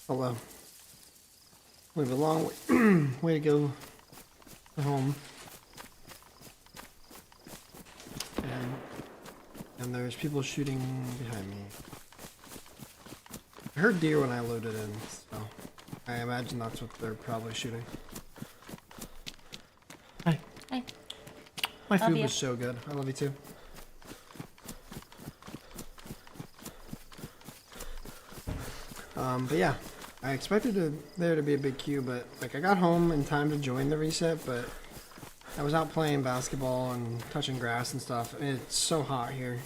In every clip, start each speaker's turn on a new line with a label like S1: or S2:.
S1: Although, we have a long way to go home. And there's people shooting behind me. I heard deer when I loaded in, so I imagine that's what they're probably shooting. Hi.
S2: Hi.
S1: My food was so good. I love you too. But yeah, I expected there to be a big queue, but like I got home in time to join the reset, but I was out playing basketball and touching grass and stuff, and it's so hot here.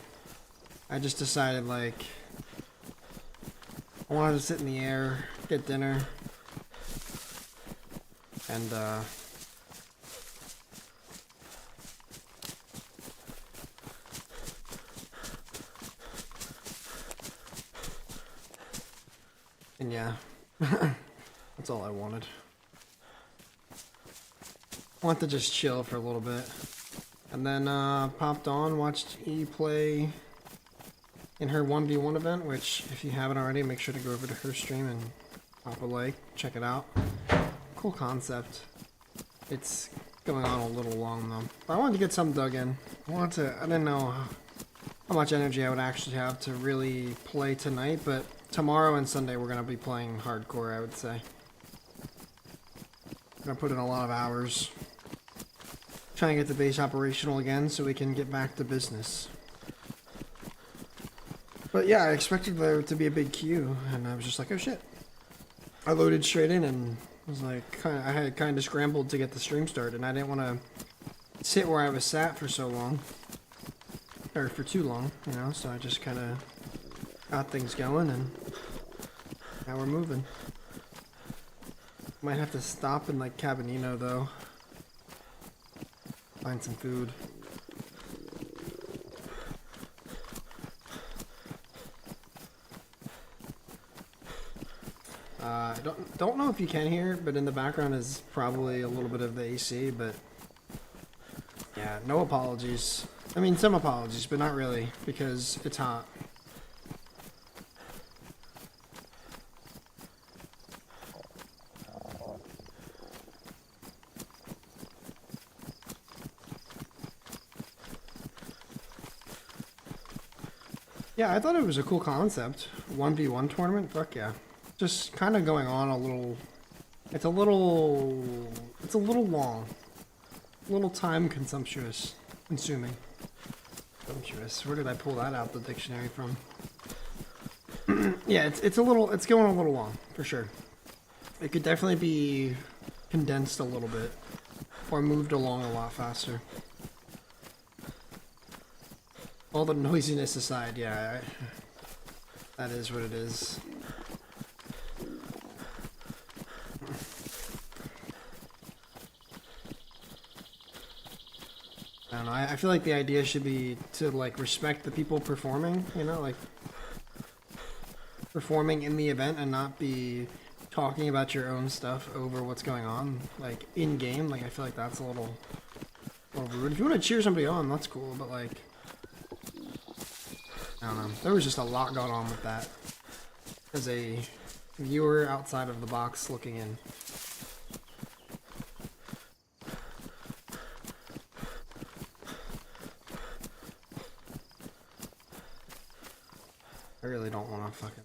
S1: I just decided like I wanted to sit in the air, get dinner, and yeah, that's all I wanted. I want to just chill for a little bit, and then popped on, watched E play in her 1v1 event, which if you haven't already, make sure to go over to her stream and pop a like, check it out. Cool concept. It's going on a little long though, but I wanted to get some dug in. I didn't know how much energy I would actually have to really play tonight, but tomorrow and Sunday we're going to be playing hardcore, I would say. I'm going to put in a lot of hours, trying to get the base operational again so we can get back to business. But yeah, I expected there to be a big queue, and I was just like, oh shit. I loaded straight in and was like, I had kind of scrambled to get the stream started, and I didn't want to sit where I was sat for so long. Or for too long, you know, so I just kind of got things going, and now we're moving. Might have to stop in like Cabinino though. Find some food. I don't know if you can hear, but in the background is probably a little bit of the AC, but yeah, no apologies. I mean, some apologies, but not really, because it's hot. Yeah, I thought it was a cool concept. 1v1 tournament, fuck yeah. Just kind of going on a little, it's a little long. A little time consuming. Sumptuous. Where did I pull that out the dictionary from? Yeah, it's going a little long, for sure. It could definitely be condensed a little bit, or moved along a lot faster. All the noisiness aside, yeah, that is what it is. I don't know, I feel like the idea should be to like respect the people performing, you know, like performing in the event and not be talking about your own stuff over what's going on, like in game. Like I feel like that's a little rude. If you want to cheer somebody on, that's cool, but like I don't know. There was just a lot going on with that as a viewer outside of the box looking in. I really don't want to fucking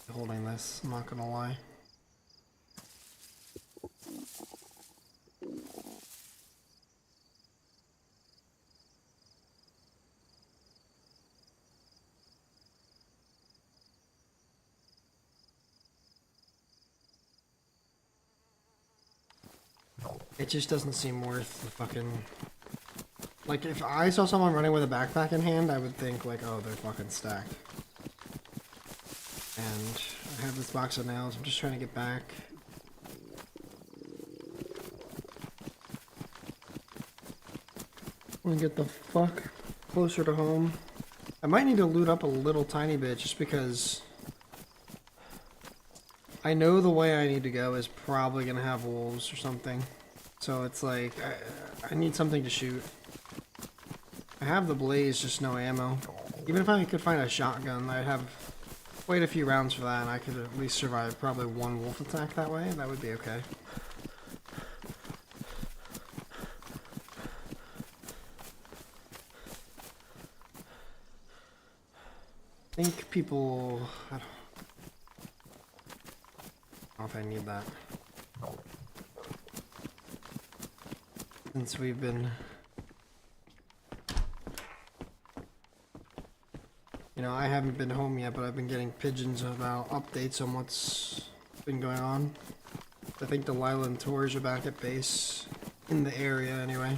S1: be holding this, I'm not gonna lie. It just doesn't seem worth the fucking... Like, if I saw someone running with a backpack in hand, I would think, like, oh, they're fucking stacked. And I have this box of nails, I'm just trying to get back. I want to get the fuck closer to home. I might need to loot up a little tiny bit, just because... I know the way I need to go is probably gonna have wolves or something. So it's like, I need something to shoot. I have the blaze, just no ammo. Even if I could find a shotgun, I'd have quite a few rounds for that, and I could at least survive probably one wolf attack that way. That would be okay. I think people... I don't know if I need that. Since we've been... You know, I haven't been home yet, but I've been getting pigeons about updates on what's been going on. I think the Lyland tours are back at base, in the area anyway.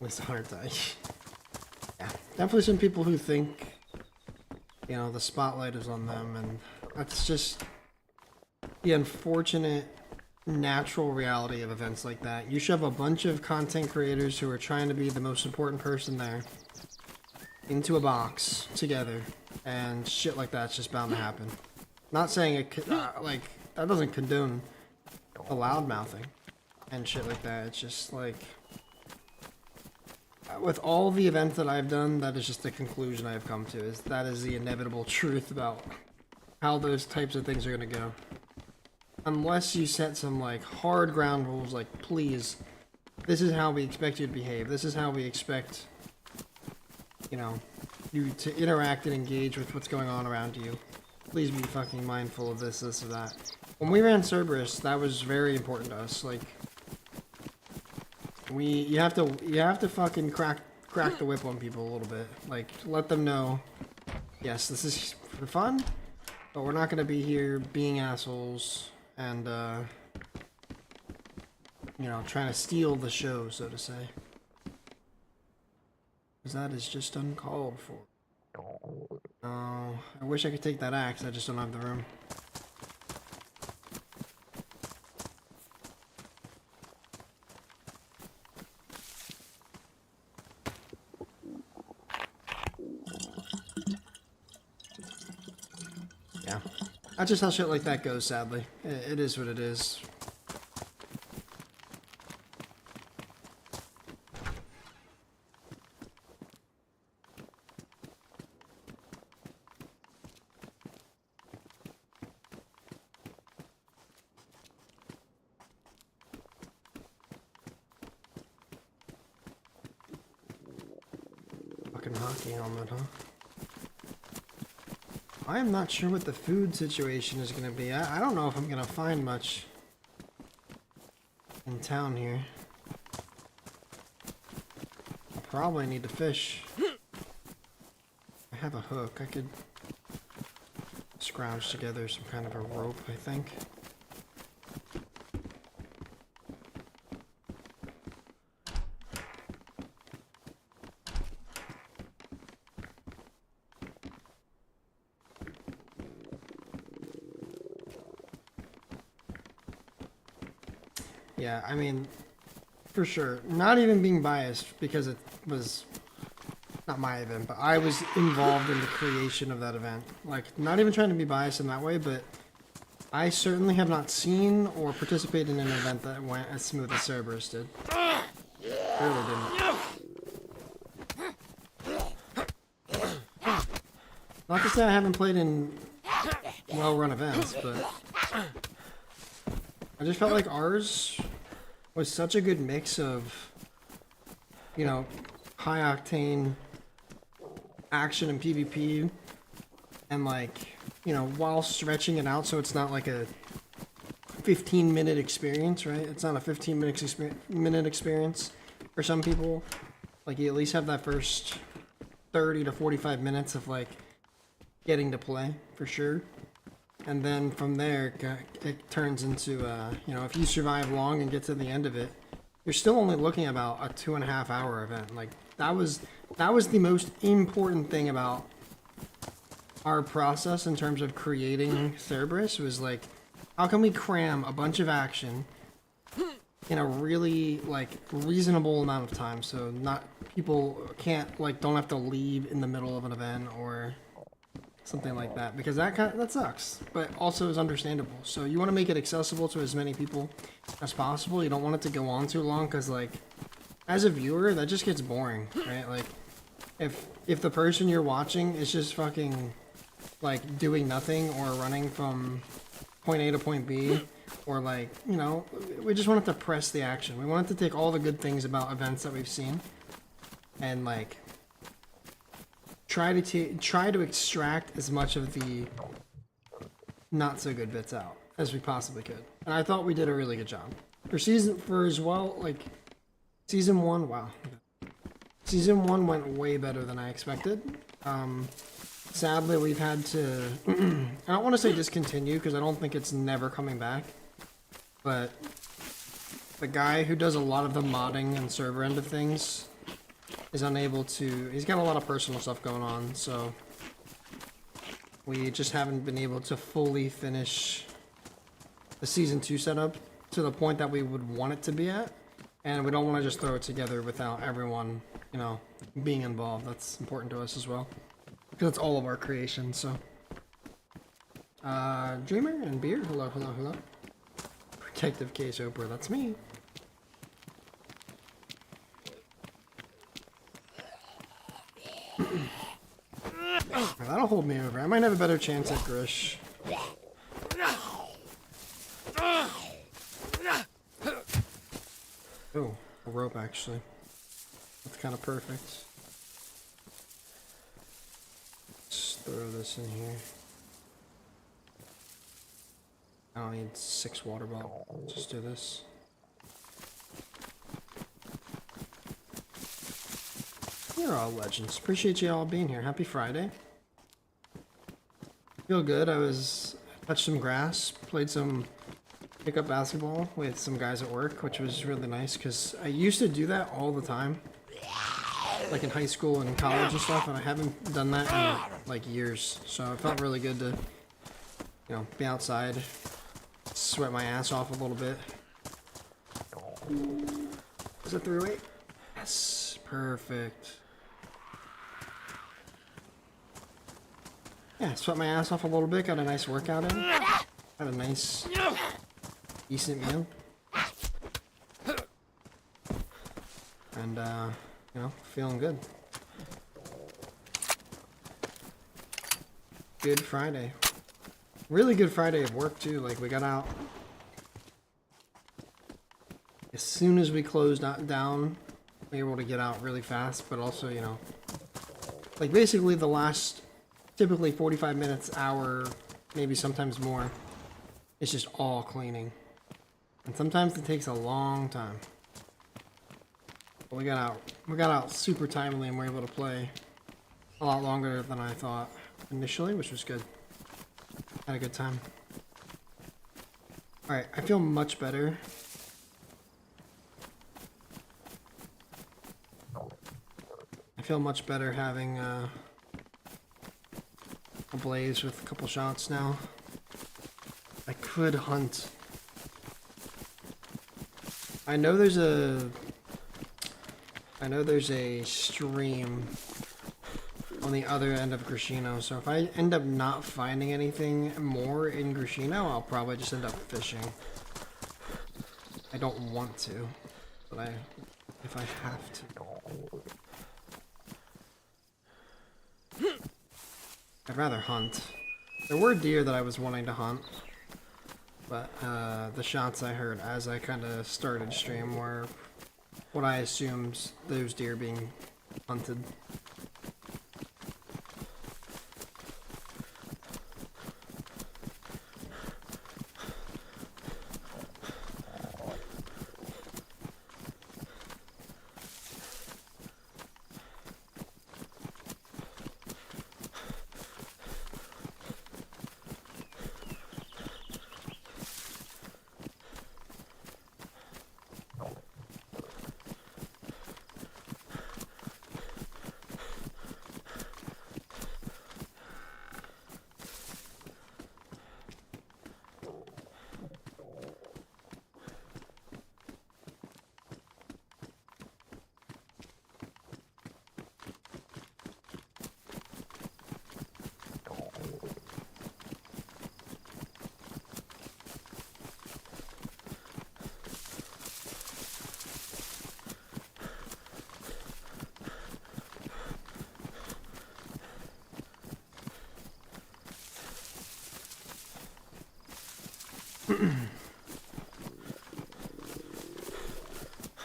S1: It's hard to... Yeah, definitely some people who think, you know, the spotlight is on them, and that's just the unfortunate natural reality of events like that. You shove a bunch of content creators who are trying to be the most important person there into a box together, and shit like that's just bound to happen. Not saying it, like, that doesn't condone the loud mouthing and shit like that. It's just like... With all the events that I've done, that is just the conclusion I've come to, is that is the inevitable truth about how those types of things are going to go. Unless you set some, like, hard ground rules, like, please, this is how we expect you to behave, this is how we expect, you know, you to interact and engage with what's going on around you. Please be fucking mindful of this, this, or that. When we ran Cerberus, that was very important to us, like... You have to fucking crack the whip on people a little bit. Like, let them know, yes, this is for fun, but we're not gonna be here being assholes and, you know, trying to steal the show, so to say. Because that is just uncalled for. Oh, I wish I could take that axe, I just don't have the room. That's just how shit like that goes, sadly. It is what it is. Fucking hockey helmet, huh? I am not sure what the food situation is going to be. I don't know if I'm going to find much in town here. I probably need to fish. I have a hook. I could scrounge together some kind of a rope, I think. Yeah, I mean, for sure. Not even being biased, because it was not my event, but I was involved in the creation of that event. Like, not even trying to be biased in that way, but I certainly have not seen or participated in an event that went as smooth as Cerberus did. Clearly didn't. Not to say I haven't played in well-run events, but I just felt like ours was such a good mix of, you know, high-octane action and PvP, and, like, you know, while stretching it out so it's not like a 15-minute experience, right? It's not a 15-minute experience for some people. Like, you at least have that first 30 to 45 minutes of, like, getting to play, for sure. And then from there, it turns into, you know, if you survive long and get to the end of it, you're still only looking about a 2.5-hour event. Like, that was the most important thing about our process in terms of creating Cerberus, was like, how can we cram a bunch of action in a really, like, reasonable amount of time, so not people can't, like, don't have to leave in the middle of an event, or something like that, because that sucks, but also is understandable. So you want to make it accessible to as many people as possible. You don't want it to go on too long, because like as a viewer, that just gets boring, right? Like if the person you're watching is just fucking like doing nothing or running from point A to point B, or like, you know, we just wanted to press the action. We wanted to take all the good things about events that we've seen and like try to extract as much of the not so good bits out as we possibly could. And I thought we did a really good job. For as well, like season 1, wow. Season 1 went way better than I expected. Sadly, we've had to, I don't want to say discontinue, because I don't think it's never coming back, but the guy who does a lot of the modding and server end of things is unable to, he's got a lot of personal stuff going on, so we just haven't been able to fully finish the season 2 setup to the point that we would want it to be at, and we don't want to just throw it together without everyone, you know, being involved. That's important to us as well. Because it's all of our creation, so. Dreamer and Beer, hello, hello, hello. Protective Case Oprah, that's me. That'll hold me over. I might have a better chance at Grish. Oh, a rope actually. That's kind of perfect. Throw this in here. I don't need 6 water bottles. Just do this. You're all legends. Appreciate you all being here. Happy Friday. Feel good. I touched some grass, played some pickup basketball with some guys at work, which was really nice because I used to do that all the time. Like in high school and college and stuff, and I haven't done that in like years, so it felt really good to, you know, be outside, sweat my ass off a little bit. Is it 308? Yes, perfect. Yeah, sweat my ass off a little bit, got a nice workout in, had a nice, decent meal, and you know, feeling good. Good Friday. Really good Friday of work too. Like we got out as soon as we closed down. We were able to get out really fast, but also, you know, like basically the last typically 45 minutes, hour, maybe sometimes more, it's just all cleaning. And sometimes it takes a long time. But we got out super timely and we're able to play a lot longer than I thought initially, which was good. Had a good time. Alright, I feel much better. I feel much better having a blaze with a couple shots now. I could hunt. I know there's a stream on the other end of Grishino, so if I end up not finding anything more in Grishino, I'll probably just end up fishing. I don't want to, but if I have to. I'd rather hunt. There were deer that I was wanting to hunt, but the shots I heard as I kind of started stream were what I assumed those deer being hunted.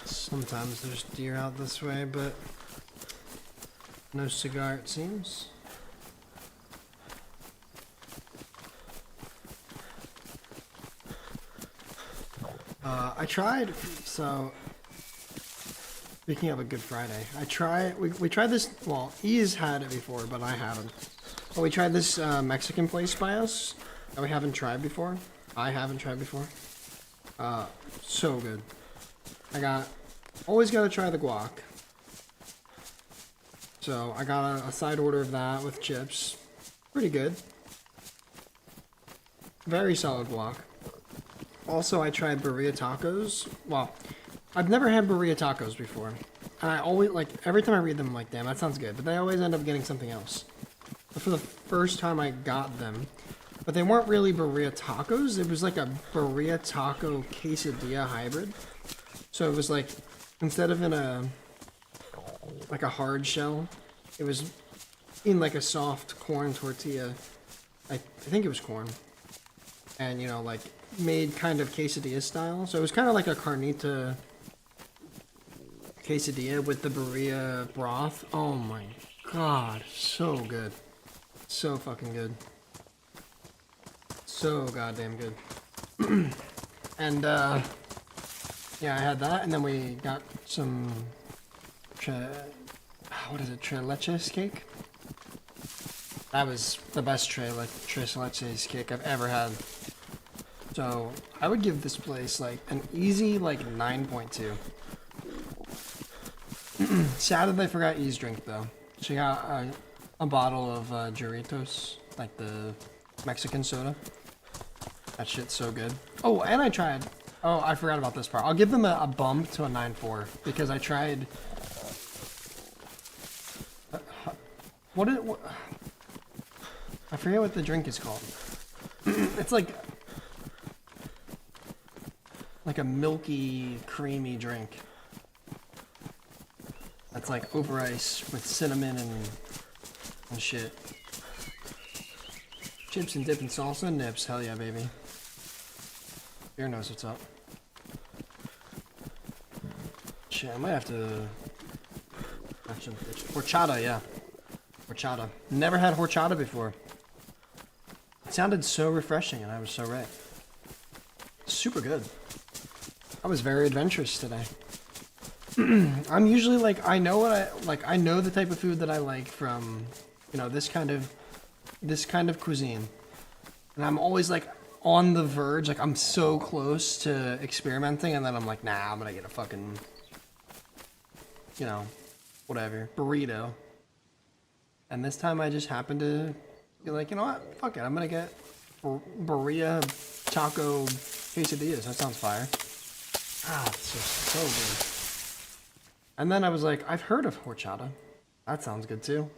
S1: Sometimes there's deer out this way, but no cigar it seems. I tried, so speaking of a Good Friday, we tried this, well, E's had it before, but I haven't. But we tried this Mexican place by us that we haven't tried before. I haven't tried before. So good. Always gotta try the guac. So I got a side order of that with chips. Pretty good. Very solid guac. Also, I tried burrito tacos. Well, I've never had burrito tacos before. And I always, like, every time I read them, I'm like, damn, that sounds good. But they always end up getting something else. But for the first time I got them, but they weren't really burrito tacos. It was like a burrito taco quesadilla hybrid. So it was like, instead of in a hard shell, it was in like a soft corn tortilla. I think it was corn. And, you know, like, made kind of quesadilla style. So it was kind of like a carnita quesadilla with the burrito broth. Oh my god, so good. So fucking good. So goddamn good. And, yeah, I had that, and then we got some, what is it, tres leches cake? That was the best tres leches cake I've ever had. So, I would give this place, like, an easy, like, 9.2. Sad that I forgot E's drink, though. She got a bottle of Doritos, like the Mexican soda. That shit's so good. Oh, and I tried... Oh, I forgot about this part. I'll give them a bump to a 9.4, because I tried... What? I forget what the drink is called. It's like a milky, creamy drink. That's like over ice with cinnamon and shit. Chips and dip and salsa and nips. Hell yeah, baby. Beer knows what's up. Shit, I might have to... Horchata, yeah. Horchata. Never had horchata before. It sounded so refreshing and I was so right. Super good. I was very adventurous today. I'm usually like, I know the type of food that I like from, you know, this kind of cuisine. And I'm always like on the verge, like I'm so close to experimenting and then I'm like, nah, I'm gonna get a fucking, you know, whatever, burrito. And this time I just happened to be like, you know what, fuck it, I'm gonna get burrito taco quesadillas. That sounds fire. Ah, it's just so good. And then I was like, I've heard of horchata. That sounds good too.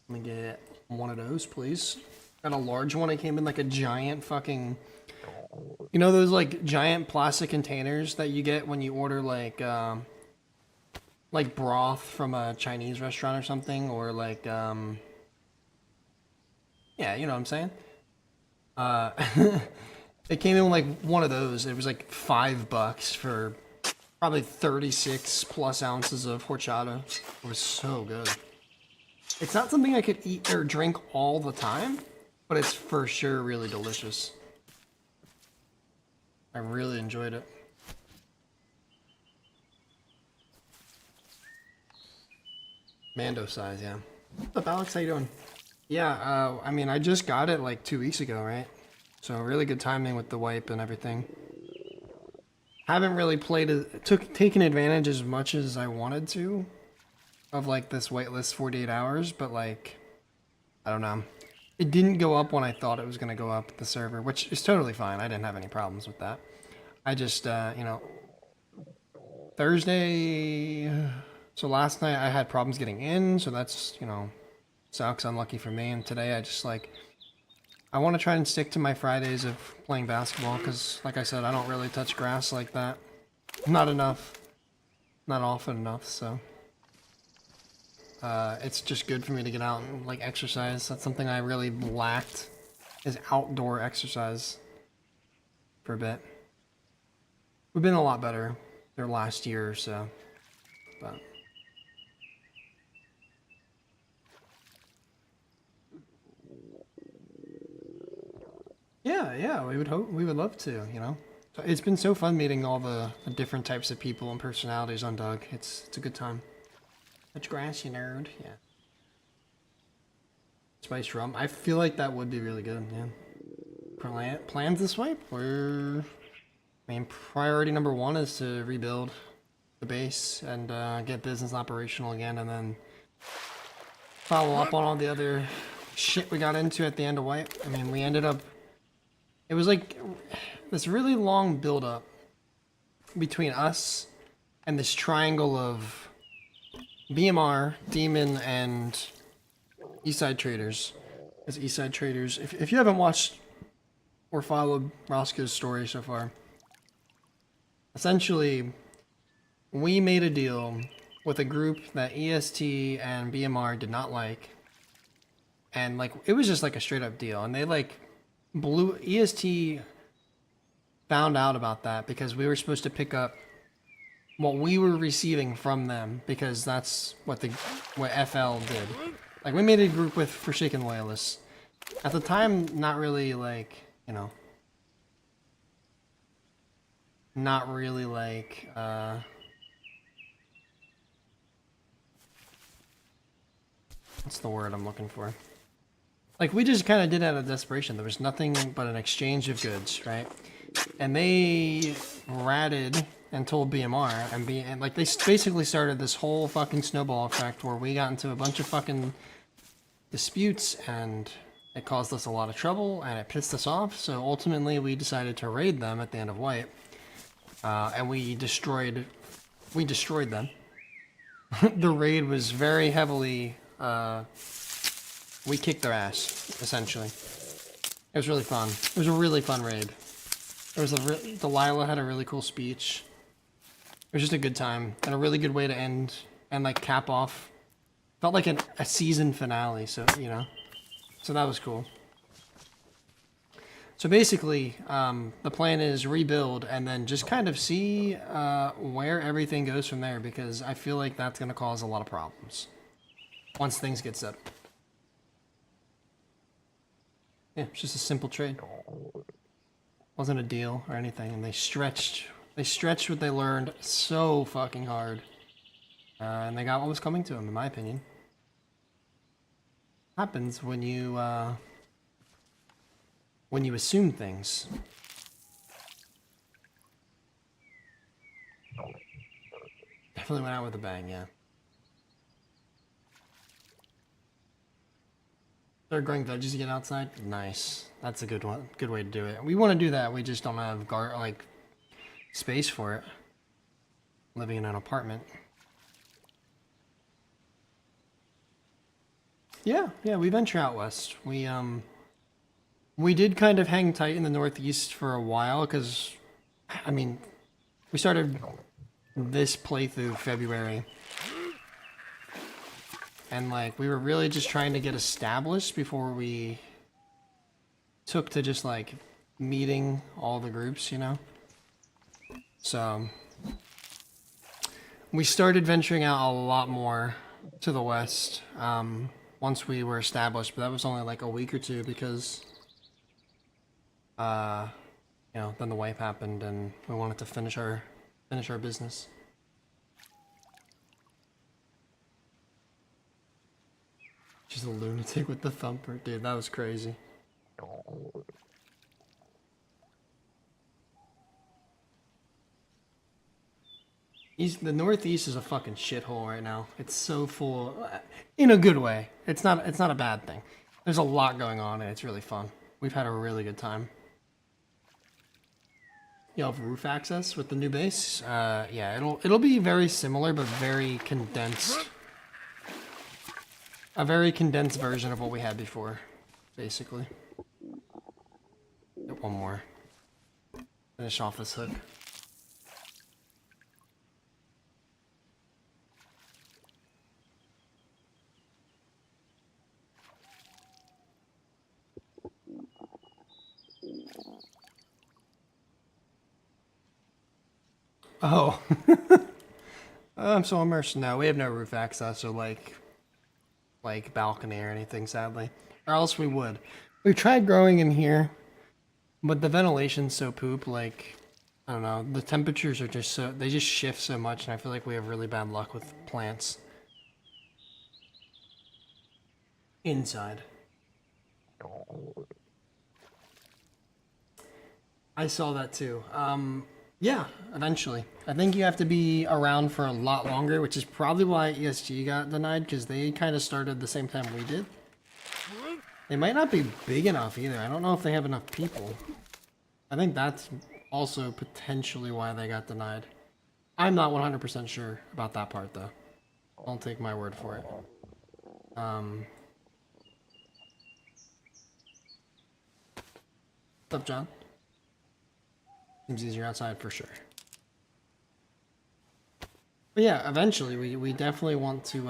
S1: Let me get one of those, please. Got a large one. It came in like a giant fucking... You know those like giant plastic containers that you get when you order like broth from a Chinese restaurant or something? Or like, yeah, you know what I'm saying? It came in like one of those. It was like $5 for probably 36 plus ounces of horchata. It was so good. It's not something I could eat or drink all the time, but it's for sure really delicious. I really enjoyed it. Mando size, yeah. What's up, Alex? How you doing? Yeah, I mean, I just got it like 2 weeks ago, right? So really good timing with the wipe and everything. Haven't really taken advantage as much as I wanted to of like this waitlist 48 hours, but like, I don't know. It didn't go up when I thought it was going to go up the server, which is totally fine. I didn't have any problems with that. I just, you know, Thursday, so last night I had problems getting in, so that's, you know, sucks, unlucky for me. And today I just like, I want to try and stick to my Fridays of playing basketball because, like I said, I don't really touch grass like that. Not enough. Not often enough, so. It's just good for me to get out and, like, exercise. That's something I really lacked, is outdoor exercise. for a bit. We've been a lot better their last year or so, but yeah, we would love to, you know. It's been so fun meeting all the different types of people and personalities on Doug. It's a good time. Much grass, you nerd. Yeah. Spice rum. I feel like that would be really good. Yeah. Plans this wipe? I mean, priority number one is to rebuild the base and get business operational again, and then follow up on all the other shit we got into at the end of wipe. I mean, we ended up. It was like this really long build-up between us and this triangle of BMR, Demon, and Eastside Traders. As Eastside Traders, if you haven't watched or followed Rosco's story so far, essentially, we made a deal with a group that EST and BMR did not like, and like it was just like a straight up deal, and they like blew. EST found out about that because we were supposed to pick up what we were receiving from them, because that's what FL did. Like, we made a group with Forsaken Loyalists. At the time, not really like, you know, not really like, what's the word I'm looking for? Like, we just kind of did it out of desperation. There was nothing but an exchange of goods, right? And they ratted and told BMR, and like, they basically started this whole fucking snowball effect where we got into a bunch of fucking disputes, and it caused us a lot of trouble, and it pissed us off. So ultimately, we decided to raid them at the end of wipe, and we destroyed them. The raid was very heavily. We kicked their ass, essentially. It was really fun. It was a really fun raid. There was Delilah had a really cool speech. It was just a good time and a really good way to end and like cap off. Felt like a season finale, so you know. So that was cool. So basically, the plan is rebuild and then just kind of see where everything goes from there, because I feel like that's going to cause a lot of problems once things get settled. Yeah, it's just a simple trade. Wasn't a deal or anything, and they stretched what they learned so fucking hard, and they got what was coming to them, in my opinion. Happens when you assume things. Definitely went out with a bang, yeah. Start growing veggies again outside. Nice. That's a good one. Good way to do it. We want to do that. We just don't have like space for it. Living in an apartment. Yeah, we venture out west. We did kind of hang tight in the Northeast for a while because, I mean, we started this playthrough February. And, like, we were really just trying to get established before we took to just, like, meeting all the groups, you know? So, we started venturing out a lot more to the west once we were established, but that was only, like, a week or two because, you know, then the wipe happened and we wanted to finish our business. She's a lunatic with the thumper. Dude, that was crazy. The Northeast is a fucking shithole right now. It's so full, in a good way. It's not a bad thing. There's a lot going on and it's really fun. We've had a really good time. You'll have roof access with the new base. Yeah, it'll be very similar but very condensed. A very condensed version of what we had before, basically. Get one more. Finish off this hook. Oh. I'm so immersed. No, we have no roof access or like balcony or anything, sadly. Or else we would. We tried growing in here, but the ventilation's so poop, like, I don't know, the temperatures are just so, they just shift so much, and I feel like we have really bad luck with plants. Inside. I saw that too. Yeah, eventually. I think you have to be around for a lot longer, which is probably why ESG got denied, because they kind of started the same time we did. They might not be big enough either. I don't know if they have enough people. I think that's also potentially why they got denied. I'm not 100% sure about that part, though. Don't take my word for it. What's up, John? Seems easier outside for sure. But yeah, eventually we definitely want to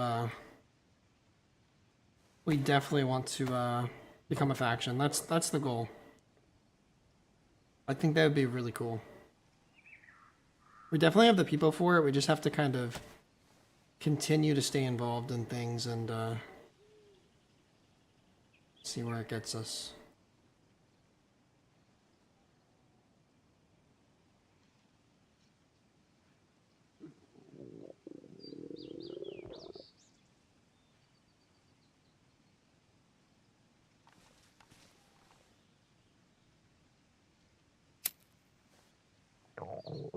S1: become a faction. That's the goal. I think that would be really cool. We definitely have the people for it. We just have to kind of continue to stay involved in things and see where it gets us.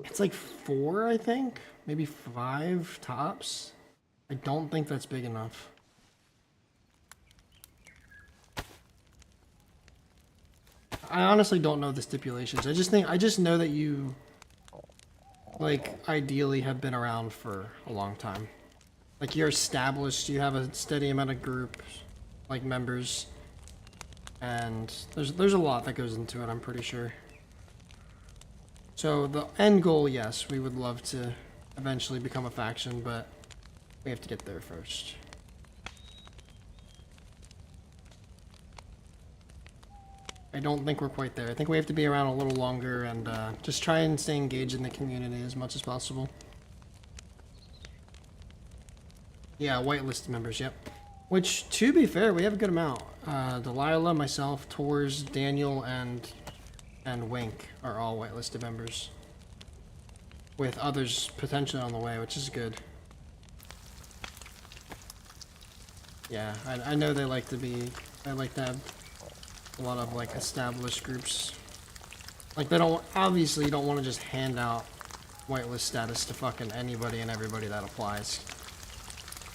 S1: It's like 4, I think. Maybe 5 tops. I don't think that's big enough. I honestly don't know the stipulations. I just know that you, like, ideally have been around for a long time. Like, you're established, you have a steady amount of group, like, members. And there's a lot that goes into it, I'm pretty sure. So the end goal, yes, we would love to eventually become a faction, but we have to get there first. I don't think we're quite there. I think we have to be around a little longer and just try and stay engaged in the community as much as possible. Yeah, whitelist members, yep. Which, to be fair, we have a good amount. Delilah, myself, Tors, Daniel, and Wink are all whitelisted members. With others potentially on the way, which is good. Yeah, I know they like to have a lot of, like, established groups. Like, they don't, obviously you don't want to just hand out whitelist status to fucking anybody and everybody that applies.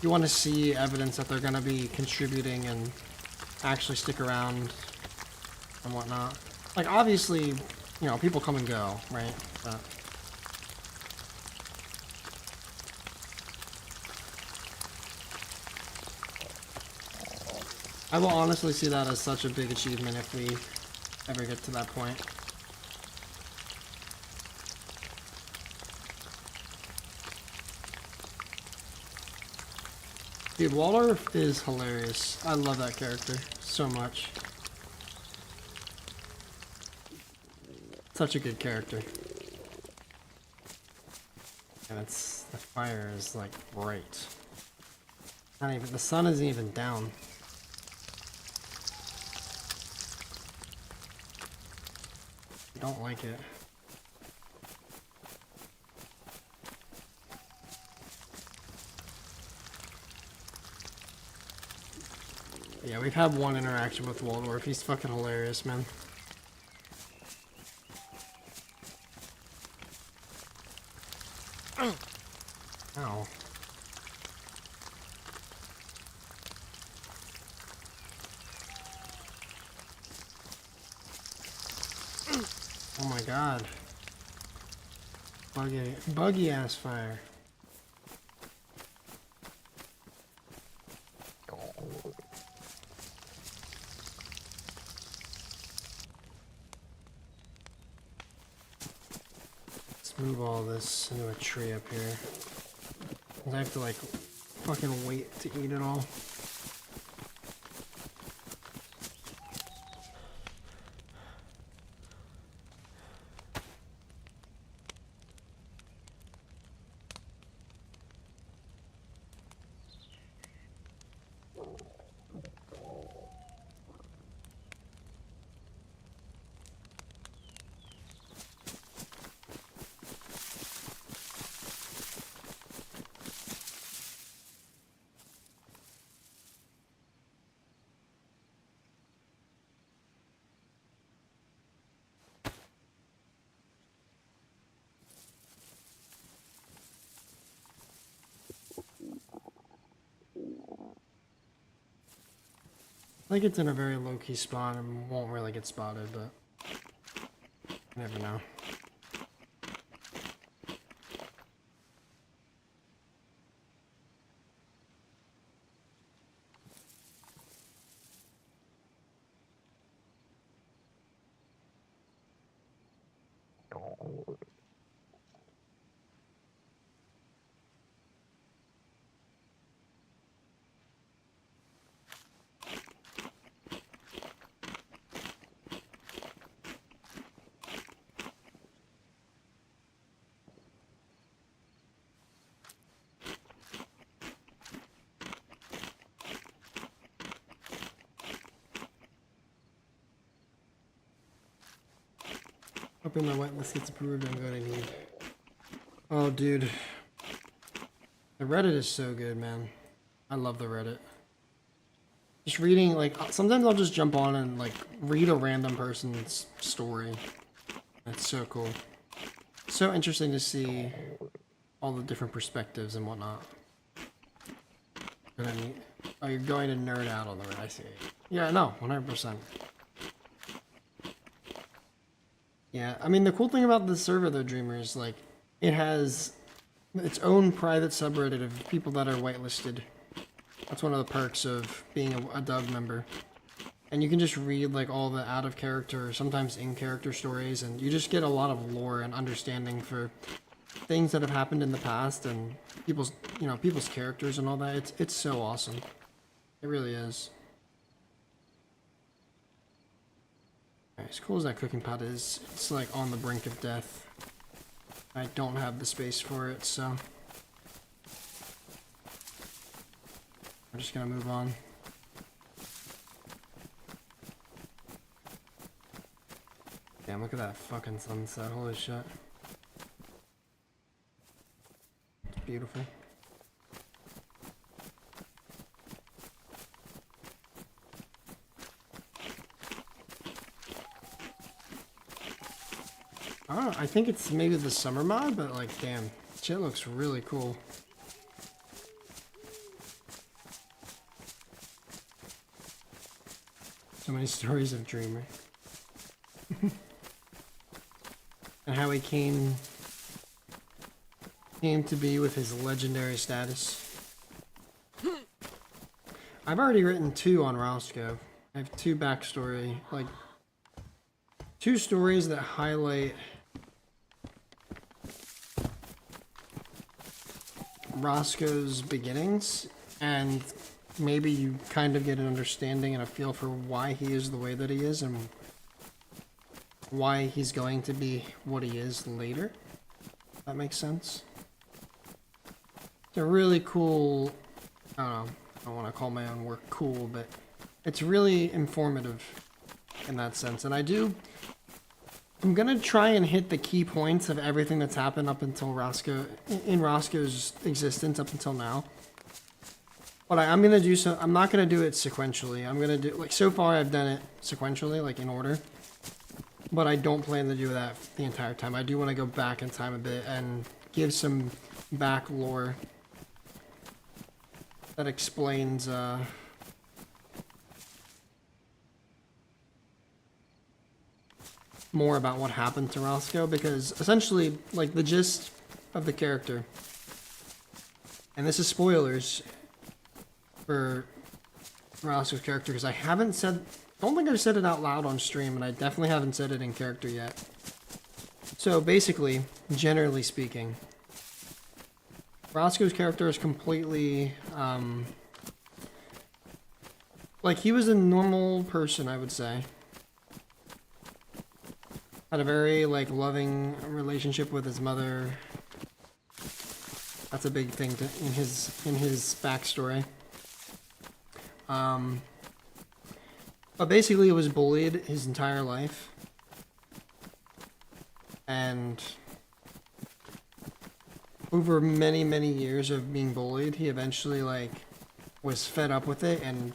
S1: You want to see evidence that they're going to be contributing and actually stick around and whatnot. Like, obviously, you know, people come and go, right? But I will honestly see that as such a big achievement if we ever get to that point. Dude, Waldorf is hilarious. I love that character so much. Such a good character. And it's, the fire is like bright. Not even, the sun isn't even down. I don't like it. Yeah, we've had one interaction with Waldorf. He's fucking hilarious, man. Ow. Oh my god. Buggy ass fire. Let's move all this into a tree up here. I have to, like, fucking wait to eat it all. I think it's in a very low-key spot and won't really get spotted, but you never know. Hoping my whitelist gets approved, I'm gonna need. Oh, dude. The Reddit is so good, man. I love the Reddit. Just reading, like, sometimes I'll just jump on and, like, read a random person's story. It's so cool. So interesting to see all the different perspectives and whatnot. Oh, you're going to nerd out on the Reddit, I see. Yeah, no, 100%. Yeah, I mean, the cool thing about this server, though, Dreamers, like, it has its own private subreddit of people that are whitelisted. That's one of the perks of being a Dove member. And you can just read, like, all the out-of-character, sometimes in-character stories, and you just get a lot of lore and understanding for things that have happened in the past and people's, you know, people's characters and all that. It's so awesome. It really is. As cool as that cooking pot is, it's like on the brink of death. I don't have the space for it, so I'm just gonna move on. Damn, look at that fucking sunset, holy shit. It's beautiful. I don't know, I think it's maybe the summer mod, but like, damn, shit looks really cool. So many stories of Dreamer. And how he came to be with his legendary status. I've already written 2 on Rosco. I have 2 backstory, like 2 stories that highlight Roscoe's beginnings, and maybe you kind of get an understanding and a feel for why he is the way that he is and why he's going to be what he is later. That makes sense. It's a really cool, I don't know, I don't want to call my own work cool, but it's really informative in that sense. And I'm gonna try and hit the key points of everything that's happened up until in Roscoe's existence up until now. But I'm gonna do so. I'm not gonna do it sequentially. I'm gonna do, like, so far I've done it sequentially, like in order. But I don't plan to do that the entire time. I do want to go back in time a bit and give some back lore that explains more about what happened to Rosco, because essentially, like, the gist of the character, and this is spoilers for Roscoe's character, because I don't think I've said it out loud on stream, and I definitely haven't said it in character yet. So basically, generally speaking, Roscoe's character is completely, like, he was a normal person, I would say. Had a very, like, loving relationship with his mother. That's a big thing in his backstory. But basically he was bullied his entire life. And over many, many years of being bullied, he eventually, like, was fed up with it and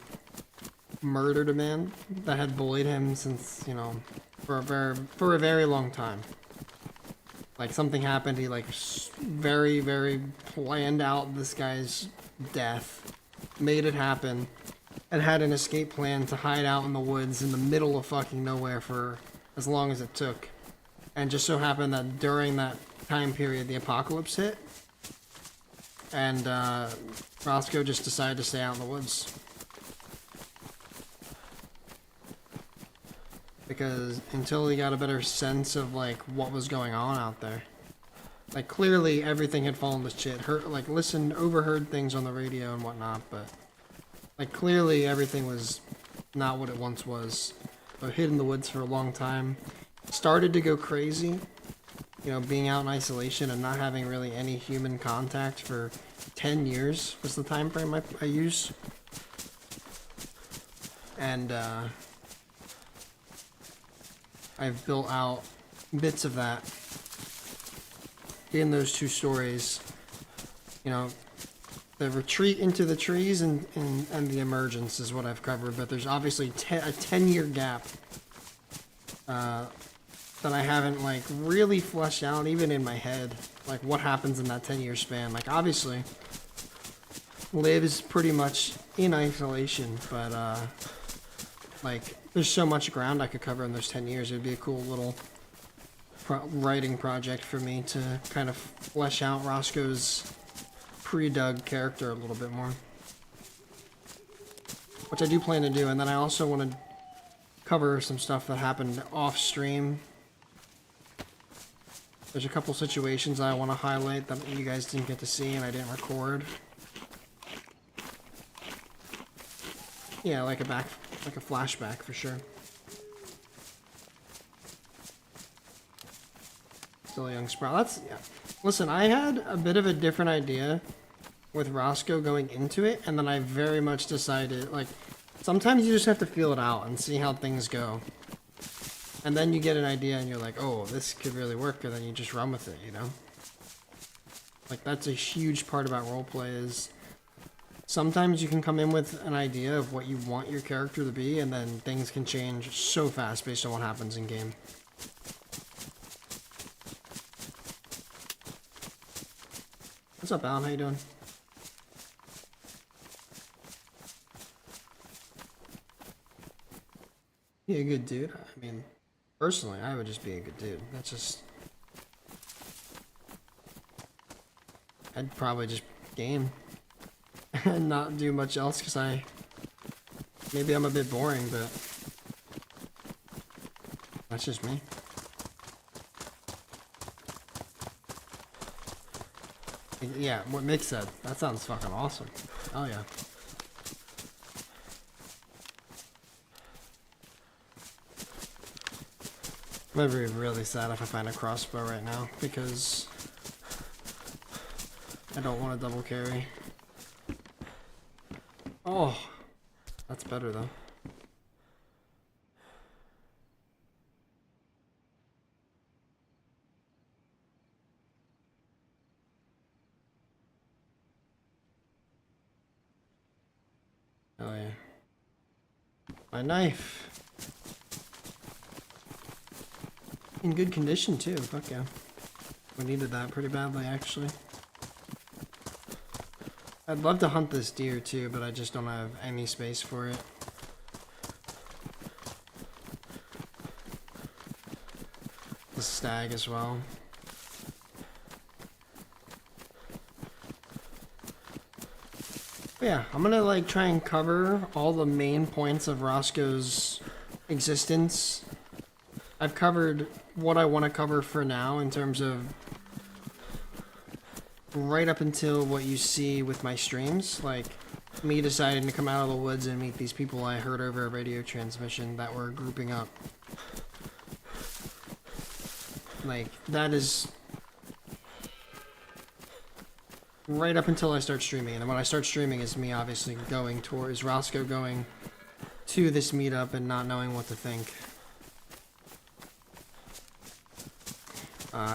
S1: murdered a man that had bullied him since, you know, for a very long time. Like, something happened, he, like, very, very planned out this guy's death, made it happen, and had an escape plan to hide out in the woods in the middle of fucking nowhere for as long as it took. And just so happened that during that time period, the apocalypse hit. And Rosco just decided to stay out in the woods. Because until he got a better sense of like what was going on out there. Like clearly everything had fallen to shit. Overheard things on the radio and whatnot, but like clearly everything was not what it once was. So hid in the woods for a long time. Started to go crazy. You know, being out in isolation and not having really any human contact for 10 years was the time frame I used. And I've built out bits of that in those two stories. You know, the retreat into the trees and the emergence is what I've covered, but there's obviously a 10-year gap that I haven't like really fleshed out even in my head, like what happens in that 10-year span. Like obviously Liv is pretty much in isolation, but like there's so much ground I could cover in those 10 years. It would be a cool little writing project for me to kind of flesh out Roscoe's pre-dug character a little bit more, which I do plan to do. And then I also want to cover some stuff that happened off stream. There's a couple situations I want to highlight that you guys didn't get to see and I didn't record. Yeah, like a flashback for sure. Still a young sprout. Yeah. Listen, I had a bit of a different idea with Rosco going into it, and then I very much decided, like, sometimes you just have to feel it out and see how things go. And then you get an idea and you're like, oh, this could really work, and then you just run with it, you know? Like, that's a huge part about roleplay is sometimes you can come in with an idea of what you want your character to be, and then things can change so fast based on what happens in game. What's up, Alan? How you doing? Be a good dude. I mean, personally, I would just be a good dude. That's just... I'd probably just game and not do much else because maybe I'm a bit boring, but that's just me. Yeah, what Mick said. That sounds fucking awesome. Oh yeah. I'm gonna be really sad if I find a crossbow right now because I don't want to double carry. Oh, that's better though. Oh yeah. My knife. In good condition too, fuck yeah. We needed that pretty badly actually. I'd love to hunt this deer too, but I just don't have any space for it. The stag as well. But yeah, I'm gonna like try and cover all the main points of Roscoe's existence. I've covered what I want to cover for now in terms of right up until what you see with my streams, like me deciding to come out of the woods and meet these people I heard over a radio transmission that were grouping up. Like, that is right up until I start streaming. And then when I start streaming is me obviously going towards Rosco going to this meetup and not knowing what to think.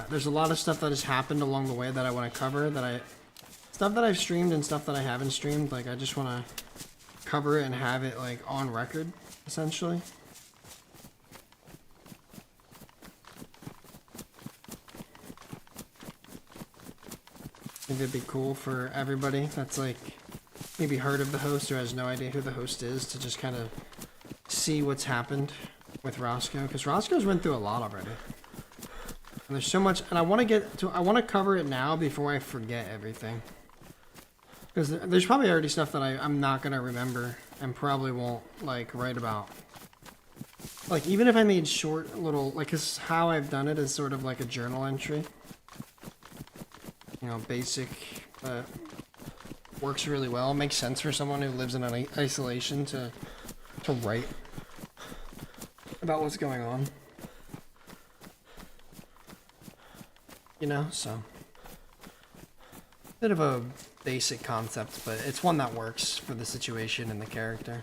S1: There's a lot of stuff that has happened along the way that I want to cover, stuff that I've streamed and stuff that I haven't streamed. Like, I just want to cover it and have it, like, on record, essentially. I think it'd be cool for everybody that's, like, maybe heard of the host or has no idea who the host is to just kind of see what's happened with Rosco, because Rosco's went through a lot already. And there's so much, and I want to cover it now before I forget everything. Because there's probably already stuff that I'm not going to remember and probably won't, like, write about. Like, even if I made short little, like, because how I've done it is sort of like a journal entry. You know, basic, works really well. Makes sense for someone who lives in an isolation to write about what's going on. You know, so. Bit of a basic concept, but it's one that works for the situation and the character.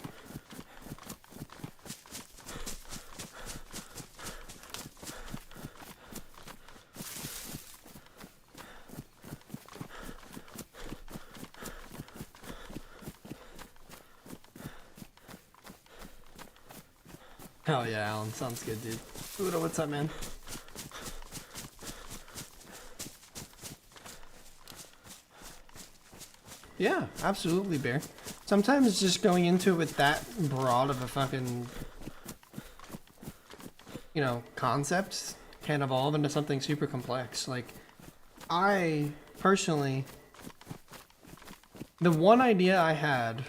S1: Hell yeah, Alan. Sounds good, dude. Buddha, what's up, man? Yeah, absolutely, Bear. Sometimes just going into it with that broad of a fucking, you know, concept can evolve into something super complex. Like, I, personally, the one idea I had,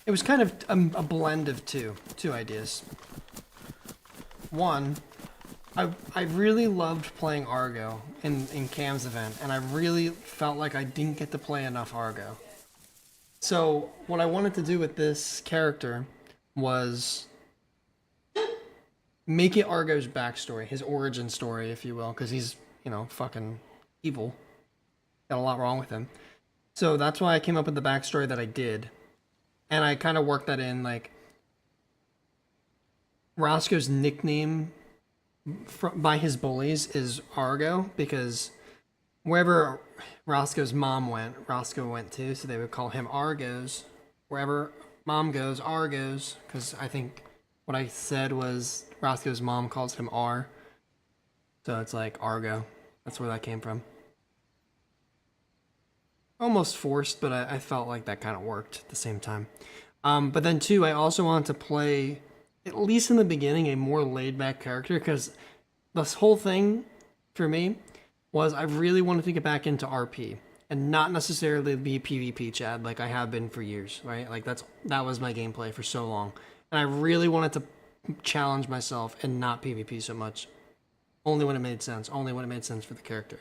S1: it was kind of a blend of two ideas. One, I really loved playing Argo in Cam's event, and I really felt like I didn't get to play enough Argo. So what I wanted to do with this character was make it Argo's backstory, his origin story, if you will, because he's, you know, fucking evil. Got a lot wrong with him. So that's why I came up with the backstory that I did. And I kind of worked that in, like, Roscoe's nickname by his bullies is Argo, because wherever Roscoe's mom went, Roscoe went too, so they would call him Argos. Wherever mom goes, Argos, because I think what I said was Roscoe's mom calls him R. So it's like Argo. That's where that came from. Almost forced, but I felt like that kind of worked at the same time. But then too, I also wanted to play, at least in the beginning, a more laid-back character, because this whole thing, for me, was I really wanted to get back into RP, and not necessarily be PvP, Chad, like I have been for years, right? Like that was my gameplay for so long. And I really wanted to challenge myself and not PvP so much. Only when it made sense. Only when it made sense for the character.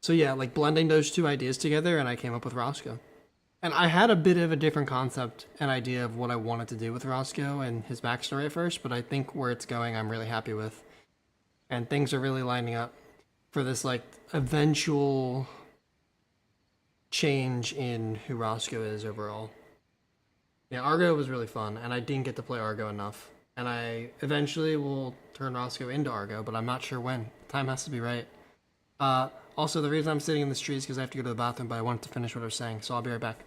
S1: So yeah, like blending those two ideas together, and I came up with Rosco. And I had a bit of a different concept and idea of what I wanted to do with Rosco and his backstory at first, but I think where it's going, I'm really happy with. And things are really lining up for this, like, eventual change in who Rosco is overall. Yeah, Argo was really fun, and I didn't get to play Argo enough. And I eventually will turn Rosco into Argo, but I'm not sure when. The time has to be right. Also, the reason I'm sitting in this tree is because I have to go to the bathroom, but I wanted to finish what I was saying, so I'll be right back.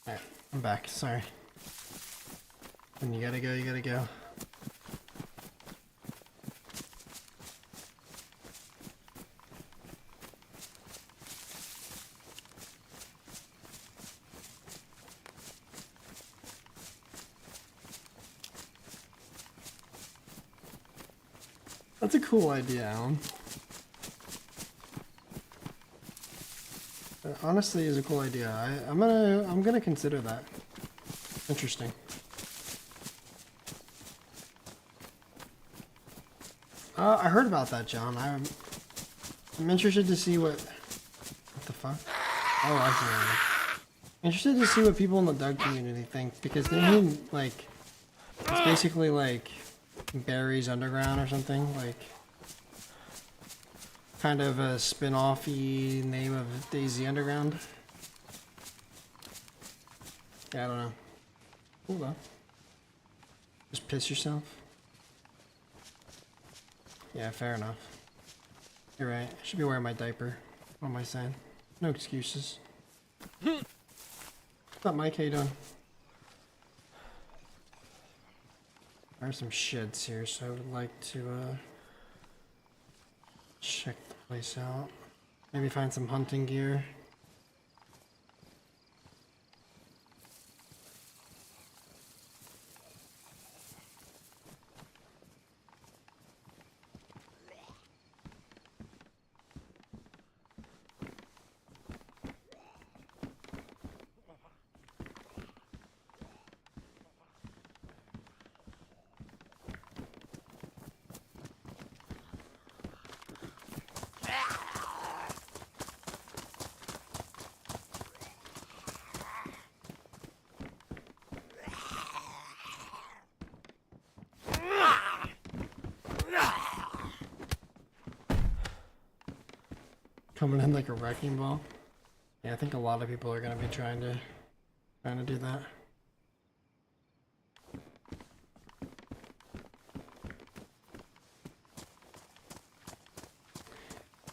S1: Alright, I'm back. Sorry. When you gotta go, you gotta go. That's a cool idea, Alan. It honestly is a cool idea. I'm gonna consider that. Interesting. I heard about that, John. I'm interested to see what the fuck? Oh, I see. Interested to see what people in the Doug community think, because they mean, like, it's basically like Barry's Underground or something, like kind of a spin-off-y name of DayZ Underground. Yeah, I don't know. Cool though. Just piss yourself. Yeah, fair enough. You're right. I should be wearing my diaper. What am I saying? No excuses. What's up, Mike? How you doing? There are some sheds here, so I would like to check the place out. Maybe find some hunting gear. Coming in like a wrecking ball. Yeah, I think a lot of people are gonna be trying to do that.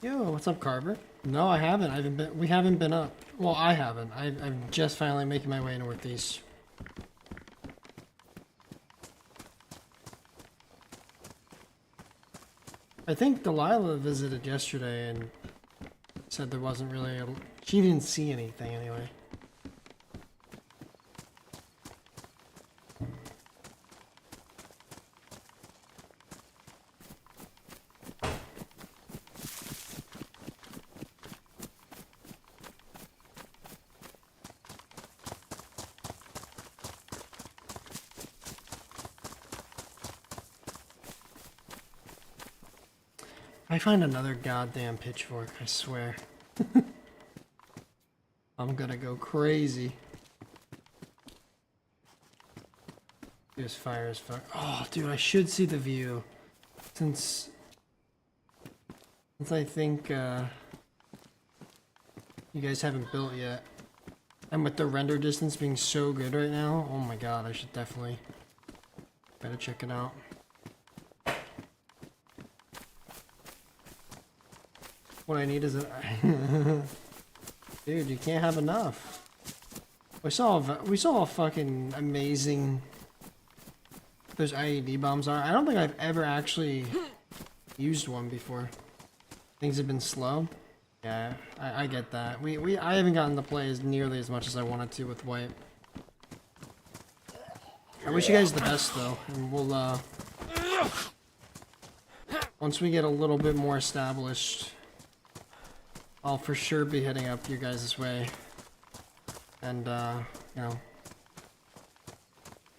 S1: Yo, what's up, Carver? No, I haven't. We haven't been up. Well, I haven't. I'm just finally making my way northeast. I think Delilah visited yesterday and said there wasn't really she didn't see anything anyway. I find another goddamn pitchfork, I swear. I'm gonna go crazy. This fire is fuck. Oh, dude, I should see the view. Since I think you guys haven't built yet. And with the render distance being so good right now, oh my god, I should definitely better check it out. What I need is a dude, you can't have enough. We saw a fucking amazing those IED bombs are. I don't think I've ever actually used one before. Things have been slow. Yeah, I get that. I haven't gotten to play as nearly as much as I wanted to with Wipe. I wish you guys the best though, and we'll once we get a little bit more established, I'll for sure be heading up your guys' way, and you know,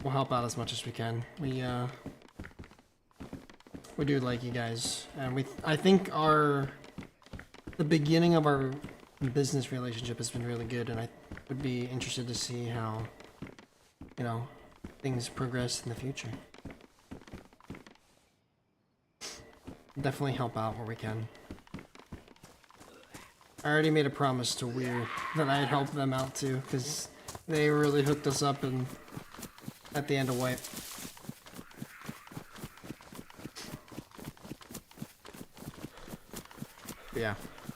S1: we'll help out as much as we can. We do like you guys, and I think the beginning of our business relationship has been really good, and I would be interested to see how, you know, things progress in the future. Definitely help out where we can. I already made a promise to Weir that I'd help them out too, because they really hooked us up at the end of Wipe. But yeah,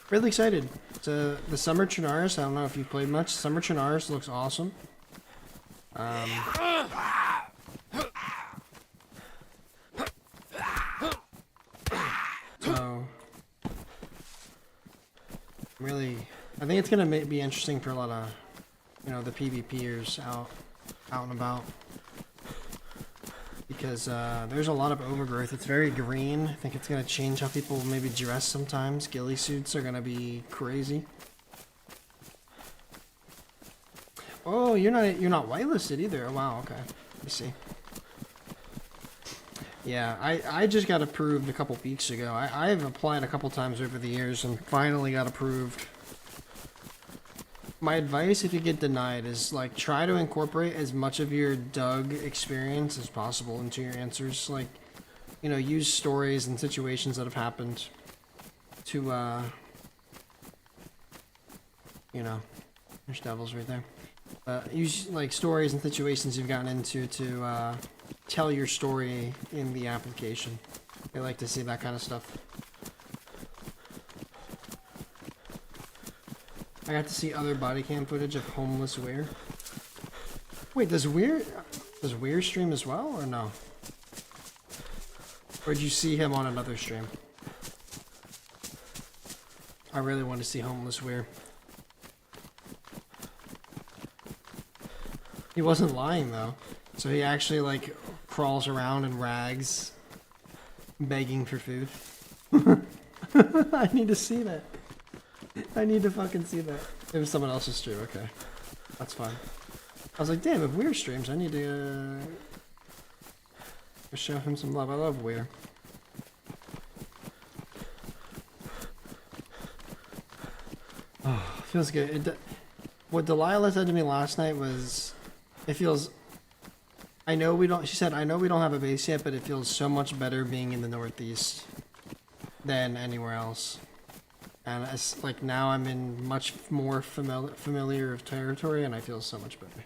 S1: really excited. The Summer Chinaris, I don't know if you've played much. Summer Chinaris looks awesome. So really, I think it's gonna be interesting for a lot of, you know, the PvPers out and about, because there's a lot of overgrowth. It's very green. I think it's gonna change how people maybe dress sometimes. Ghillie suits are gonna be crazy. Oh, you're not whitelisted either. Oh, wow, okay. Let me see. Yeah, I just got approved a couple weeks ago. I've applied a couple times over the years and finally got approved. My advice if you get denied is, like, try to incorporate as much of your Doug experience as possible into your answers. Like, you know, use stories and situations that have happened to, you know, there's devils right there. Use, like, stories and situations you've gotten into to, tell your story in the application. I like to see that kind of stuff. I got to see other body cam footage of homeless Weir. Wait, does Weir stream as well, or no? Or did you see him on another stream? I really want to see homeless Weir. He wasn't lying though. So he actually, like, crawls around in rags, begging for food. I need to see that. I need to fucking see that. It was someone else's stream, okay. That's fine. I was like, damn, if Weir streams, I need to show him some love. I love Weir. Oh, feels good. What Delilah said to me last night was, it feels... I know we don't... She said, I know we don't have a base yet, but it feels so much better being in the Northeast than anywhere else. And it's like now I'm in much more familiar of territory, and I feel so much better.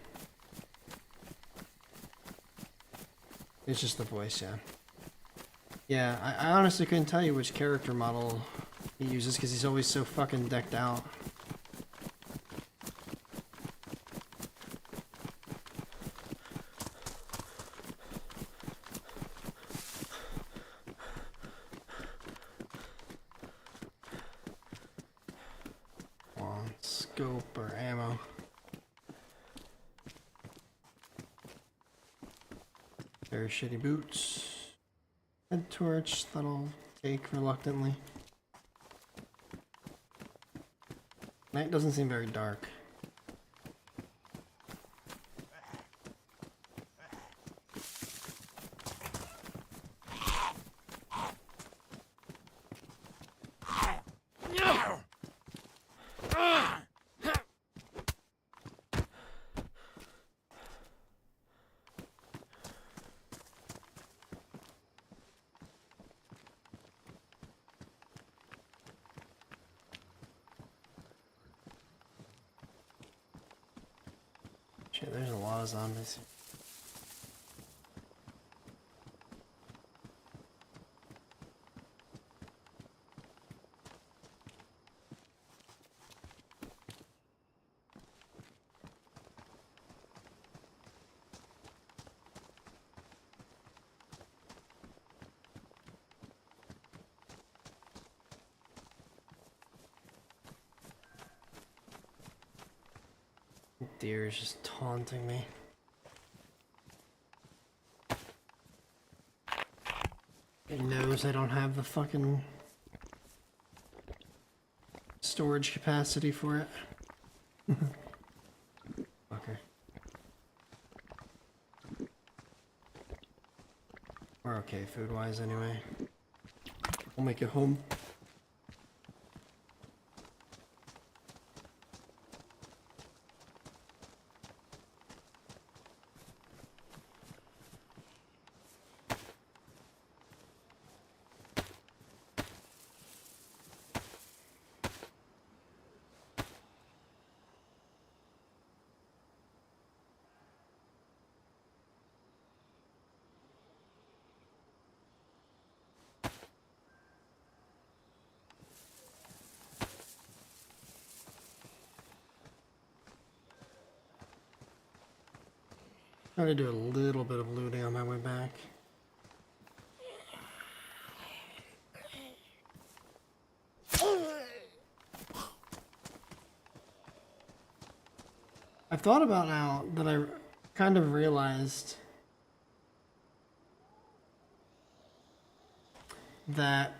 S1: It's just the voice, yeah. Yeah, I honestly couldn't tell you which character model he uses because he's always so fucking decked out. Scope or ammo. Very shitty boots. Head torch that'll take reluctantly. Night doesn't seem very dark. Shit, there's a lot of zombies. Deer is just taunting me. It knows I don't have the fucking storage capacity for it. Okay. We're okay food-wise anyway. We'll make it home. Try to do a little bit of looting on my way back. I've thought about now that I kind of realized that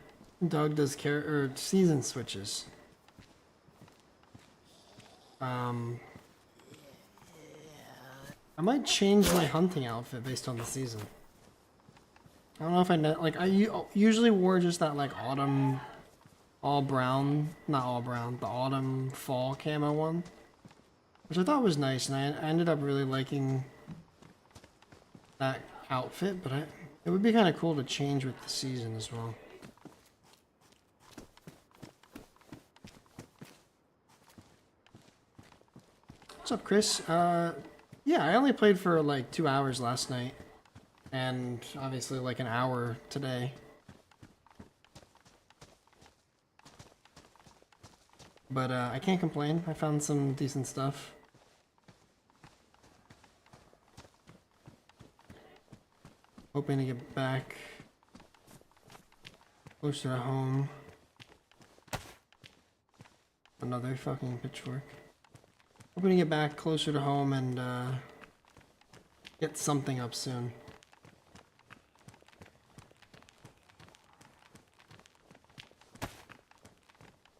S1: Doug does season switches. I might change my hunting outfit based on the season. I don't know if I usually wore just that like autumn, all brown, not all brown, the autumn fall camo one, which I thought was nice, and I ended up really liking that outfit, but it would be kind of cool to change with the season as well. What's up, Chris? Yeah, I only played for like 2 hours last night, and obviously like an hour today. But I can't complain. I found some decent stuff. Hoping to get back closer to home. Another fucking pitchfork. Hoping to get back closer to home and get something up soon.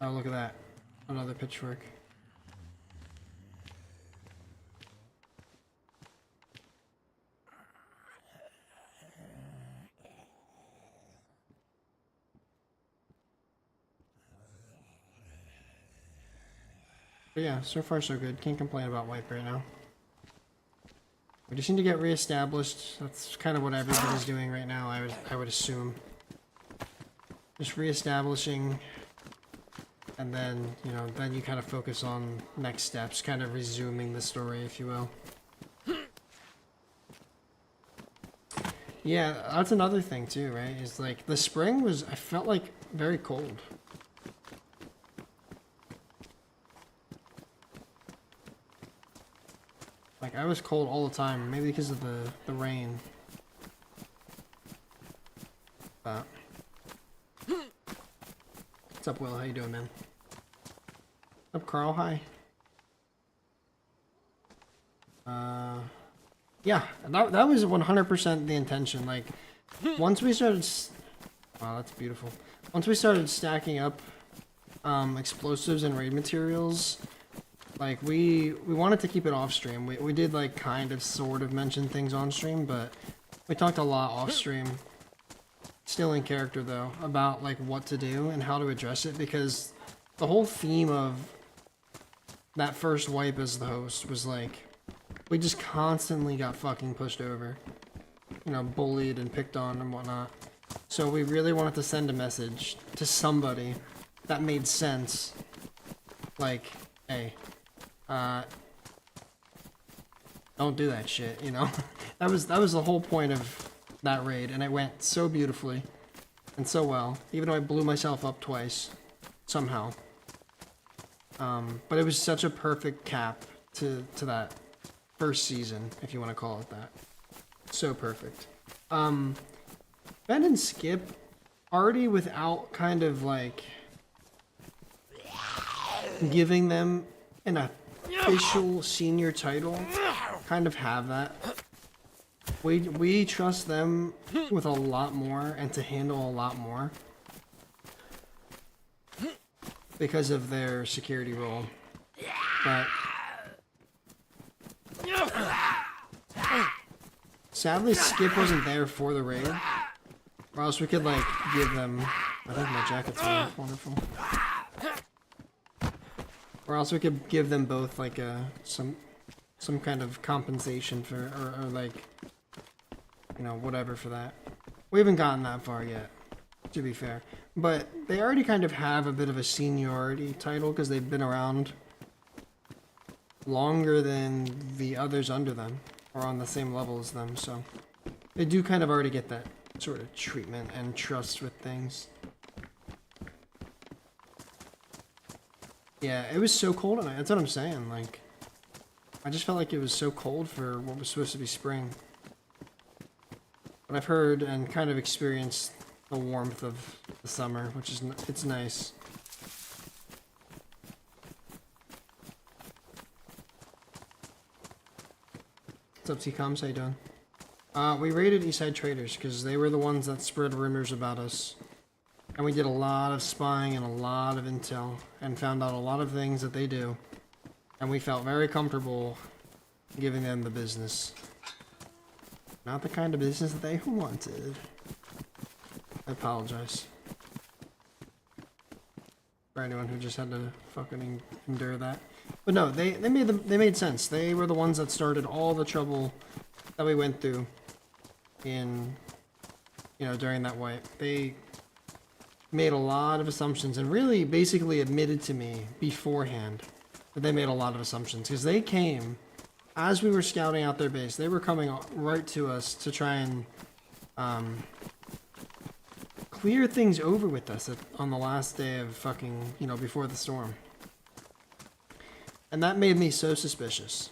S1: Oh, look at that. Another pitchfork. But yeah, so far so good. Can't complain about wipe right now. We just need to get reestablished. That's kind of what everybody's doing right now, I would assume. Just reestablishing, and then, you know, then you kind of focus on next steps, kind of resuming the story, if you will. Yeah, that's another thing too, right? Is like the spring was, I felt like very cold. Like I was cold all the time, maybe because of the rain. But what's up, Will? How you doing, man? What's up, Carl? Hi. Yeah, that was 100% the intention. Like, once we started, wow, that's beautiful. Once we started stacking up explosives and raid materials, like we wanted to keep it off stream. We did like kind of sort of mention things on stream, but we talked a lot off stream. Still in character though, about like what to do and how to address it, because the whole theme of that first wipe as the host was like, we just constantly got fucking pushed over. You know, bullied and picked on and whatnot. So we really wanted to send a message to somebody that made sense. Like, hey, don't do that shit, you know? That was the whole point of that raid, and it went so beautifully and so well, even though I blew myself up twice, somehow. But it was such a perfect cap to that first season, if you want to call it that. So perfect. Ben and Skip, already without kind of like giving them an official senior title, kind of have that. We trust them with a lot more and to handle a lot more because of their security role. But sadly, Skip wasn't there for the raid, or else we could like give them. I think my jacket's wonderful. Or else we could give them both like some kind of compensation for, or like, you know, whatever for that. We haven't gotten that far yet, to be fair. But they already kind of have a bit of a seniority title because they've been around longer than the others under them, or on the same level as them, so they do kind of already get that sort of treatment and trust with things. Yeah, it was so cold tonight, that's what I'm saying, like, I just felt like it was so cold for what was supposed to be spring. But I've heard and kind of experienced the warmth of the summer, which is it's nice. What's up, T-Coms? How you doing? We raided Eastside Traders because they were the ones that spread rumors about us. And we did a lot of spying and a lot of intel and found out a lot of things that they do. And we felt very comfortable giving them the business. Not the kind of business that they wanted. I apologize. For anyone who just had to fucking endure that. But no, they made sense. They were the ones that started all the trouble that we went through in, you know, during that wipe. They made a lot of assumptions and really basically admitted to me beforehand that they made a lot of assumptions, because they came as we were scouting out their base. They were coming right to us to try and clear things over with us on the last day of fucking, you know, before the storm. And that made me so suspicious.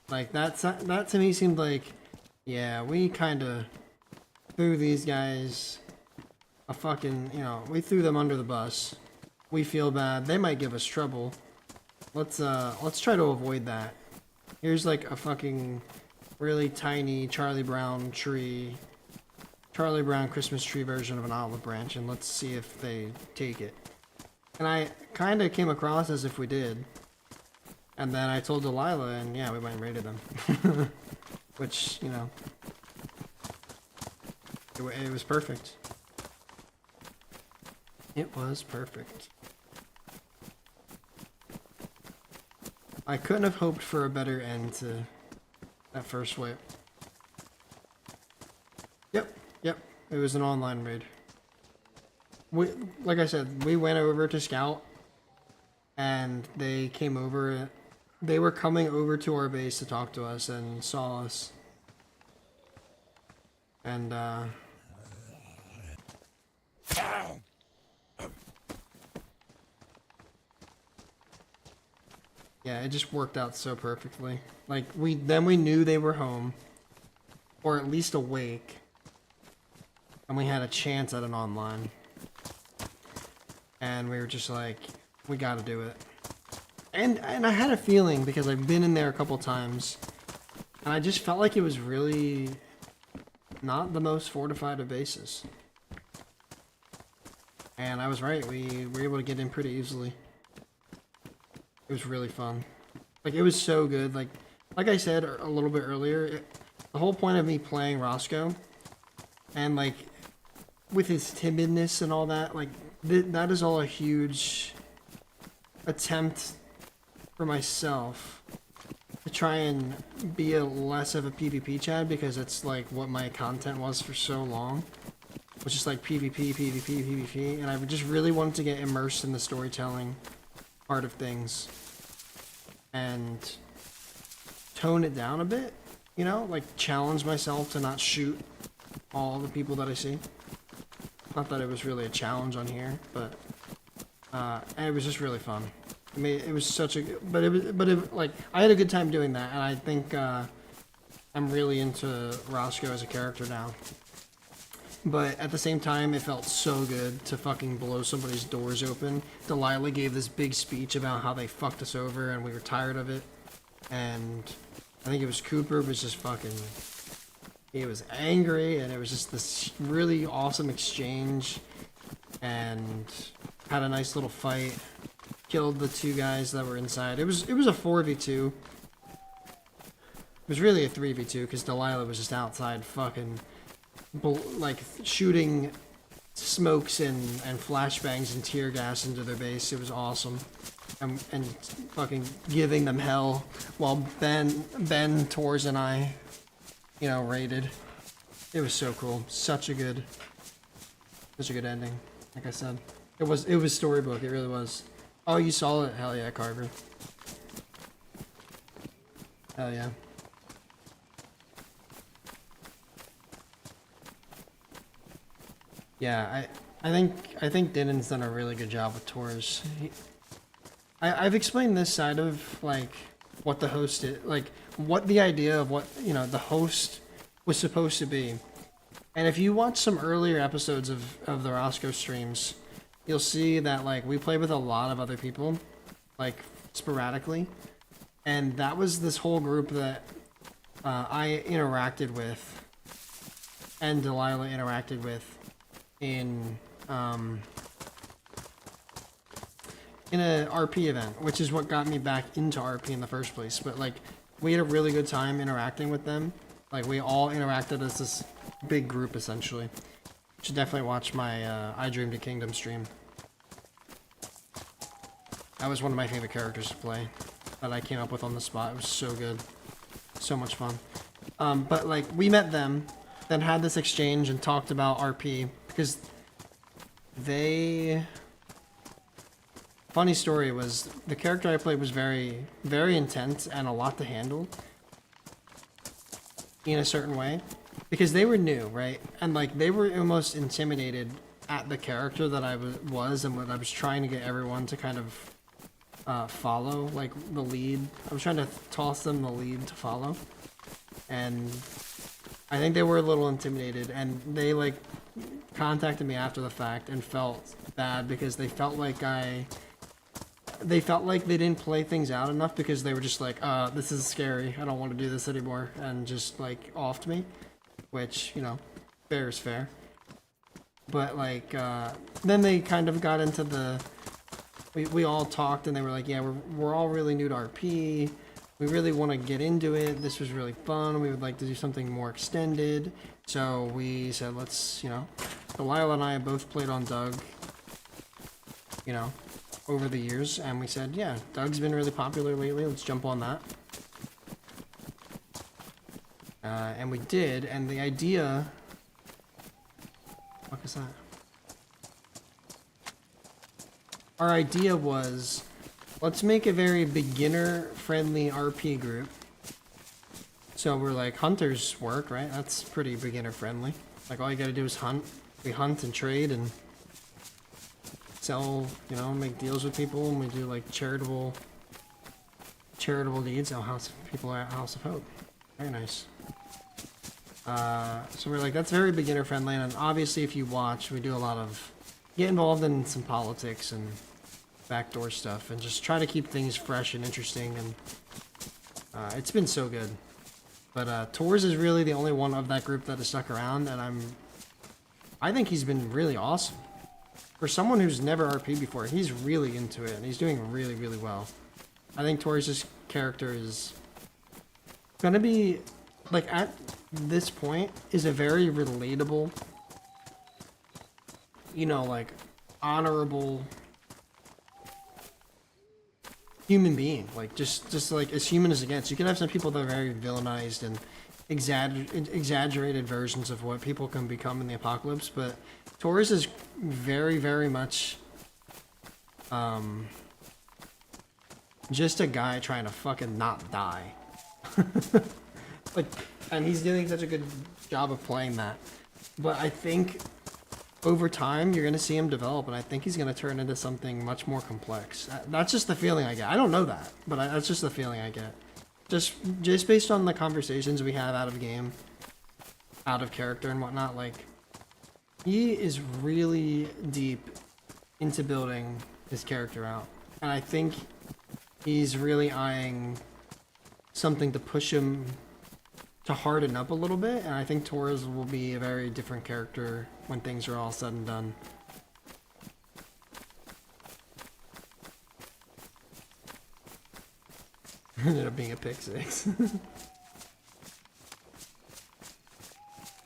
S1: Like, that to me seemed like, yeah, we kind of threw these guys a fucking, you know, we threw them under the bus. We feel bad. They might give us trouble. Let's try to avoid that. Here's like a fucking really tiny Charlie Brown Christmas tree version of an olive branch, and let's see if they take it. And I kind of came across as if we did. And then I told Delilah, and yeah, we went and raided them. Which, you know, it was perfect. It was perfect. I couldn't have hoped for a better end to that first wipe. Yep, it was an online raid. Like I said, we went over to scout, and they came over. They were coming over to our base to talk to us and saw us. And, yeah, it just worked out so perfectly. Like, then we knew they were home, or at least awake, and we had a chance at an online. And we were just like, we gotta do it. And I had a feeling, because I've been in there a couple times, and I just felt like it was really not the most fortified of bases. And I was right, we were able to get in pretty easily. It was really fun. Like, it was so good. Like I said a little bit earlier, the whole point of me playing Rosco, and like, with his timidness and all that, like, that is all a huge attempt for myself to try and be less of a PvP Chad, because it's like what my content was for so long. It was just like PvP, and I just really wanted to get immersed in the storytelling part of things and tone it down a bit, you know, like challenge myself to not shoot all the people that I see. Not that it was really a challenge on here, but and it was just really fun. I mean, it was such a, like, I had a good time doing that, and I think I'm really into Rosco as a character now. But at the same time, it felt so good to fucking blow somebody's doors open. Delilah gave this big speech about how they fucked us over and we were tired of it. And I think it was Cooper was just fucking, he was angry, and it was just this really awesome exchange. And had a nice little fight. Killed the two guys that were inside. It was a 4v2. It was really a 3v2 because Delilah was just outside fucking, like, shooting smokes and flashbangs and tear gas into their base. It was awesome. And fucking giving them hell while Ben, Tors, and I, you know, raided. It was so cool. Such a good ending. Like I said, it was storybook. It really was. Oh, you saw it? Hell yeah, Carver. Hell yeah. Yeah, I think Dinan's done a really good job with Tors. I've explained this side of, like, what the host is, like what the idea of what, you know, the host was supposed to be. And if you watch some earlier episodes of the Rosco streams, you'll see that like we play with a lot of other people, like sporadically. And that was this whole group that I interacted with and Delilah interacted with in a RP event, which is what got me back into RP in the first place. But like, we had a really good time interacting with them. Like, we all interacted as this big group, essentially. You should definitely watch my I Dreamed a Kingdom stream. That was one of my favorite characters to play that I came up with on the spot. It was so good. So much fun. But like, we met them, then had this exchange and talked about RP, because they... Funny story was, the character I played was very, very intense and a lot to handle in a certain way, because they were new, right? And like, they were almost intimidated at the character that I was and what I was trying to get everyone to kind of follow, like the lead. I was trying to toss them the lead to follow, and I think they were a little intimidated, and they like contacted me after the fact and felt bad because they felt like they didn't play things out enough, because they were just like, this is scary, I don't want to do this anymore, and just like offed me, which, you know, fair is fair. But like, then they kind of got into the, we all talked and they were like, yeah, we're all really new to RP, we really want to get into it, this was really fun, we would like to do something more extended. So we said, let's, you know, Delilah and I both played on Doug, you know, over the years, and we said, yeah, Doug's been really popular lately, let's jump on that. And we did, and the idea... What is that? Our idea was, let's make a very beginner-friendly RP group. So we're like, hunters work, right? That's pretty beginner-friendly. Like, all you gotta do is hunt. We hunt and trade and sell, you know, make deals with people, and we do like charitable deeds. Oh, people are at House of Hope. Very nice. So we're like, that's very beginner friendly, and obviously if you watch, we do a lot of, get involved in some politics and backdoor stuff, and just try to keep things fresh and interesting, and it's been so good. But Tours is really the only one of that group that has stuck around, and I think he's been really awesome. For someone who's never RP'd before, he's really into it, and he's doing really, really well. I think Tours' character is gonna be, like, at this point, is a very relatable, you know, like, honorable human being. Like, just like, as human as it gets. You can have some people that are very villainized and exaggerated versions of what people can become in the apocalypse, but Taurus is very, very much just a guy trying to fucking not die. Like, and he's doing such a good job of playing that. But I think over time you're gonna see him develop, and I think he's gonna turn into something much more complex. That's just the feeling I get. I don't know that, but that's just the feeling I get. Just based on the conversations we have out of game, out of character and whatnot, like, he is really deep into building his character out. And I think he's really eyeing something to push him to harden up a little bit, and I think Torres will be a very different character when things are all said and done. Ended up being a pick 6.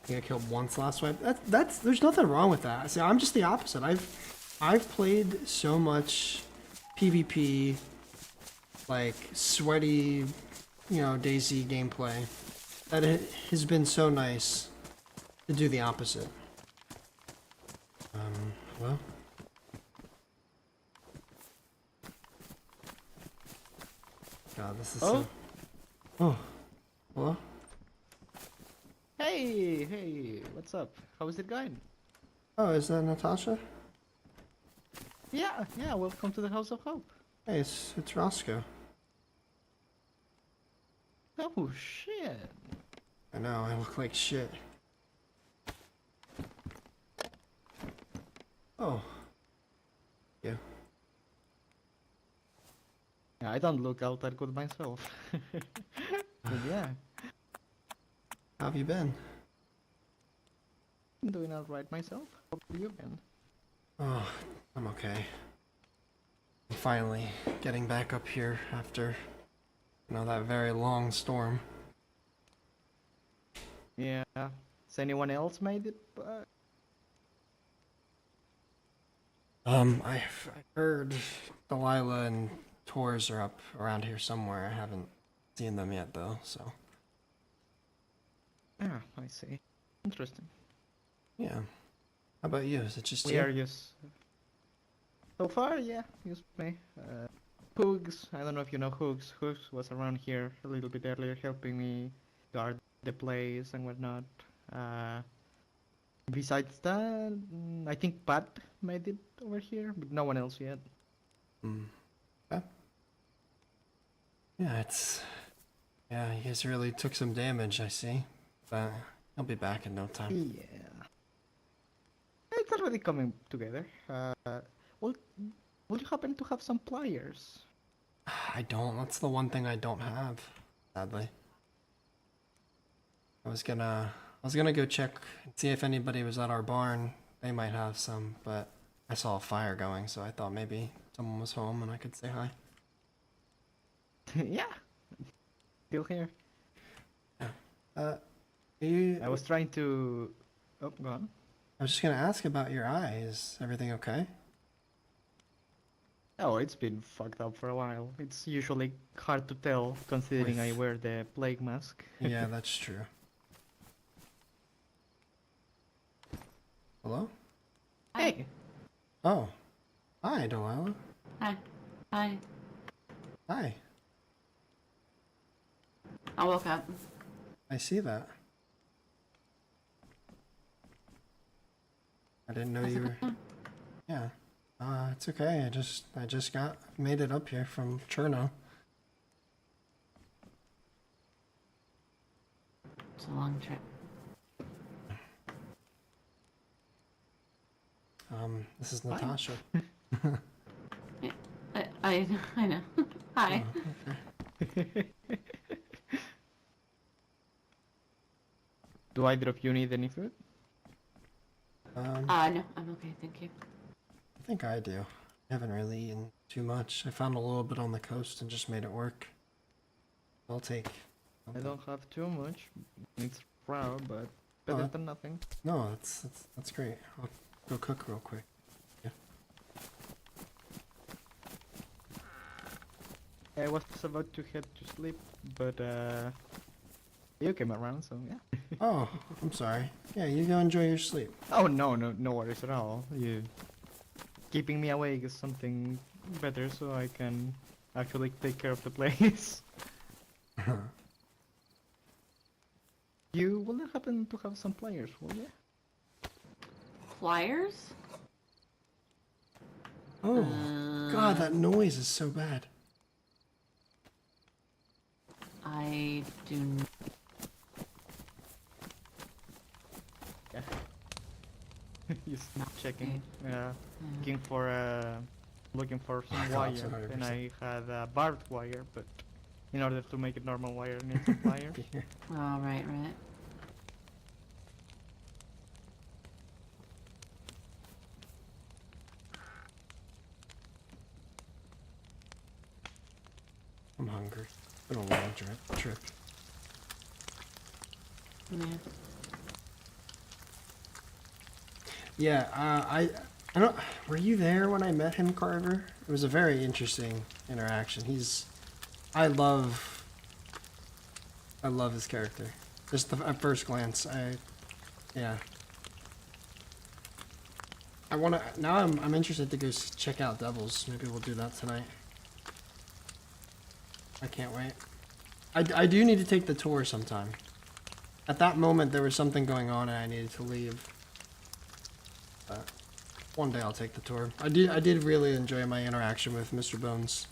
S1: I got killed once last swipe. That's there's nothing wrong with that. See, I'm just the opposite. I've played so much PvP, like sweaty, you know, DayZ gameplay, that it has been so nice to do the opposite. Hello? God, this is so... Oh. Hello?
S2: Hey, what's up? How's it going?
S1: Oh, is that Natasha?
S2: Yeah, welcome to the House of Hope.
S1: Hey, it's Rosco.
S2: Oh shit.
S1: I know, I look like shit. Oh. Yeah.
S2: Yeah, I don't look all that good myself. But yeah,
S1: How have you been?
S2: I'm doing alright myself. How have you been?
S1: Oh, I'm okay. I'm finally getting back up here after, that very long storm.
S2: Yeah. Has anyone else made it?
S1: I've heard Delilah and Tors are up around here somewhere. I haven't seen them yet, though, so.
S2: Ah, I see. Interesting.
S1: Yeah. How about you? Is it just
S2: We
S1: you?
S2: are just... So far, yeah, just me. Hoogs, I don't know if you know Hoogs. Hoogs was around here a little bit earlier helping me guard the place and whatnot. Uh, Besides that, I think Pat made it over here, but no one else yet.
S1: Hmm. Okay. Yeah, yeah, you guys really took some damage, I see. But I'll be back in no time.
S2: Yeah. It's already coming together. Will, will you happen to have some pliers?
S1: I don't. That's the one thing I don't have, sadly. I was gonna go check and see if anybody was at our barn. They might have some, but I saw a fire going, so I thought maybe someone was home and I could say hi.
S2: Yeah, still here.
S1: Uh, you,
S2: I was trying to... Oh, go on.
S1: I was just gonna ask about your eye. Is everything okay?
S2: Oh, it's been fucked up for a while. It's usually hard to tell considering I
S1: With-
S2: wear the plague mask.
S1: Yeah, that's true. Hello?
S2: Hey!
S1: Oh. Hi, Delilah.
S3: Hi. Hi.
S1: Hi.
S3: I woke up.
S1: I see that. I didn't know you were... Yeah. It's okay. I just made it up here from Cherno.
S3: It's a long trip.
S1: This is
S2: Fine.
S1: Natasha.
S3: I know. Hi.
S1: Oh, okay.
S2: Do either of you need any food?
S3: No, I'm okay, thank you.
S1: I think I do. I haven't really eaten too much. I found a little bit on the coast and just made it work. I'll take
S2: I
S1: something.
S2: don't have too much. It's raw, but better than nothing.
S1: No, that's great. I'll go cook real quick. Yeah.
S2: I was about to head to sleep, but you came around, so yeah.
S1: Oh, I'm sorry. Yeah, you go enjoy your sleep.
S2: Oh no worries at all. You keeping me awake is something better, so I can actually take care of the place. You will not happen to have some pliers, will you?
S3: Pliers?
S1: Oh, God, that noise is so bad.
S3: I do. N-
S2: Yeah. Just
S3: Not
S2: checking.
S3: yeah.
S2: Looking for some
S1: Oh,
S2: wire,
S1: that's 100%.
S2: and I had barbed wire, but in order to make it normal wire, I need some pliers.
S3: Oh, right, right.
S1: I'm hungry. It's been a long trip.
S3: Yeah.
S1: Yeah, I don't. Were you there when I met him, Carver? It was a very interesting interaction. I love his character. Just at first glance, yeah. Now I'm interested to go check out Devils. Maybe we'll do that tonight. I can't wait. I do need to take the tour sometime. At that moment, there was something going on and I needed to leave. But one day I'll take the tour. I did really enjoy my interaction with Mr. Bones.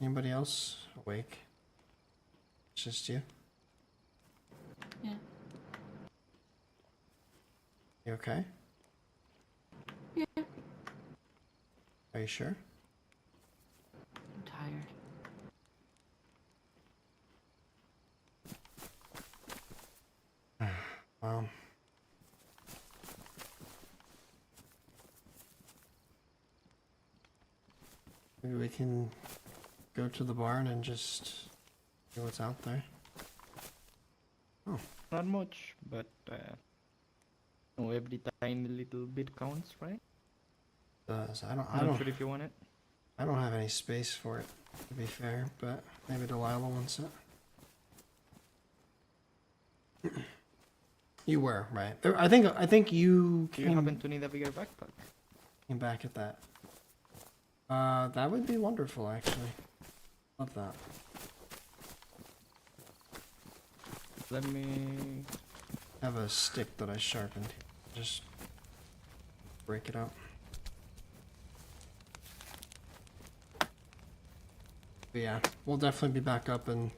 S1: Anybody else awake? It's just you?
S3: Yeah.
S1: You okay?
S3: Yeah.
S1: Are you sure?
S3: I'm tired.
S1: Well, maybe we can go to the barn and just see what's out there. Oh,
S2: Not much, but no, every tiny little bit counts, right?
S1: does I
S2: I'm not sure if you want it.
S1: don't have any space for it, to be fair, but maybe Delilah wants it. You were right. I think you
S2: Do you happen to need a bigger backpack?
S1: came back at that. That would be wonderful, actually. Love that.
S2: Let me.
S1: I have a stick that I sharpened. Just break it up. But yeah, we'll definitely be back up and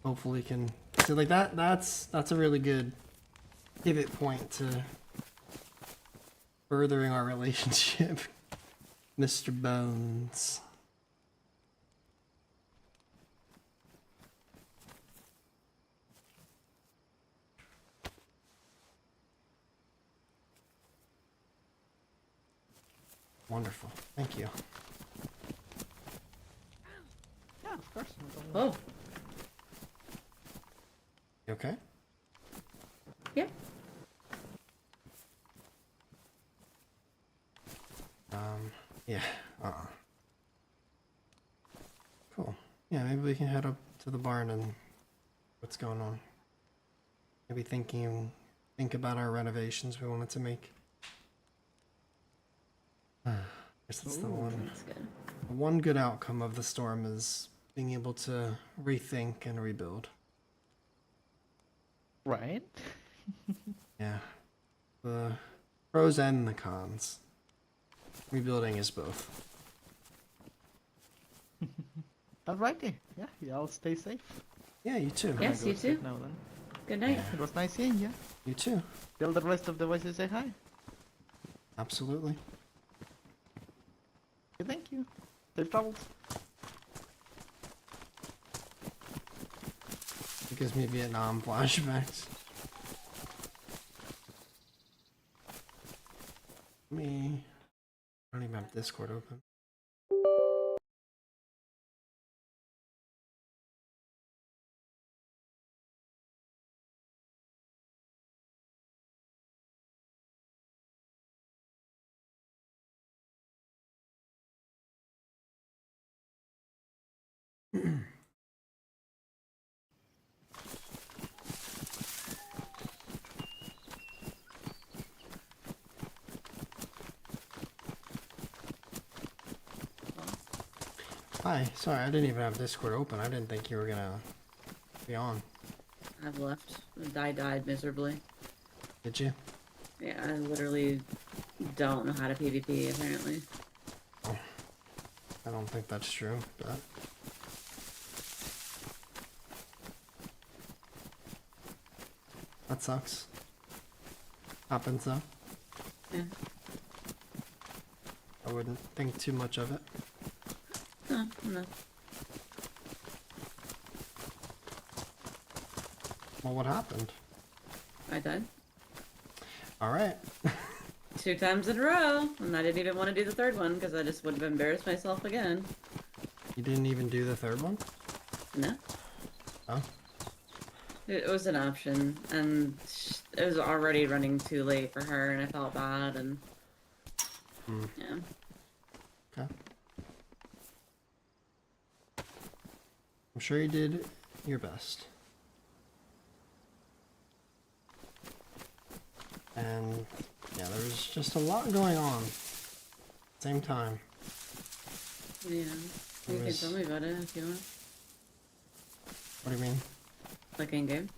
S1: hopefully can see like that. That's a really good pivot point to furthering our relationship, Mr. Bones. Wonderful. Thank you.
S2: Yeah, of course. No problem.
S3: Oh,
S1: You okay?
S3: yep.
S1: Yeah. Cool. Yeah, maybe we can head up to the barn and what's going on. Maybe think about our renovations we wanted to make. I guess that's the one.
S3: That's good.
S1: The one good outcome of the storm is being able to rethink and rebuild.
S2: Right.
S1: Yeah. The pros and the cons. Rebuilding is both.
S2: Alrighty. Yeah, y'all stay safe.
S1: Yeah, you too.
S3: Yes,
S2: I'll go
S3: you
S2: sleep
S3: too.
S2: Now then.
S3: Good night.
S2: It was nice seeing you.
S1: You too.
S2: Tell the rest of the voices say hi.
S1: Absolutely.
S2: Okay, thank you. Safe travels.
S1: It gives me Vietnam flashbacks. I don't even have Discord open. Hi, sorry, I didn't even have Discord open. I didn't think you were gonna be on.
S3: I've left. I died miserably.
S1: Did you?
S3: Yeah, I literally don't know how to PvP, apparently.
S1: I don't think that's true, but... That sucks. Happens though.
S3: Yeah.
S1: I wouldn't think too much of it.
S3: No, no.
S1: Well, what happened?
S3: I died.
S1: Alright.
S3: 2 times in a row, and I didn't even want to do the third one because I just would have embarrassed myself again.
S1: You didn't even do the third one?
S3: No.
S1: Oh.
S3: It was an option, and it was already running too late for her, and I felt bad, and yeah.
S1: Okay. I'm sure you did your best. And yeah, there was just a lot going on. Same time.
S3: Yeah. You can
S1: was-
S3: tell me about it if you want.
S1: What do you mean?
S3: Like in game?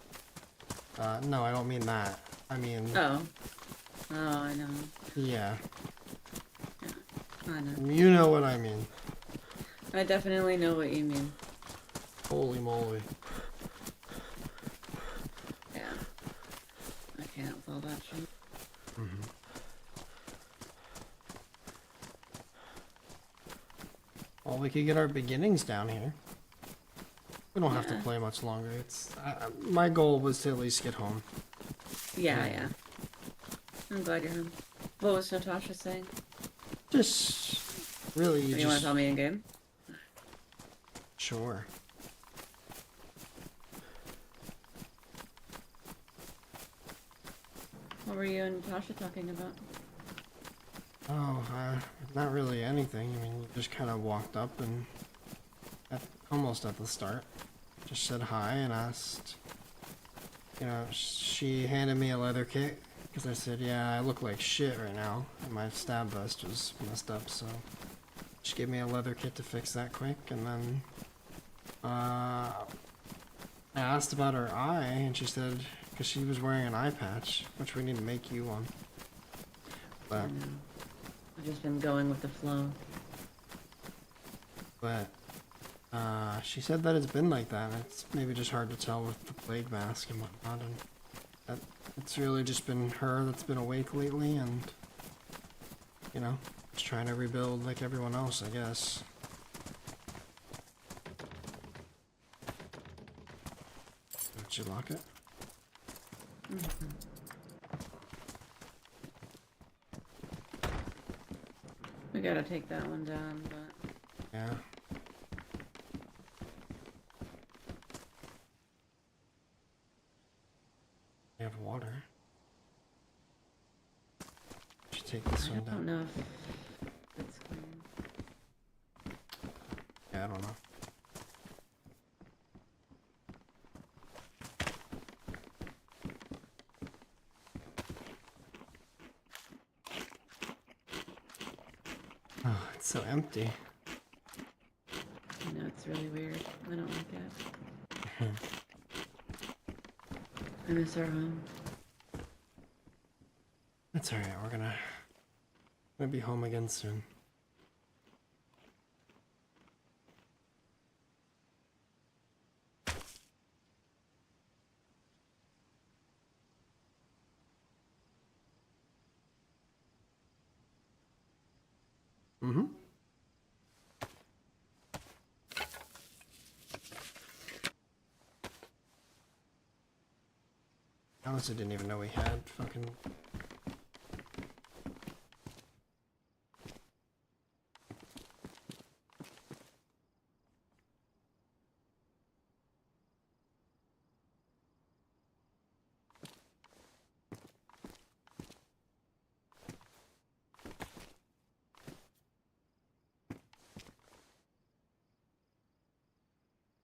S1: No, I don't mean that. I mean,
S3: Oh. Oh, I know.
S1: yeah.
S3: I know.
S1: You know what I mean.
S3: I definitely know what you mean.
S1: Holy moly.
S3: Yeah. I can't with all that shit.
S1: Well, we could get our beginnings down here. We don't have to
S3: Yeah.
S1: play much longer. It's my goal was to at least get home.
S3: Yeah, yeah. I'm glad you're home. What was Natasha saying?
S1: Just really,
S3: You want
S1: just
S3: to tell me in game?
S1: sure.
S3: What were you and Natasha talking about?
S1: Oh, not really anything. I mean, you just kind of walked up and almost at the start, just said hi and asked. You know, she handed me a leather kit because I said, "Yeah, I look like shit right now, and my stab vest was messed up." So she gave me a leather kit to fix that quick, and then I asked about her eye, and she said because she was wearing an eye patch, which we need to make you one. But
S3: I know. I've just been going with the flow.
S1: But she said that it's been like that, and it's maybe just hard to tell with the plague mask and whatnot, and that it's really just been her that's been awake lately, and you know, just trying to rebuild like everyone else, I guess. Did you lock it?
S3: Mm-hmm. We gotta take that one down, but
S1: Yeah. You have water. Should take this
S3: I
S1: one
S3: don't
S1: down.
S3: know if it's clean.
S1: Yeah, I don't know. Oh, it's so empty.
S3: I know, it's really weird. I don't like it. I miss our home.
S1: That's alright, we're gonna be home again soon. Mm-hmm. I honestly didn't even know we had fucking...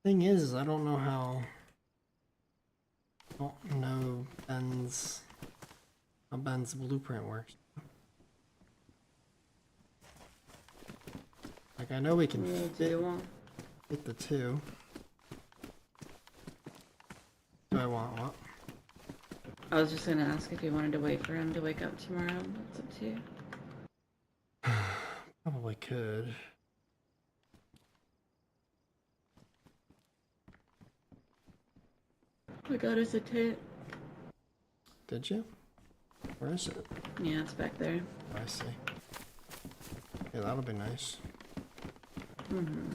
S1: Thing is, I don't know how... I don't know how Ben's blueprint works. Like, I know we can fit the two. Do I want what?
S3: I was just gonna ask if you wanted to wait for him to wake up tomorrow. It's up to you.
S1: Probably could.
S3: I got us a tent.
S1: Did you? Where is it?
S3: Yeah, it's back there.
S1: Oh, I see. Yeah, that'll be nice.
S3: Mm-hmm.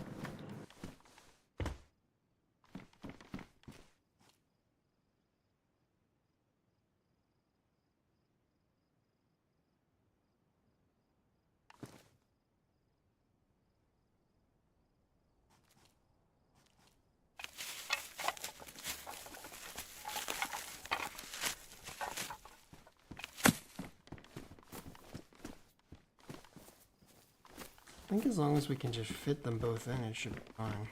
S1: I think as long as we can just fit them both in, it should be fine.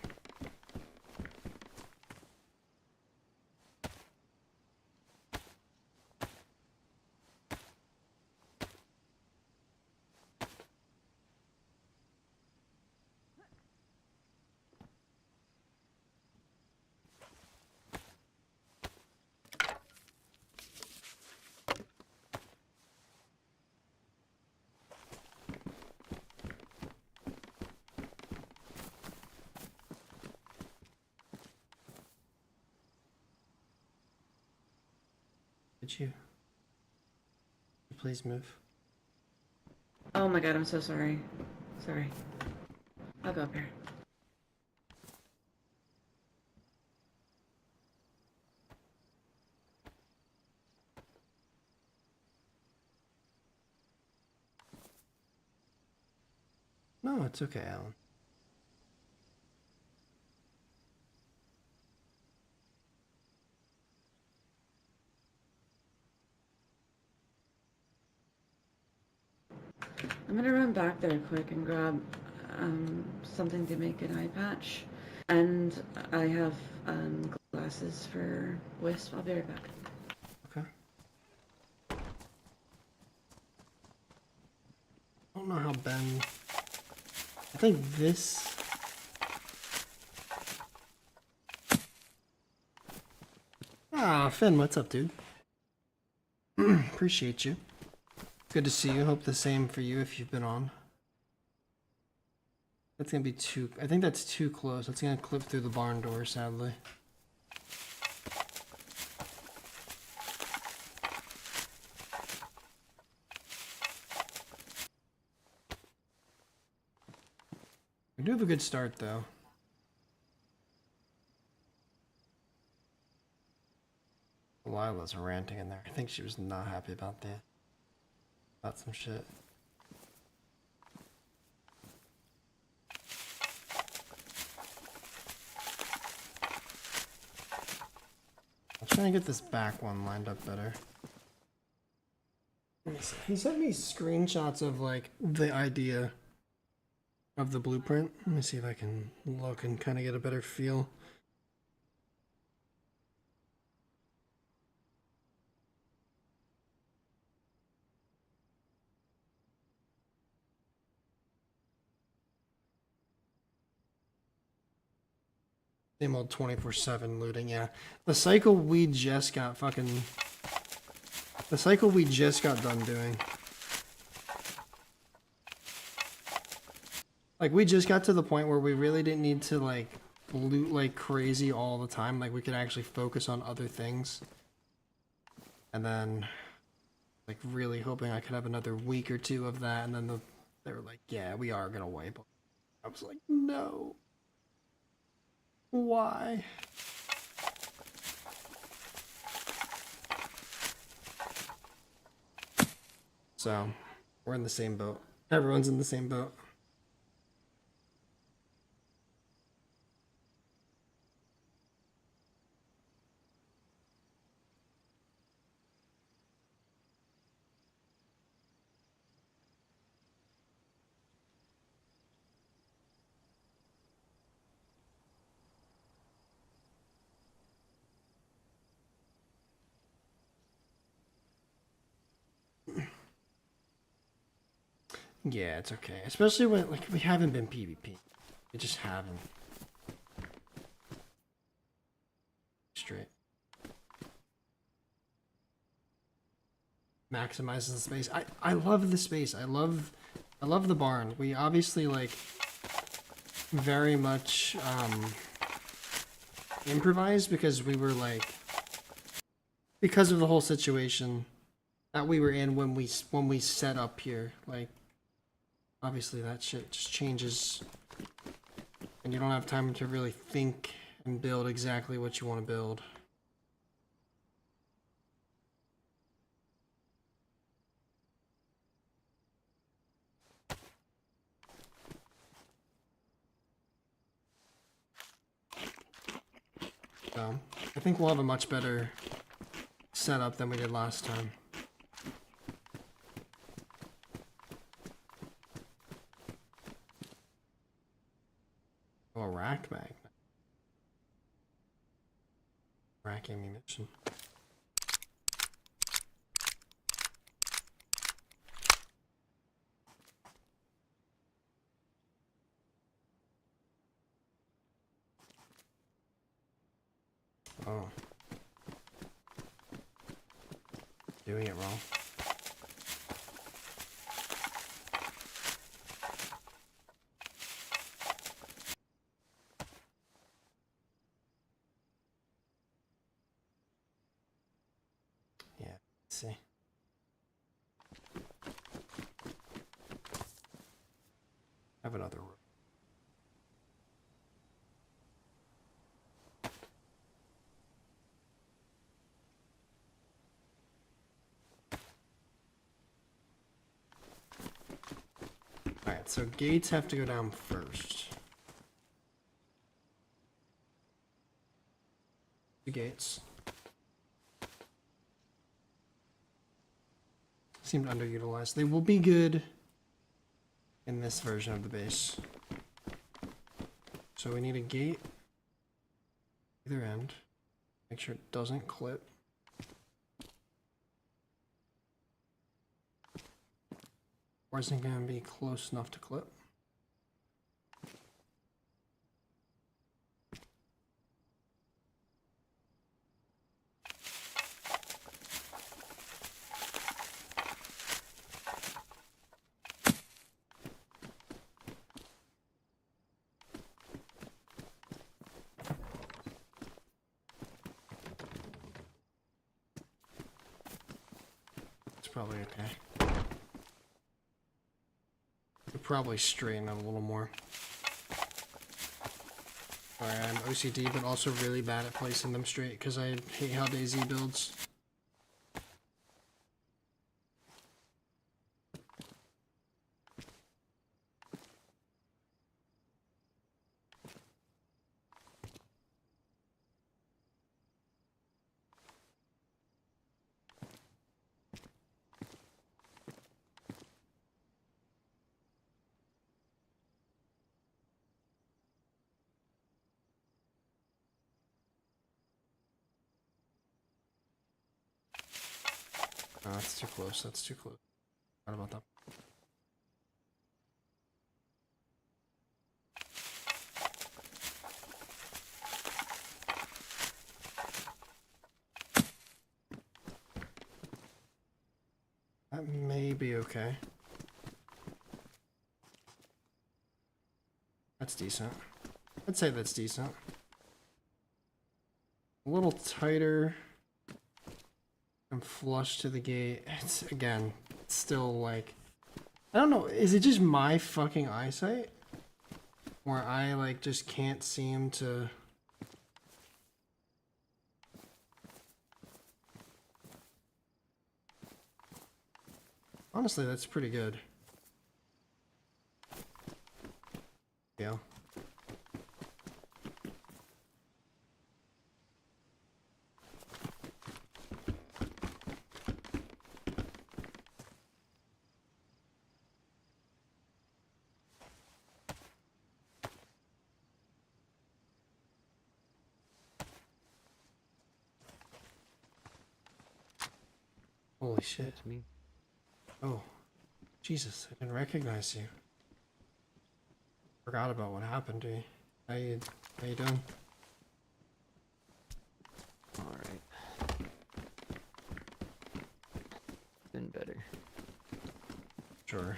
S1: Could you please move?
S3: Oh my god, I'm so sorry. Sorry. I'll go up here.
S1: No, it's okay, Alan.
S3: I'm gonna run back there quick and grab something to make an eye patch. And I have glasses for Wisp. I'll be right back.
S1: Okay. I don't know how Ben... I think this... Ah, Finn, what's up, dude? Appreciate you. Good to see you. Hope the same for you if you've been on. That's gonna be too... I think that's too close. That's gonna clip through the barn door, sadly. We do have a good start, though. Lila's ranting in there. I think she was not happy about some shit. I'll try and get this back one lined up better. Let me see. He sent me screenshots of like the idea of the blueprint. Let me see if I can look and kind of get a better feel. Same old 24/7 looting, yeah. The cycle we just got fucking... The cycle we just got done doing. Like, we just got to the point where we really didn't need to, like, loot like crazy all the time. Like, we could actually focus on other things. And then, like, really hoping I could have another week or two of that. And then they were like, yeah, we are gonna wipe. I was like, no. Why? So, we're in the same boat. Everyone's in the same boat. Yeah, it's okay. Especially when, like, we haven't been PvP. We just haven't. Straight. Maximizes the space. I love the space. I love the barn. We obviously, like, very much, improvised because we were, like, because of the whole situation that we were in when we set up here. Like, obviously that shit just changes and you don't have time to really think and build exactly what you want to build. So, I think we'll have a much better setup than we did last time. Oh, a rack magnet. Rack ammunition. Oh. Doing it wrong. Yeah. Alright, so gates have to go down first. The gates. Seemed underutilized. They will be good in this version of the base. So we need a gate either end. Make sure it doesn't clip. Or isn't going to be close enough to clip. It's probably okay. Could probably straighten it a little more. Sorry, I'm OCD, but also really bad at placing them straight because I hate how DayZ builds. Oh, that's too close. That's too close. What about that? That may be okay. That's decent. I'd say that's decent. A little tighter and flush to the gate. It's, again, still like... I don't know, is it just my fucking eyesight? Where I, like, just can't seem to... Honestly, that's pretty good. Yeah. Holy shit.
S4: It's me.
S1: Oh. Jesus, I didn't recognize you. Forgot about what happened to you. How you doing?
S4: Alright. Been better.
S1: Sure.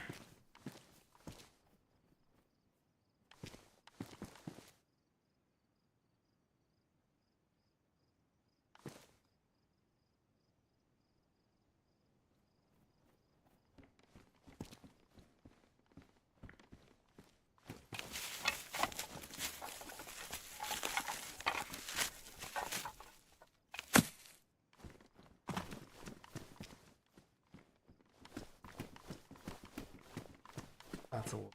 S1: That's a little...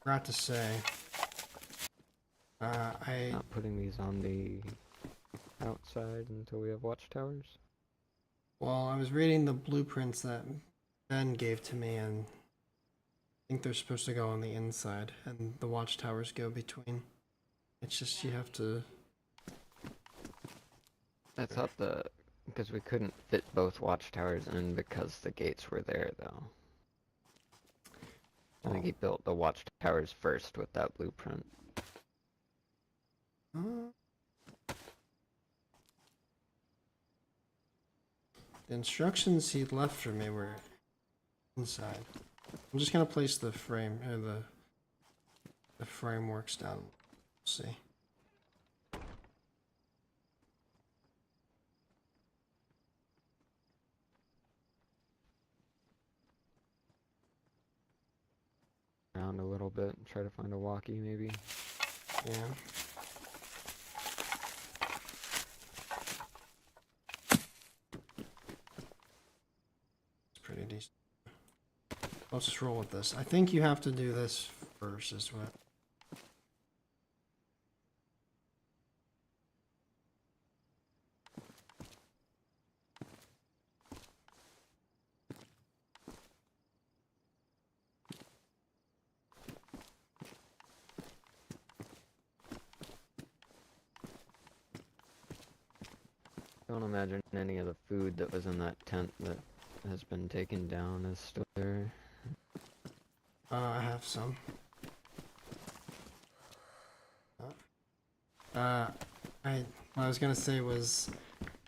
S1: Forgot to say, I...
S4: Not putting these on the outside until we have watchtowers.
S1: Well, I was reading the blueprints that Ben gave to me, and I think they're supposed to go on the inside, and the watchtowers go between. It's just you have to...
S4: I thought because we couldn't fit both watchtowers in because the gates were there, though. I think he built the watchtowers first with that blueprint.
S1: The instructions he left for me were inside. I'm just gonna place the frame, or the frameworks down. We'll see.
S4: Around a little bit, try to find a walkie, maybe.
S1: Yeah. pretty decent. Let's just roll with this. I think you have to do this first as well.
S4: Don't imagine any of the food that was in that tent that has been taken down is still there.
S1: I have some. What I was gonna say was,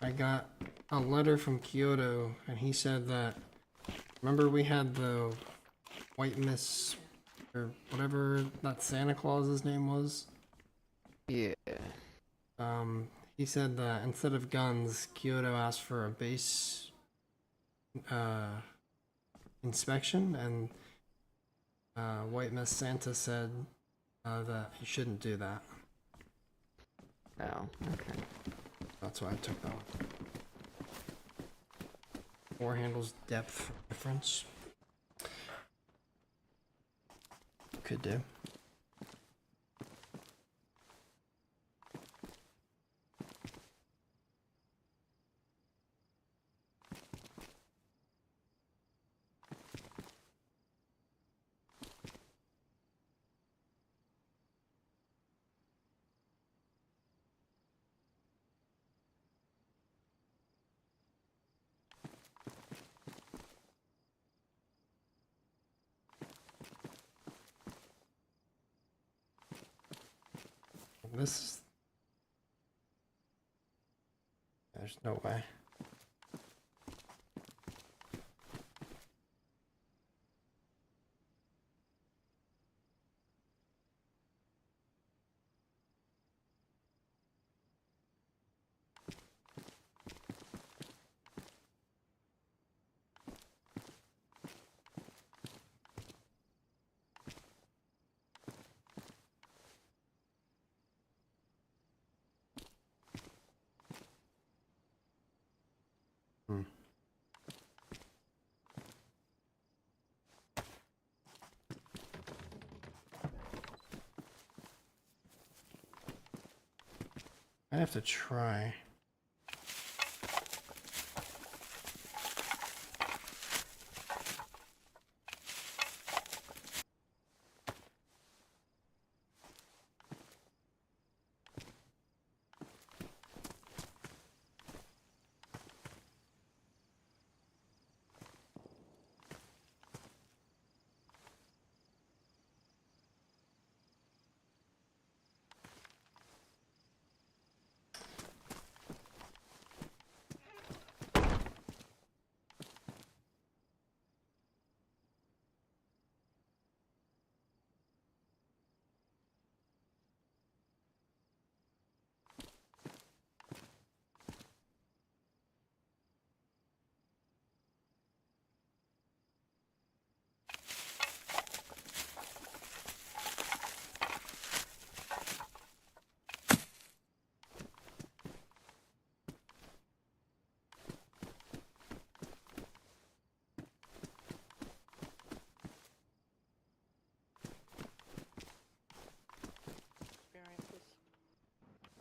S1: I got a letter from Kyoto, and he said that, remember we had the white miss, or whatever that Santa Claus's name was?
S4: Yeah.
S1: He said that instead of guns, Kyoto asked for a base, inspection, and, white miss Santa said, that he shouldn't do that.
S4: Oh, okay.
S1: That's why I took that one. Four handles depth difference. Could do. This. There's no way. I have to try.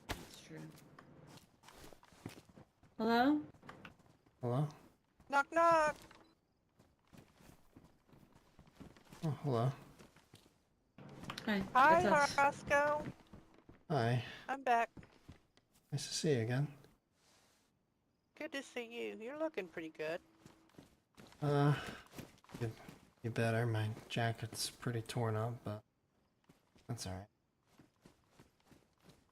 S3: That's true. Hello?
S1: Hello?
S5: Knock knock.
S1: Oh, hello.
S3: Hi.
S5: Hi,
S3: What's up?
S5: Rosco.
S1: Hi.
S5: I'm back.
S1: Nice to see you again.
S5: Good to see you. You're looking pretty good.
S1: You better. My jacket's pretty torn up, but that's alright.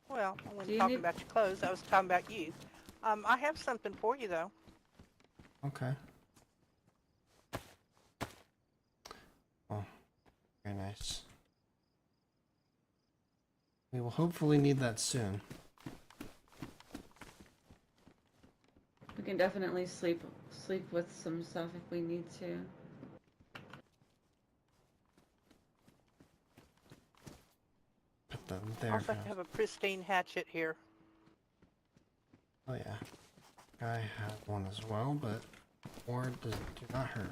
S5: Well, I
S3: Do
S5: wasn't
S3: you
S5: talking
S3: need-
S5: about your clothes. I was talking about you. I have something for you though.
S1: Okay. Oh, very nice. We will hopefully need that soon.
S3: We can definitely sleep with some stuff if we need to.
S1: Put that there
S5: Also
S1: for us.
S5: have a pristine hatchet here.
S1: Oh yeah. I have one as well, but Or do not hurt.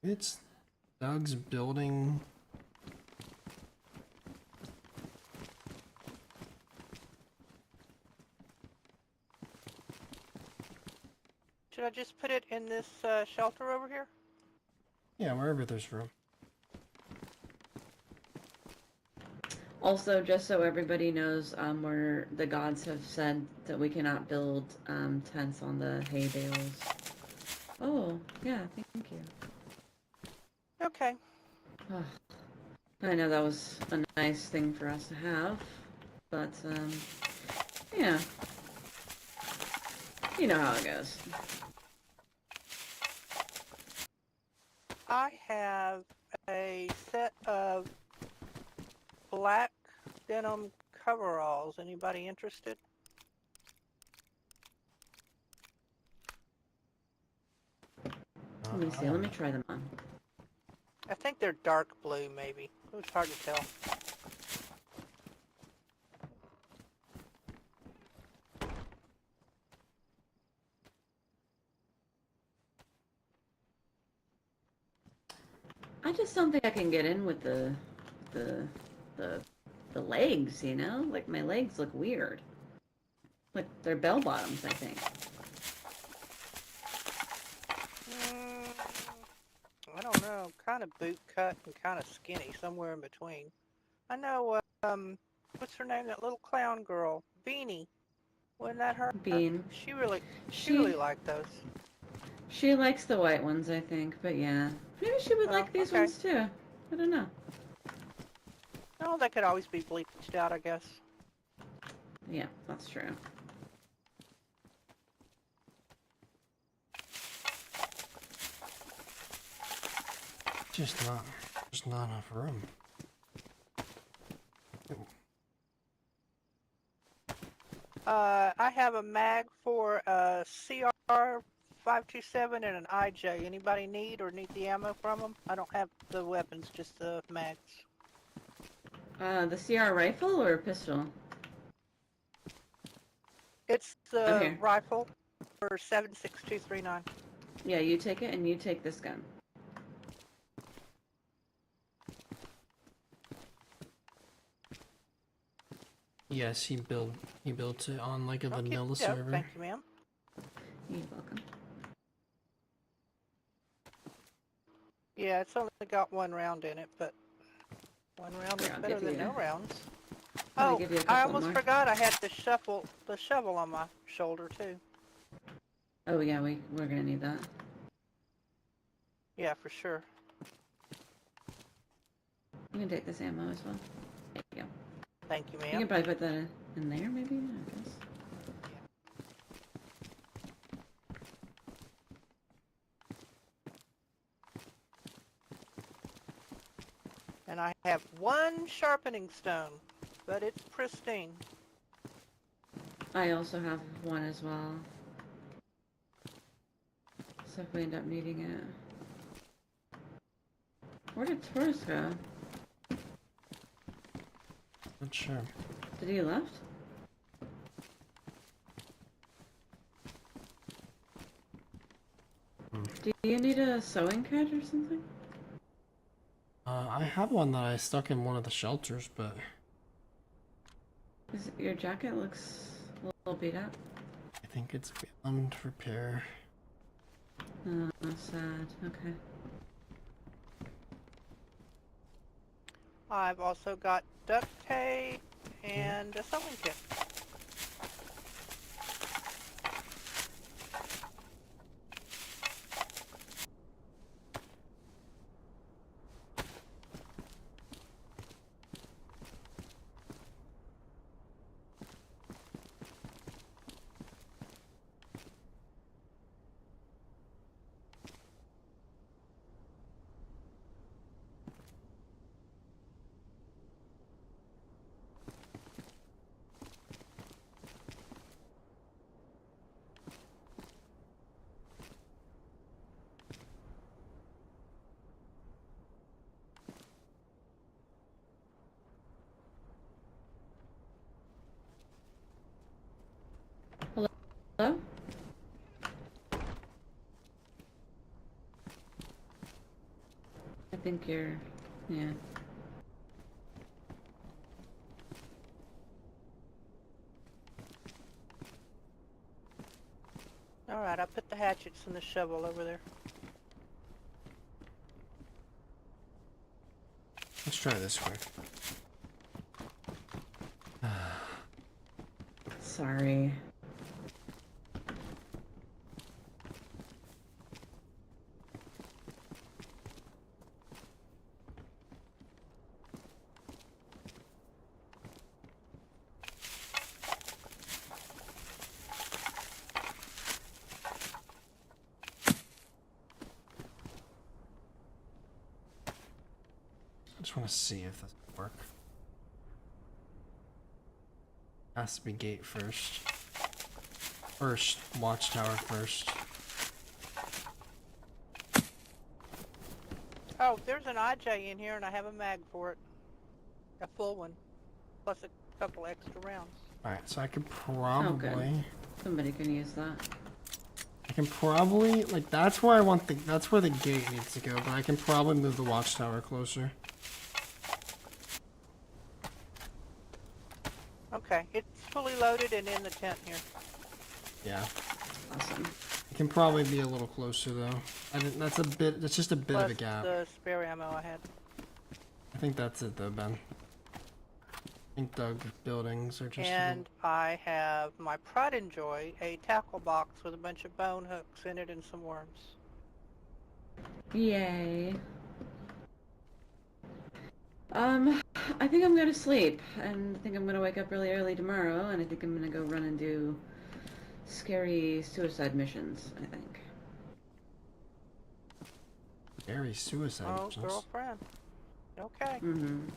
S1: It's Doug's building.
S5: Should I just put it in this shelter over here?
S1: Yeah, wherever there's room.
S3: Also, just so everybody knows, where the gods have said that we cannot build tents on the hay bales. Oh, yeah, thank you.
S5: Okay.
S3: Oh, I know that was a nice thing for us to have, but yeah, you know how it goes.
S5: I have a set of black denim coveralls. Anybody interested?
S3: Let me see. Let me try them on.
S5: I think they're dark blue, maybe. It's hard to tell.
S3: I just don't think I can get in with the the legs. You know, like my legs look weird. Like they're bell bottoms, I think.
S5: I don't know. Kind of boot cut and kind of skinny, somewhere in between. I know, what's her name? That little clown girl, Beanie. Wasn't that her?
S3: Bean.
S5: She really
S3: She
S5: liked those.
S3: she likes the white ones, I think. But yeah, maybe she would
S5: Oh,
S3: like these
S5: okay.
S3: ones too. I don't know.
S5: Oh, they could always be bleached out, I guess.
S3: Yeah, that's true.
S1: Just not enough room.
S5: I have a mag for a CR 527 and an IJ. Anybody need the ammo from them? I don't have the weapons, just the mags.
S3: The CR rifle or pistol?
S5: It's the
S3: Okay.
S5: rifle for 76239.
S3: Yeah, you take it, and you take this gun.
S1: Yes, he built it on like a vanilla
S5: Yeah,
S1: server.
S5: thank you, ma'am.
S3: You're welcome.
S5: Yeah, it's only got one round in it, but one round is
S3: Here, I'll
S5: better
S3: give
S5: than
S3: you-
S5: no rounds.
S3: Let me
S5: Oh,
S3: give you a
S5: I
S3: couple
S5: almost
S3: more.
S5: forgot I had the shovel on my shoulder too.
S3: Oh yeah, we're gonna need that.
S5: Yeah, for sure.
S3: You can take this ammo as well. There you go.
S5: Thank you,
S3: You
S5: ma'am.
S3: can probably put that in there, maybe. I guess.
S5: And I have one sharpening stone, but it's pristine.
S3: I also have one as well. So if we end up needing it. Where did Taurus go?
S1: Not sure.
S3: Did he left? Do you need a sewing kit or something?
S1: I have one that I stuck in one of the shelters, but
S3: Your jacket looks a little beat up.
S1: I think it's beyond repair.
S3: Oh, sad. Okay.
S5: I've also got duct tape and a sewing kit.
S3: Hello? I think you're, yeah.
S5: Alright, I put the hatchets and the shovel over there.
S1: Let's try this quick.
S3: Sorry.
S1: I just want to see if this will work. Has to be gate first. First, watchtower first.
S5: Oh, there's an IJ in here and I have a mag for it. A full one. Plus a couple extra rounds.
S1: Alright, so I could probably...
S3: Somebody can use that.
S1: I can probably... Like, that's where I want the... That's where the gate needs to go, but I can probably move the watchtower closer.
S5: Okay, it's fully loaded and in the tent here.
S1: Yeah.
S3: Awesome.
S1: It can probably be a little closer, though. That's a bit... That's just a bit
S5: Plus
S1: of a gap.
S5: the spare ammo I had.
S1: I think that's it, though, Ben. I think the buildings are just...
S5: And I have my pride and joy, a tackle box with a bunch of bone hooks in it and some worms.
S3: Yay. I think I'm gonna sleep, and I think I'm gonna wake up really early tomorrow, and I think I'm gonna go run and do scary suicide missions, I think.
S1: Very suicide
S5: Oh,
S1: missions.
S5: girlfriend. Okay.
S3: Mm-hmm.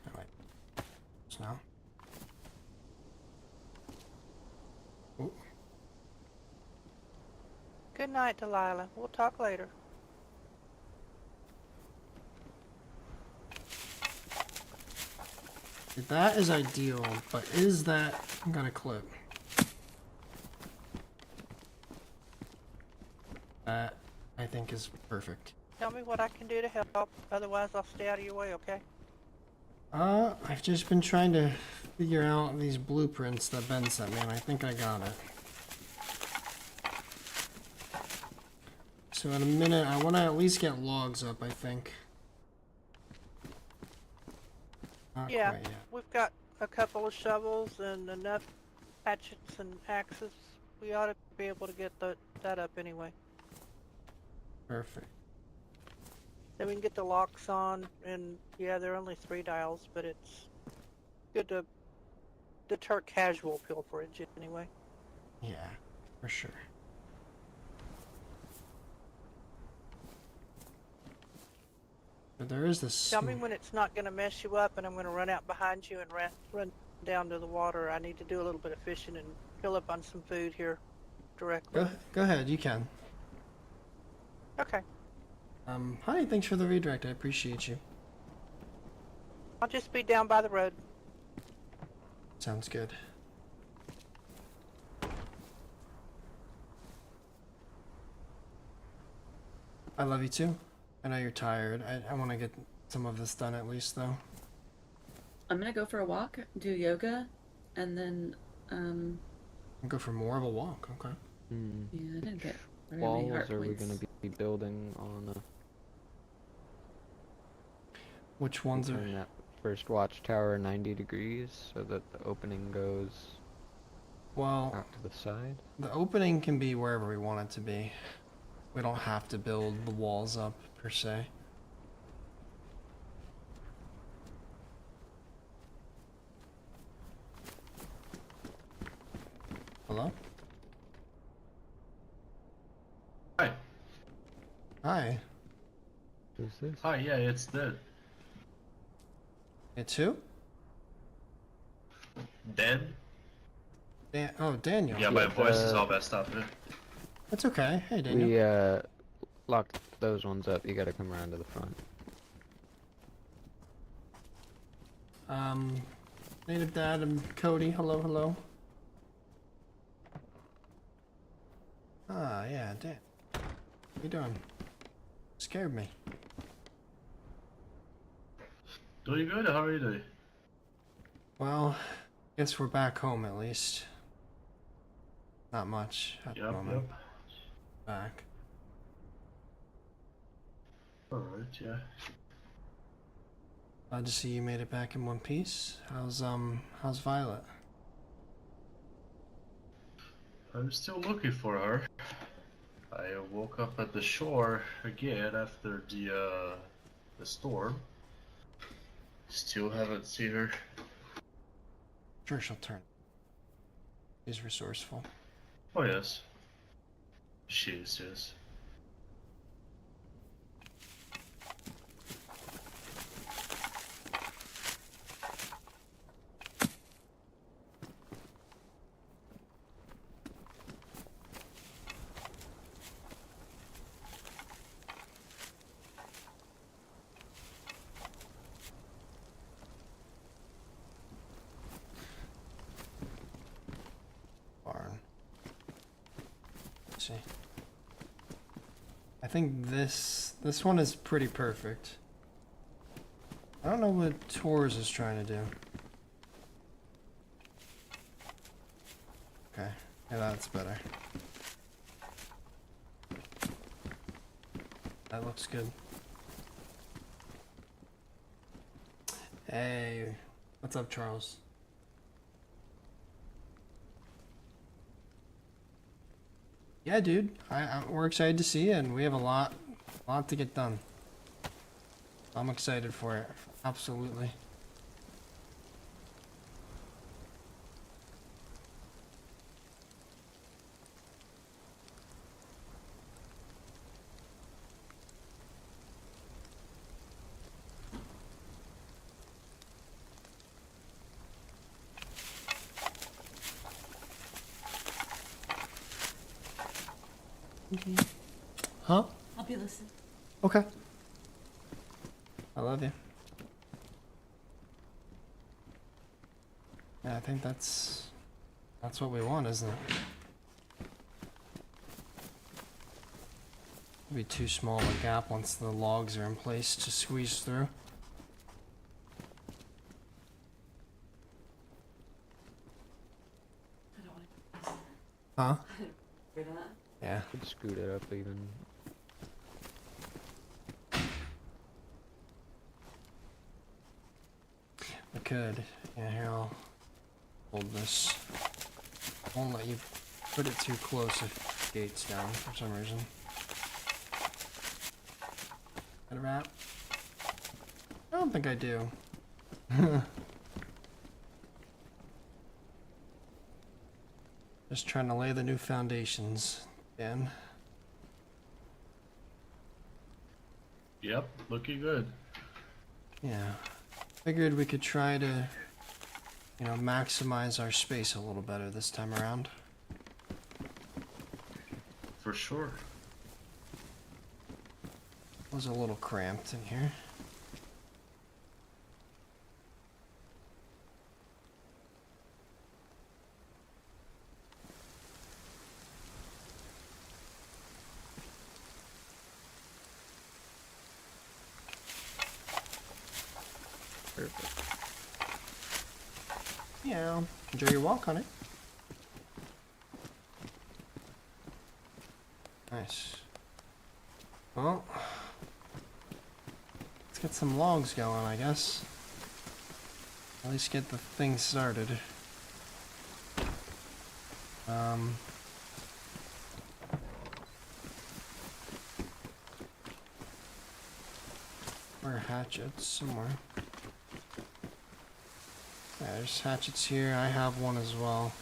S1: Alright. So now. Ooh.
S5: Good night, Delilah. We'll talk later.
S1: That is ideal, but is that gonna clip? That, I think, is perfect.
S5: Tell me what I can do to help. Otherwise, I'll stay out of your way, okay?
S1: I've just been trying to figure out these blueprints that Ben sent me, and I think I got it. So in a minute, I want to at least get logs up, I think. Not
S5: Yeah,
S1: quite yet.
S5: we've got a couple of shovels and enough hatchets and axes. We ought to be able to get that up anyway.
S1: Perfect.
S5: Then we can get the locks on, and yeah, they're only 3 dials, but it's good to deter casual pilferage anyway.
S1: Yeah, for sure. But there is this...
S5: Tell me when it's not going to mess you up, and I'm going to run out behind you and run down to the water. I need to do a little bit of fishing and fill up on some food here directly.
S1: Go ahead, you can.
S5: Okay.
S1: Hi, thanks for the redirect. I appreciate you.
S5: I'll just be down by the road.
S1: Sounds good. I love you too. I know you're tired. I want to get some of this done at least, though.
S3: I'm gonna go for a walk, do yoga, and then,
S1: Go for more of a walk, okay.
S3: yeah, I didn't get very many
S4: Walls
S3: heart
S4: are we
S3: points.
S4: going to be building on
S1: Which ones are...
S4: turn that first watchtower 90 degrees so that the opening goes
S1: Well,
S4: out to the side?
S1: the opening can be wherever we want it to be. We don't have to build the walls up, per se. Hello?
S6: Hi.
S1: Hi.
S4: Who's this?
S6: Hi, yeah, it's the
S1: It's who?
S6: Dan.
S1: Oh, Daniel.
S6: Yeah, my
S4: Yeah,
S6: voice is all messed up.
S1: That's okay. Hey, Daniel.
S4: We, locked those ones up. You gotta come around to the front.
S1: Native Dad and Cody, hello, hello. Ah, yeah, damn. What you doing? Scared me.
S6: Doing good? How are you doing?
S1: Well, guess we're back home at least. Not much at the moment. Back.
S6: Alright, yeah.
S1: Glad to see you made it back in one piece. How's Violet?
S6: I'm still looking for her. I woke up at the shore again after the storm. Still haven't seen her.
S1: Sure, she'll turn. She's resourceful.
S6: Oh yes. She is, yes.
S1: Barn. Let's see. I think this one is pretty perfect. I don't know what Tours is trying to do. Okay, yeah, that's better. That looks good. Hey, what's up, Charles? Yeah, dude. We're excited to see you, and we have a lot to get done. I'm excited for it. Absolutely. Huh?
S7: I'll be listening.
S1: Okay. I love you. Yeah, I think that's what we want, isn't it? It'll be too small of a gap once the logs are in place to squeeze through.
S7: I don't want to.
S1: Huh?
S7: Hear that?
S1: Yeah.
S4: Could scoot it up even.
S1: I could. Yeah, here, I'll hold this. Won't let you put it too close if the gate's down for some reason. Got a wrap? I don't think I do. Just trying to lay the new foundations, Dan.
S6: Yep, looking good.
S1: Yeah. Figured we could try to, you know, maximize our space a little better this time around.
S6: For sure.
S1: It was a little cramped in here.
S4: Perfect.
S1: Yeah, enjoy your walk on it. Nice. Well, let's get some logs going, I guess. At least get the thing started. Where are hatchets? Somewhere. Yeah, there's hatchets here. I have one as well.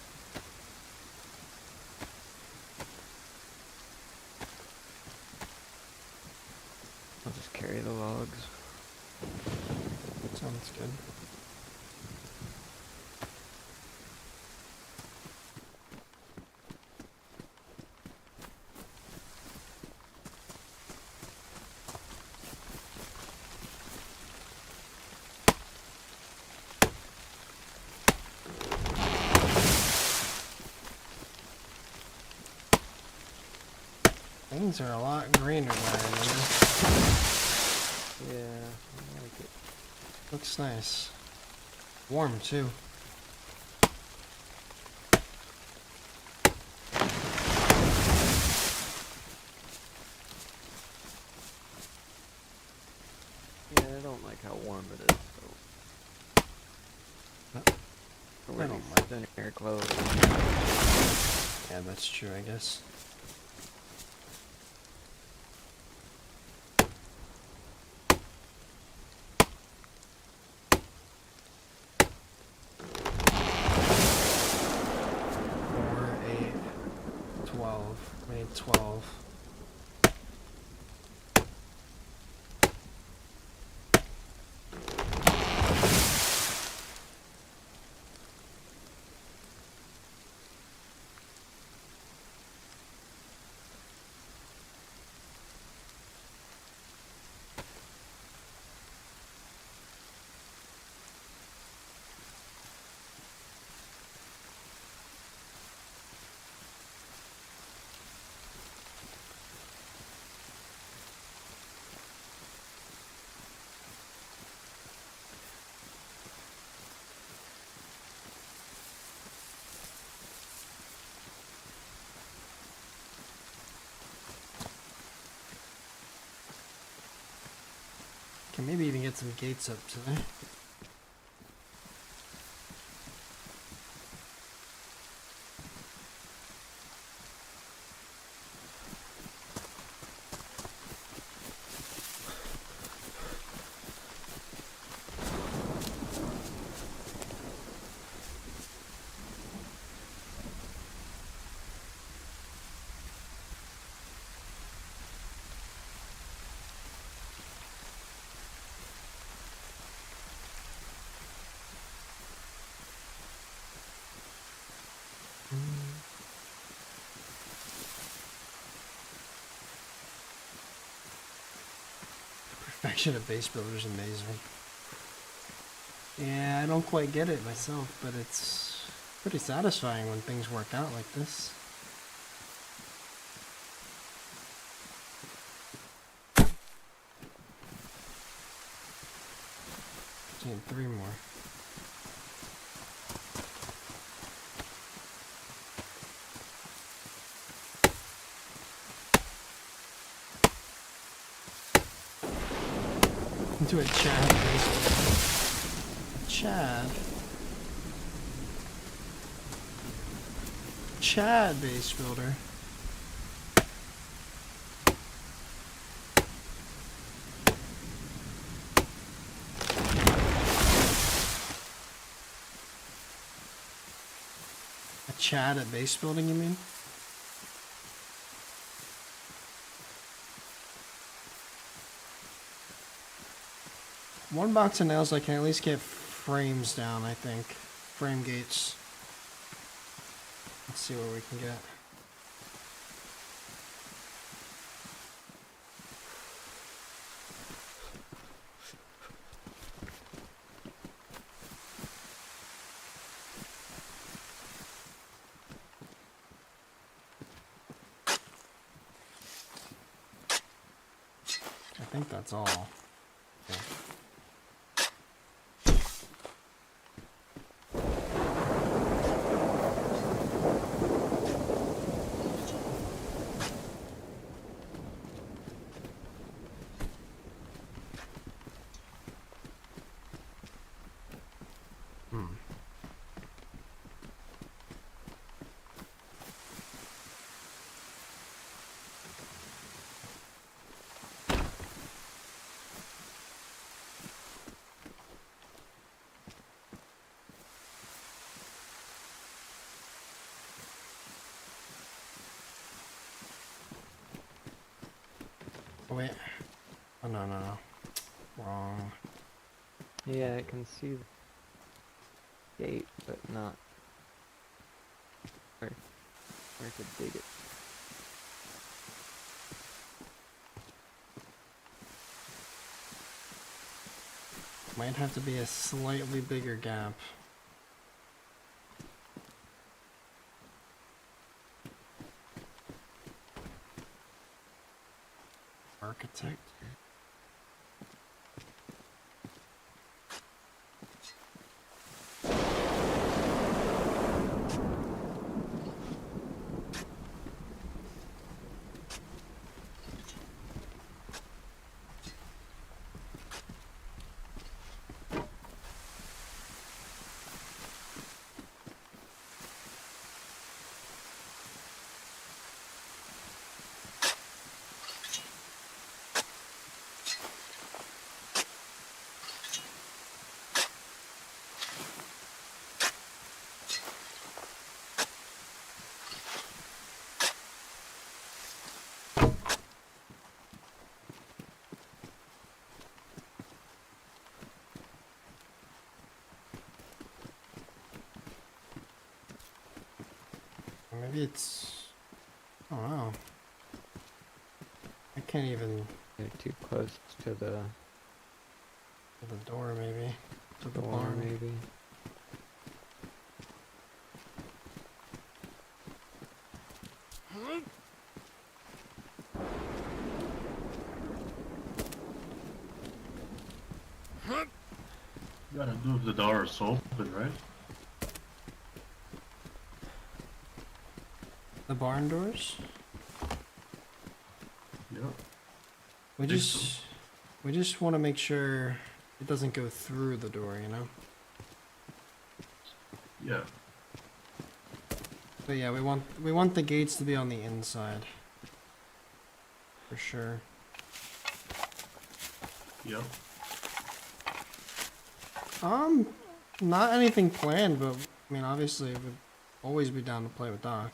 S4: I'll just carry the logs.
S1: Sounds good. Things are a lot greener than I remember.
S4: Yeah, I like it.
S1: Looks nice. Warm too.
S4: Yeah, I don't like how warm it is, so.
S1: I
S4: Wearing
S1: don't
S4: these thinner clothes.
S1: Yeah, that's true, I guess. Four, 8, 12. Made 12. Can maybe even get some gates up today. Perfection of base builder is amazing. Yeah, I don't quite get it myself, but it's pretty satisfying when things work out like this. Need 3 more. Into a Chad base builder. Chad base builder. A Chad at base building, you mean? One box of nails, I can at least get frames down, I think. Frame gates. Let's see what we can get. I think that's all. Yeah. Oh, wait. Oh, no, no, no. Wrong.
S4: Yeah, I can see the gate, but not where I could dig it.
S1: Might have to be a slightly bigger gap. Architect. Maybe it's... Oh wow. I can't even...
S4: You're too close to the
S1: To the door, maybe. To the
S4: door,
S1: barn.
S4: maybe.
S6: You gotta do if the door is open, right?
S1: The barn doors?
S6: Yeah.
S1: We
S6: Think
S1: just want to make sure it doesn't go through the door, you know?
S6: Yeah.
S1: But yeah, we want the gates to be on the inside. For sure.
S6: Yeah.
S1: Not anything planned, but I mean obviously we'd always be down to play with Doc.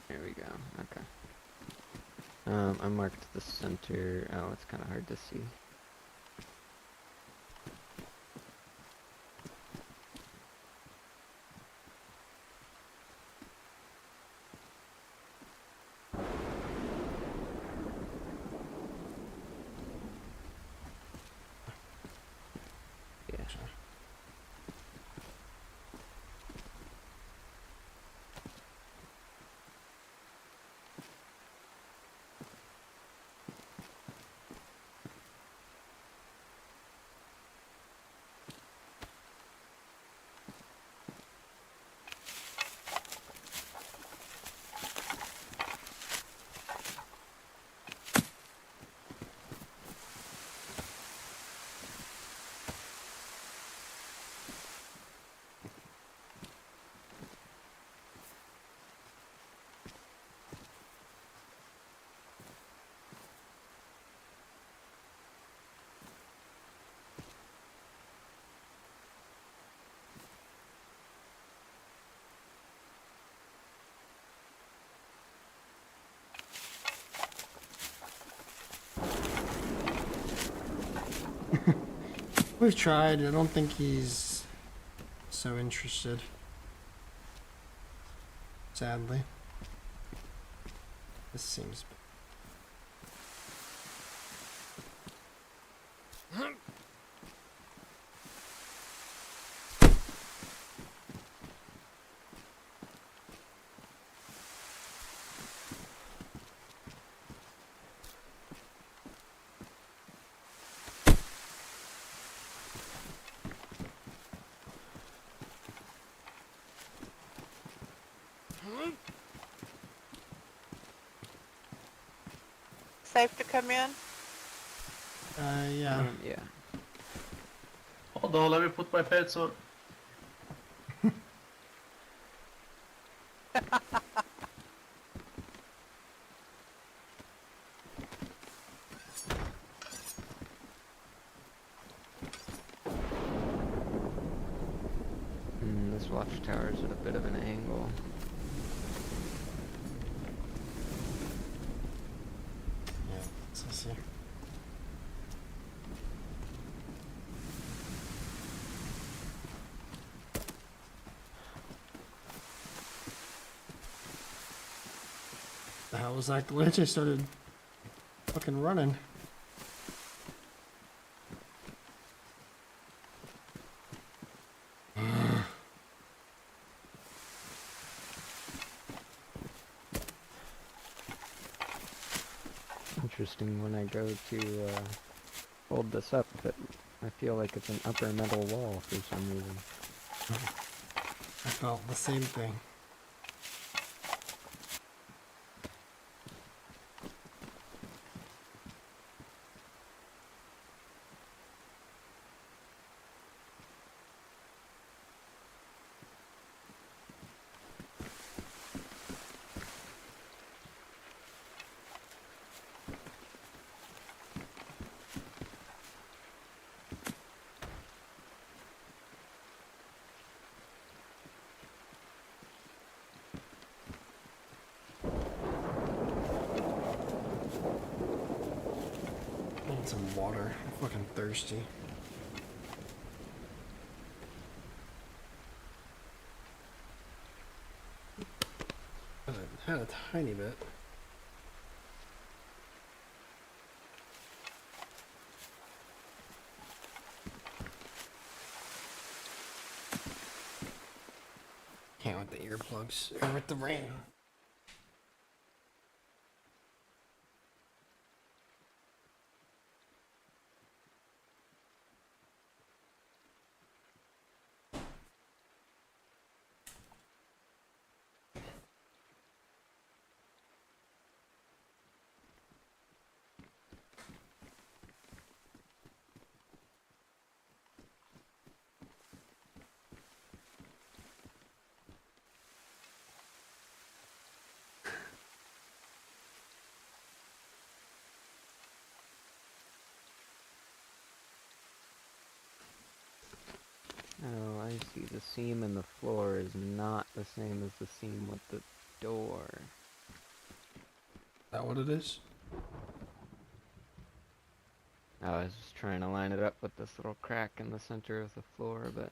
S4: There we go. Okay. I marked the center. Oh, it's kind of hard to see. Yeah.
S1: We've tried. I don't think he's so interested. Sadly. This seems...
S5: Safe to come in?
S1: yeah.
S4: Yeah.
S6: Hold on, let me put my pants on.
S4: This watchtower is at a bit of an angle.
S1: Yeah, so see. The hell was that glitch? I started fucking running.
S4: interesting when I go to hold this up. I feel like it's an upper metal wall for some reason.
S1: I felt the same thing. I need some water. I'm fucking thirsty. I had a tiny bit. Can't with the earplugs or with the rain.
S4: Oh, I see. The seam in the floor is not the same as the seam with the door.
S1: Is that what it is?
S4: I was just trying to line it up with this little crack in the center of the floor, but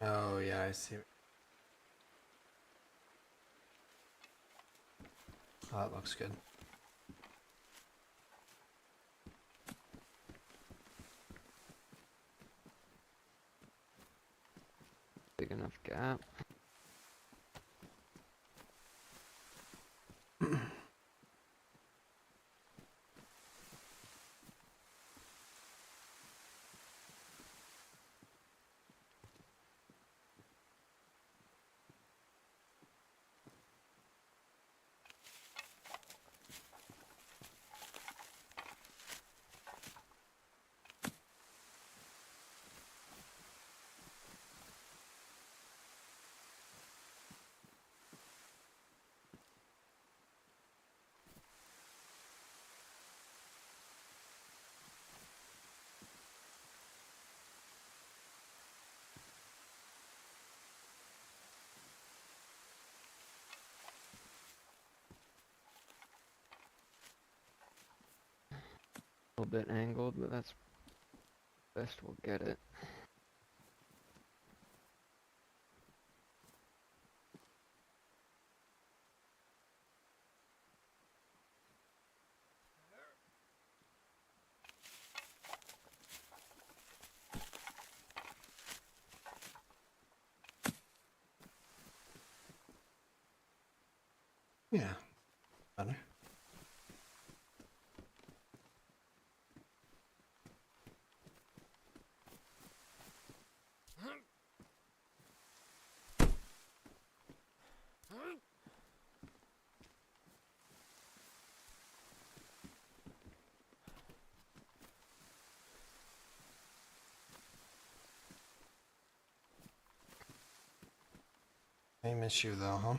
S1: Oh yeah, I see. Oh, that looks good.
S4: big enough gap. A little bit angled, but that's best we'll get it.
S1: Yeah. Better. Same issue though, huh?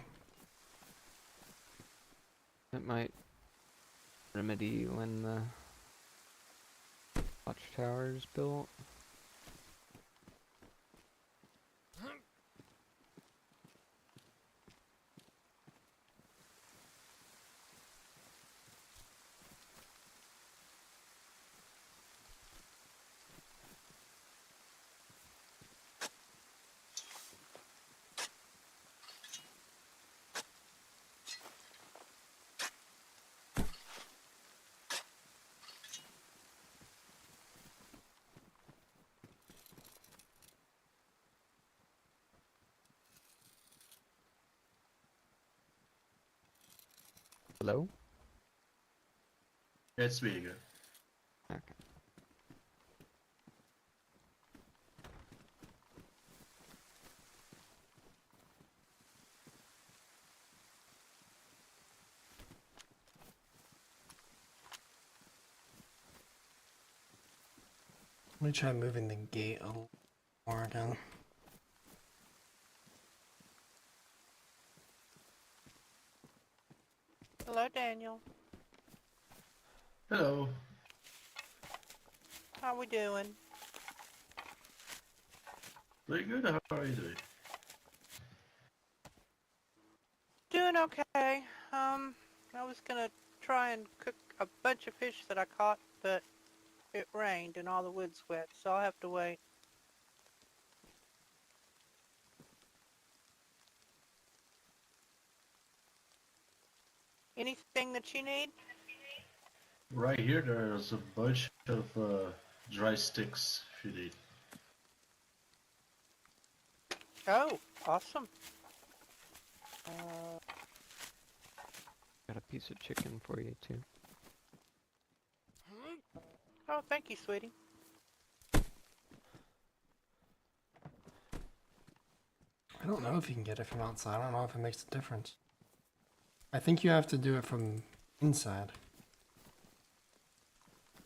S4: It might remedy when the watchtower is built. Hello?
S6: It's me again.
S4: Okay.
S1: Let me try moving the gate a little more again.
S5: Hello, Daniel.
S6: Hello.
S5: How we doing?
S6: Very good. How are you doing?
S5: Doing okay. I was gonna try and cook a bunch of fish that I caught, but it rained and all the wood's wet, so I'll have to wait. Anything that you need?
S6: Right here, there's a bunch of dry sticks if you need.
S5: Oh, awesome. Uh,
S4: Got a piece of chicken for you too.
S5: oh, thank you, sweetie.
S1: I don't know if you can get it from outside. I don't know if it makes a difference. I think you have to do it from inside.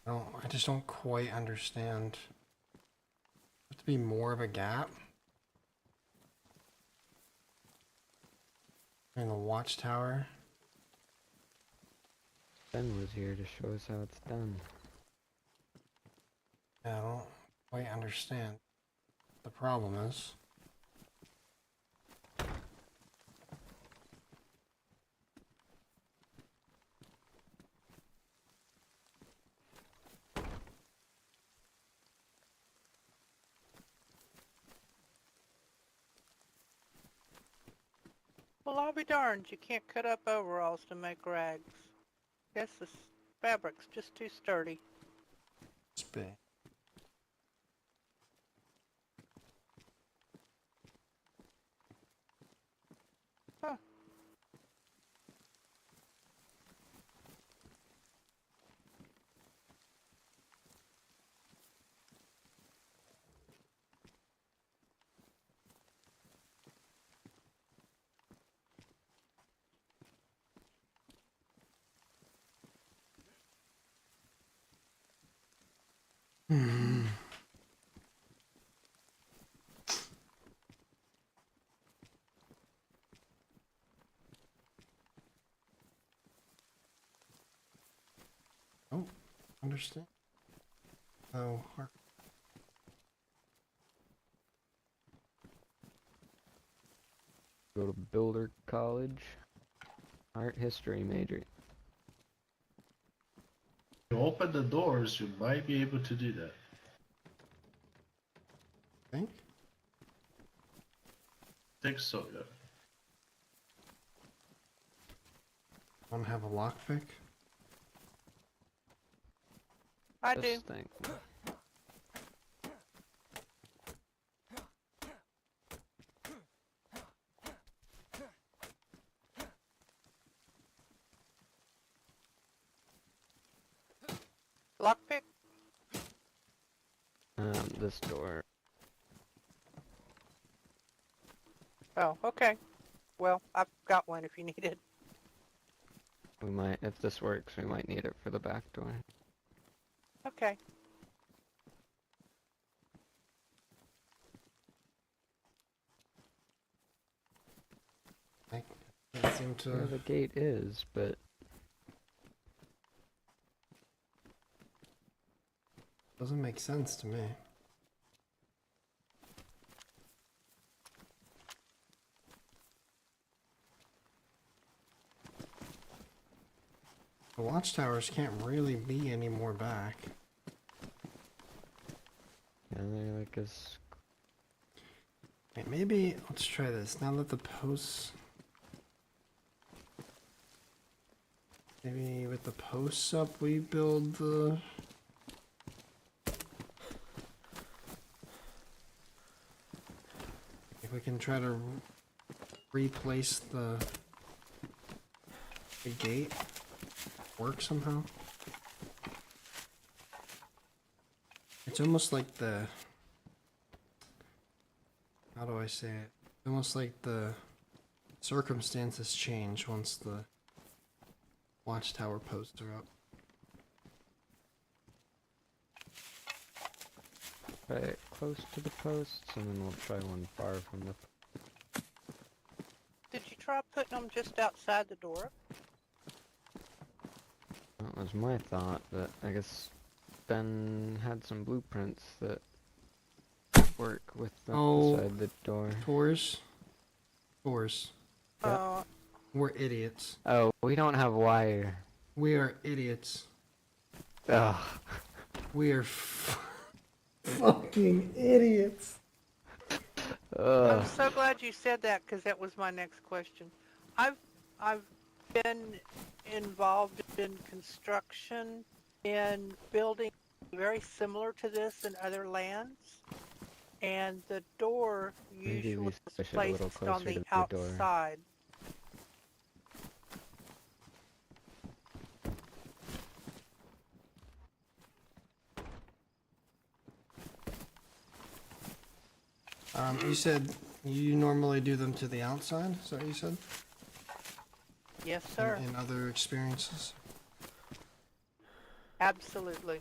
S1: I just don't quite understand. There to be more of a gap in the watchtower.
S4: Ben was here to show us how it's done.
S1: Yeah, I don't quite understand what the problem is.
S5: Well, I'll be darned, you can't cut up overalls to make rags. Guess this fabric's just too sturdy.
S1: It's big.
S5: Huh.
S1: Hmm. Oh, understand. Oh, hard.
S4: Go to Builder College. Art history major.
S6: If you open the doors, you might be able to do that.
S1: Think?
S6: Think so, yeah.
S1: Want to have a lockpick?
S5: I
S4: This
S5: do.
S4: thing.
S5: Lockpick?
S4: This door.
S5: Oh, okay. Well, I've got one if you need it.
S4: We might, if this works, we might need it for the back door.
S5: Okay.
S1: I can't seem to.
S4: Where the gate is, but
S1: Doesn't make sense to me. The watchtowers can't really be any more back.
S4: yeah, they're like as
S1: Okay, maybe let's try this. Now that the posts, maybe with the posts up, we build the. If we can try to replace the gate, work somehow. It's almost like the, how do I say it? Almost like the circumstances change once the watchtower posts are up.
S4: Try it close to the posts, and then we'll try one far from the.
S5: Did you try putting them just outside the door?
S4: That was my thought, but I guess Ben had some blueprints that work with them inside the door.
S1: Tours.
S4: Yep.
S1: We're idiots.
S4: Oh, we don't have wire.
S1: We are idiots.
S4: Ugh.
S1: We are fucking idiots.
S5: I'm so glad you said that, because that was my next question. I've been involved in construction and building very similar to this in other lands, and the door
S4: Maybe
S5: usually
S4: we
S5: is
S4: push it a little
S5: placed on
S4: closer
S5: the
S4: to the door.
S5: outside.
S1: You said you normally do them to the outside? Is that what you said?
S5: Yes, sir.
S1: In other experiences?
S5: Absolutely.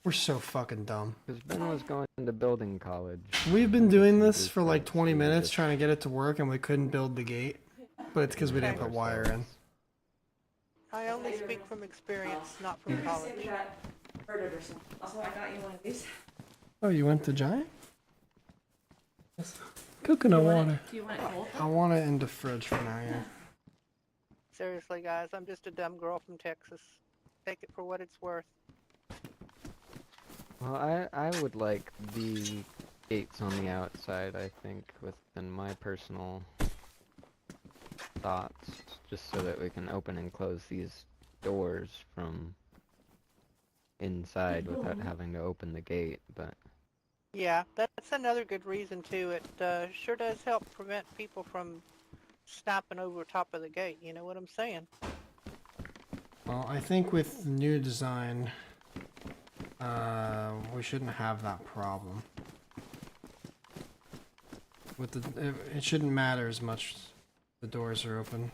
S1: We're so fucking dumb.
S4: Because Ben was going to building college.
S1: We've been doing this
S4: Just
S1: for like
S4: like
S1: 20
S4: so
S1: minutes
S4: just-
S1: trying to get it to work and we couldn't build the gate. But it's because we didn't
S5: Okay.
S1: put wire in.
S5: I only speak from experience, not from college.
S7: We got murdered or something. Also, I got you one of these.
S1: Oh, you went to Giant? Coconut water.
S7: Do you want it cold?
S1: I want it in the fridge for now, yeah.
S5: Seriously, guys, I'm just a dumb girl from Texas. Take it for what it's worth.
S4: Well, I would like the gates on the outside, I think, within my personal thoughts, just so that we can open and close these doors from inside without having to open the gate, but
S5: Yeah, that's another good reason too. It sure does help prevent people from snapping over top of the gate, you know what I'm saying?
S1: Well, I think with the new design, we shouldn't have that problem. With it shouldn't matter as much. The doors are open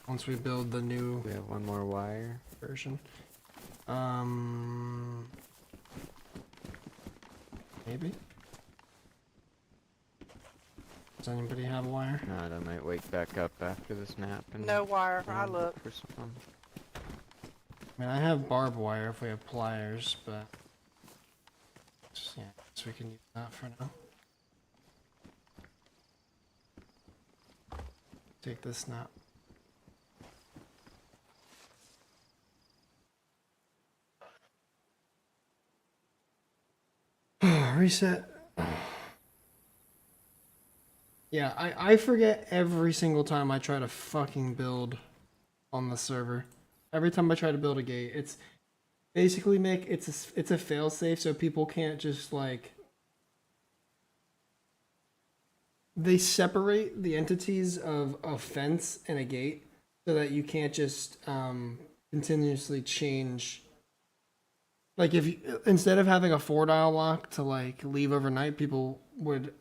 S1: once we build the new
S4: we have one more wire.
S1: version. Maybe. Does anybody have wire?
S4: I might wake back up after this nap and
S5: No wire,
S4: go
S5: I
S4: and
S5: look.
S4: for some.
S1: I mean, I have barbed wire if we have pliers, but yeah, so we can use that for now. Take this snap. Reset. Yeah, I forget every single time I try to fucking build on the server. Every time I try to build a gate, it's basically it's a failsafe so people can't just like they separate the entities of a fence and a gate so that you can't just continuously change. Like if you, instead of having a 4-dial lock to like leave overnight, people would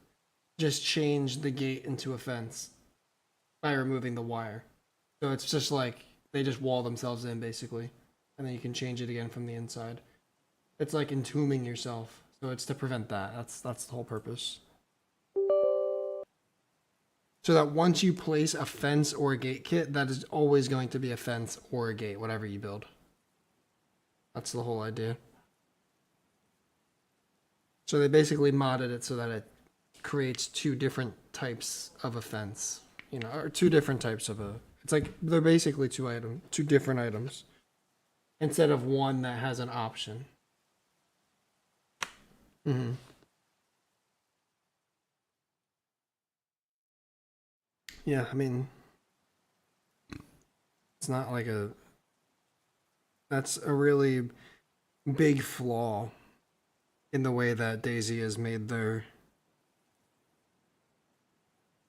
S1: just change the gate into a fence by removing the wire. So it's just like they just wall themselves in basically, and then you can change it again from the inside. It's like entombing yourself. So it's to prevent that. That's the whole purpose. So that once you place a fence or a gate kit, that is always going to be a fence or a gate, whatever you build. That's the whole idea. So they basically modded it so that it creates two different types of a fence, you know, or two different types of a. It's like they're basically two different items, instead of one that has an option. Mm-hmm. Yeah, I mean, it's not like a. That's a really big flaw in the way that DayZ has made their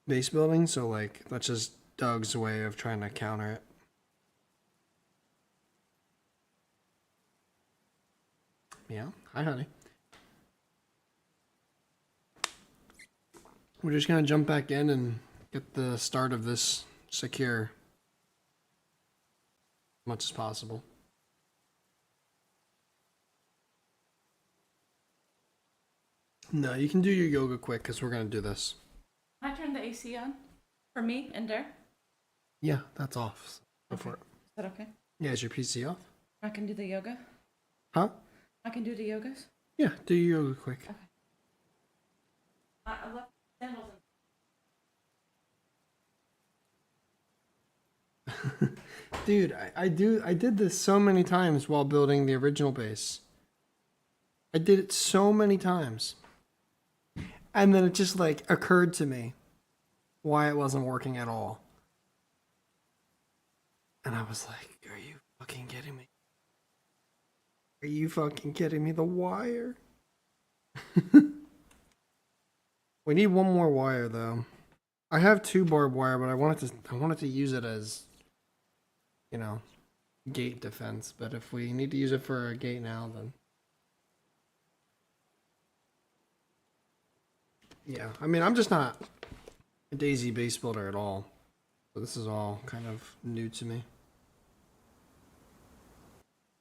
S1: base building. So like, that's just Doug's way of trying to counter it. Yeah. Hi, honey. We're just gonna jump back in and get the start of this secure as much as possible. No, you can do your yoga quick because we're gonna do this.
S7: I turned the AC on for me and Dare.
S1: Yeah, that's off. Go
S7: Okay.
S1: for it.
S7: Is that okay?
S1: Yeah, is your PC off?
S7: I can do the yoga.
S1: Huh?
S7: I can do the yogas.
S1: Yeah, do your yoga quick.
S7: Okay. I left sandals in.
S1: Dude, I did this so many times while building the original base. I did it so many times. And then it just like occurred to me why it wasn't working at all. And I was like, are you fucking kidding me? Are you fucking kidding me? The wire. We need one more wire though. I have 2 barbed wire, but I wanted to use it as, you know, gate defense. But if we need to use it for a gate now, then yeah. I mean, I'm just not a DayZ base builder at all, so this is all kind of new to me.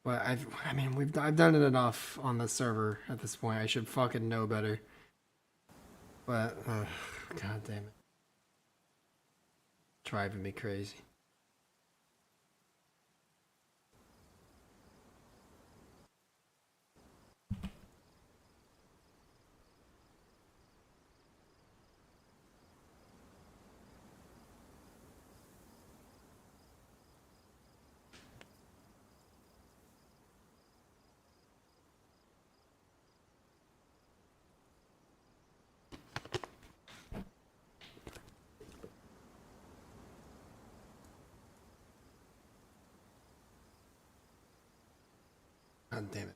S1: But I mean, I've done it enough on the server at this point. I should fucking know better. But, god damn it. Driving me crazy. God damn it.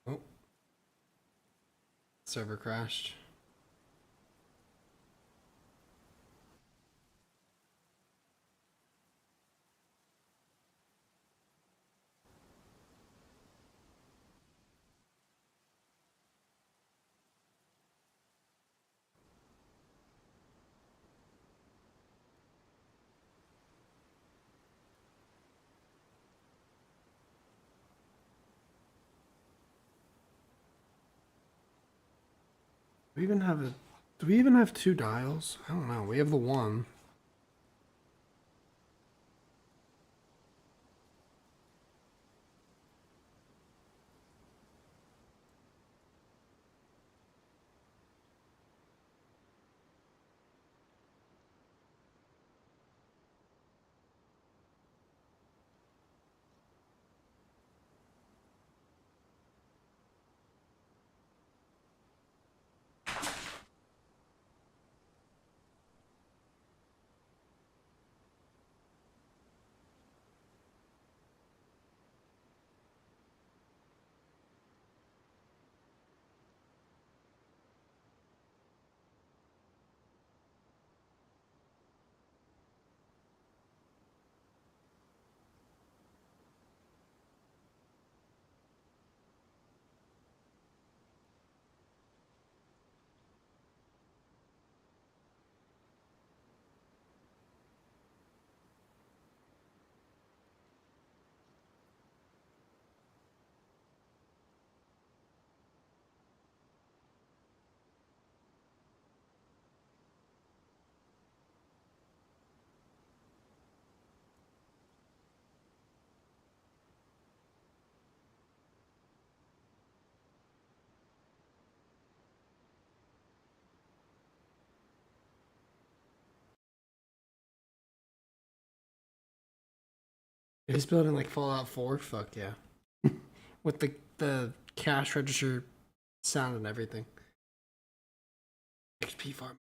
S1: Oh. Server crashed. Do we even have 2 dials? I don't know. We have the one. He's building like Fallout 4? Fuck yeah. With the cash register sound and everything. XP farm.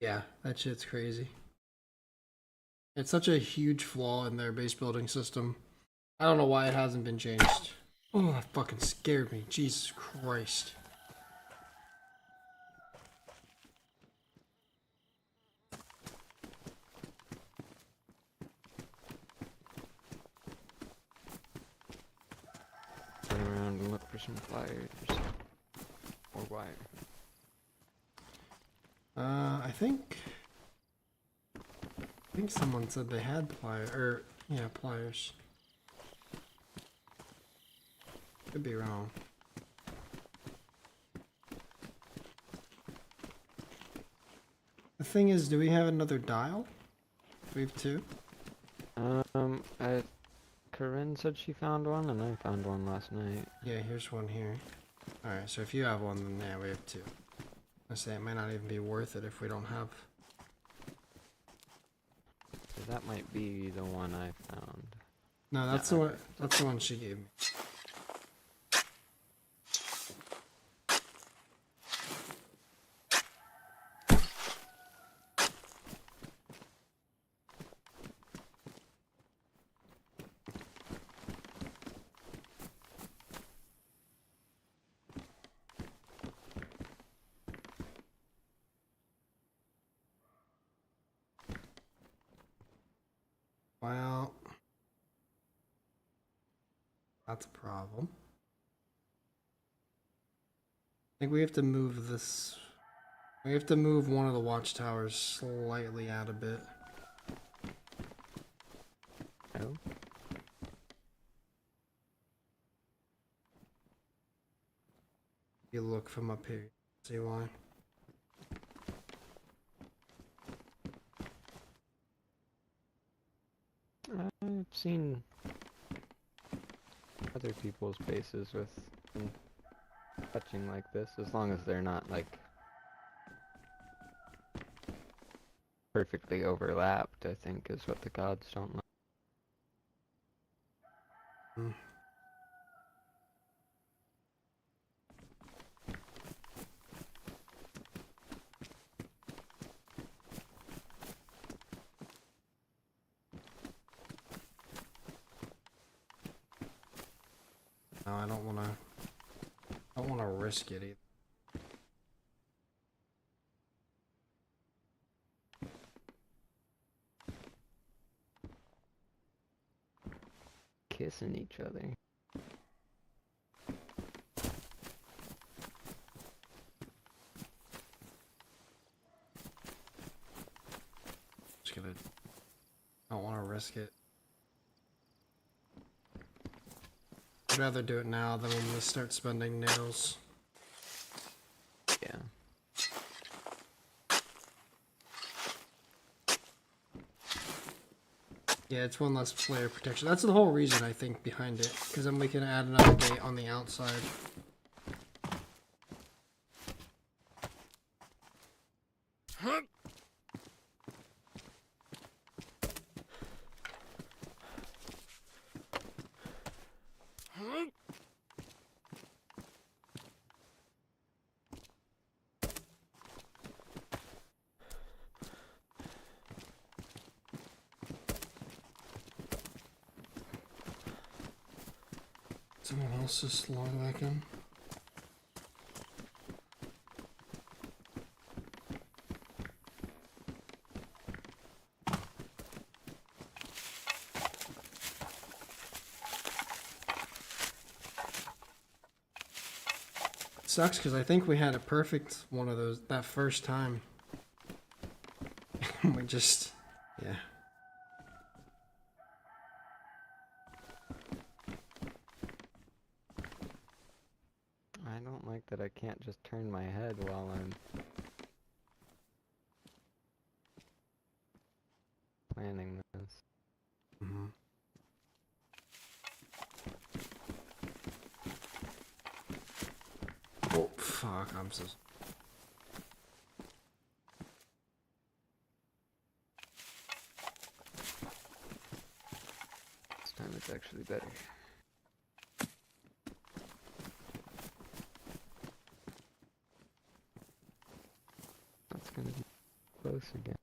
S1: Yeah, that shit's crazy. It's such a huge flaw in their base building system. I don't know why it hasn't been changed. Oh, that fucking scared me. Jesus Christ.
S4: for some pliers or wire.
S1: I think someone said they had pliers. Could be wrong. The thing is, do we have another dial? We have two?
S4: Corinne said she found one, and I found one last night.
S1: Yeah, here's one here. Alright, so if you have one, then yeah, we have two. I say it might not even be worth it if we don't have.
S4: So that might be the one I found.
S1: No, that's the one. That's the one she gave me. Well, that's a problem. I think we have to move this. We have to move one of the watchtowers slightly out a bit.
S4: Oh?
S1: You look from up here, see why?
S4: I've seen other people's bases with them touching like this, as long as they're not like perfectly overlapped, I think is what the gods don't like.
S1: Hmm. No, I don't wanna risk it either.
S4: Kissing each other.
S1: Just gonna. I don't wanna risk it. I'd rather do it now than when we start spending nails.
S4: Yeah.
S1: Yeah, it's one less player protection. That's the whole reason I think behind it, because then we can add another gate on the outside. Someone else just logged back in. Sucks because I think we had a perfect one of those that first time. We just, yeah.
S4: I don't like that I can't just turn my head while I'm planning this.
S1: Mm-hmm. Oh, fuck, I'm so...
S4: This time it's actually better. That's gonna be close again.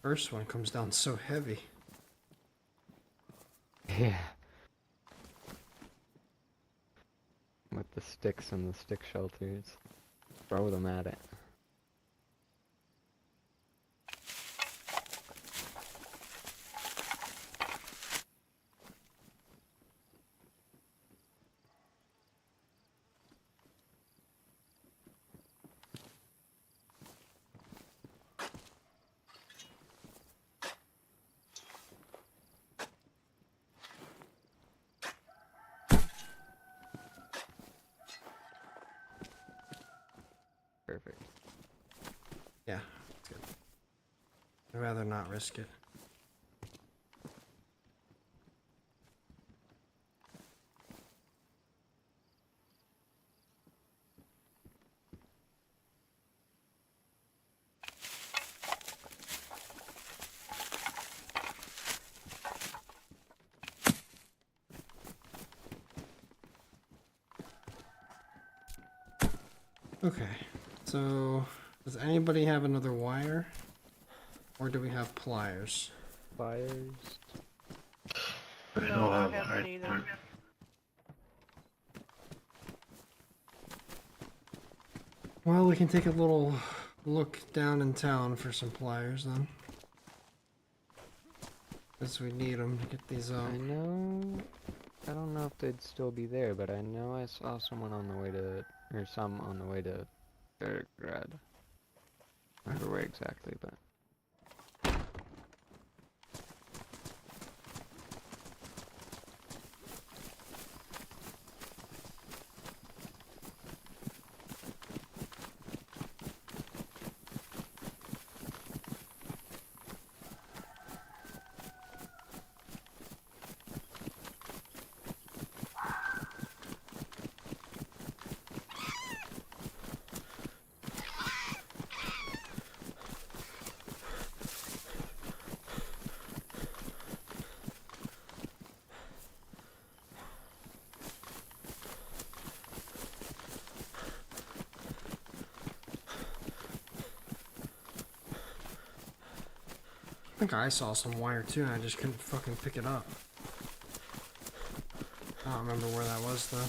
S1: First one comes down so heavy.
S4: Yeah. With the sticks and the stick shelters. throw them at it. Perfect.
S1: Yeah, it's good. I'd rather not risk it. Okay, so does anybody have another wire? Or do we have pliers?
S4: Fires.
S6: I
S5: No,
S6: don't
S5: I
S6: have
S5: haven't either.
S6: either.
S1: Well, we can take a little look down in town for some pliers then. Guess we need them to get these out.
S4: I don't know if they'd still be there, but I know I saw someone on the way to, or some on the way to Belgrade. I don't remember where exactly, but.
S1: I think I saw some wire too, and I just couldn't fucking pick it up. I don't remember where that was though.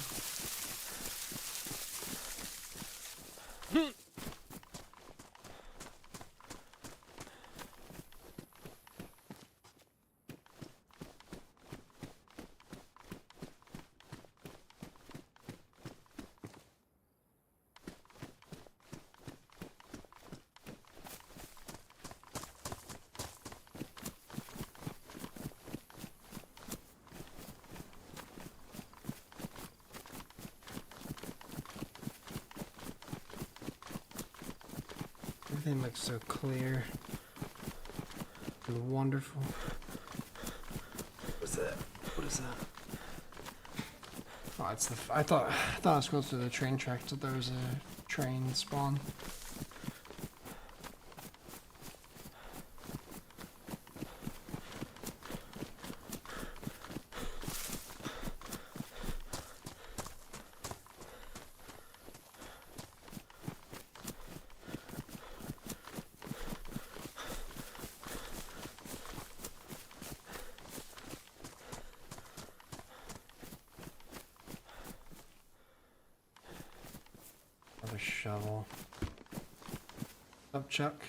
S1: Everything looks so clear and wonderful. What's that? What is that? Oh, it's the. I thought I was close to the train tracks. That there was a train spawn. Another shovel. Up, Chuck.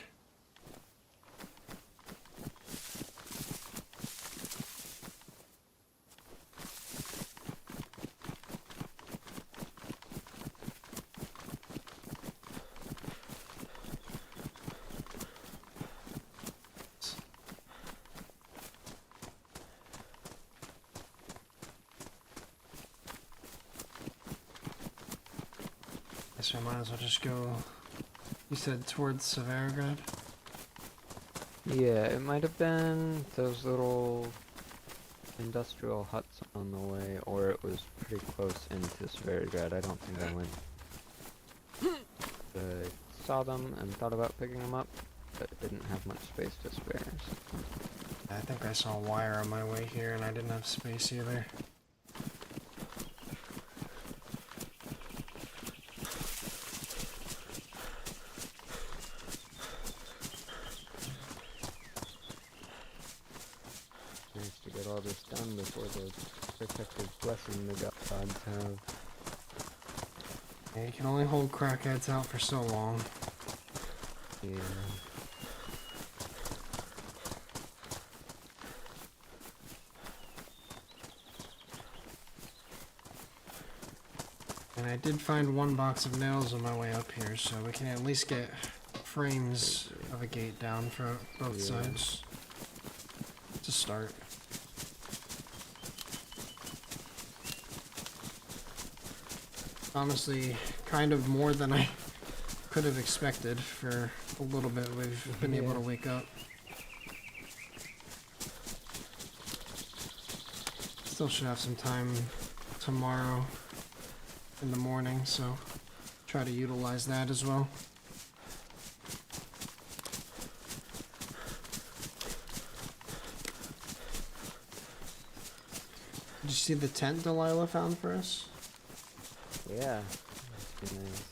S1: Guess I might as well just go. You said towards Severograd?
S4: Yeah, it might have been those little industrial huts on the way, or it was pretty close into Sveridgrad. I don't think I went. I saw them and thought about picking them up, but didn't have much space to spare. So.
S1: I think I saw wire on my way here and I didn't have space either.
S4: Nice to get all this done before the protective blessing the gods have.
S1: Yeah, you can only hold crackheads out for so long.
S4: Yeah.
S1: And I did find one box of nails on my way up here, so we can at least get frames of a gate down for both sides. To start. Honestly, kind of more than I could have expected for a little bit we've been able to wake up. Still should have some time tomorrow in the morning, so try to utilize that as well. Did you see the tent Delilah found for us?
S4: Yeah. That's nice.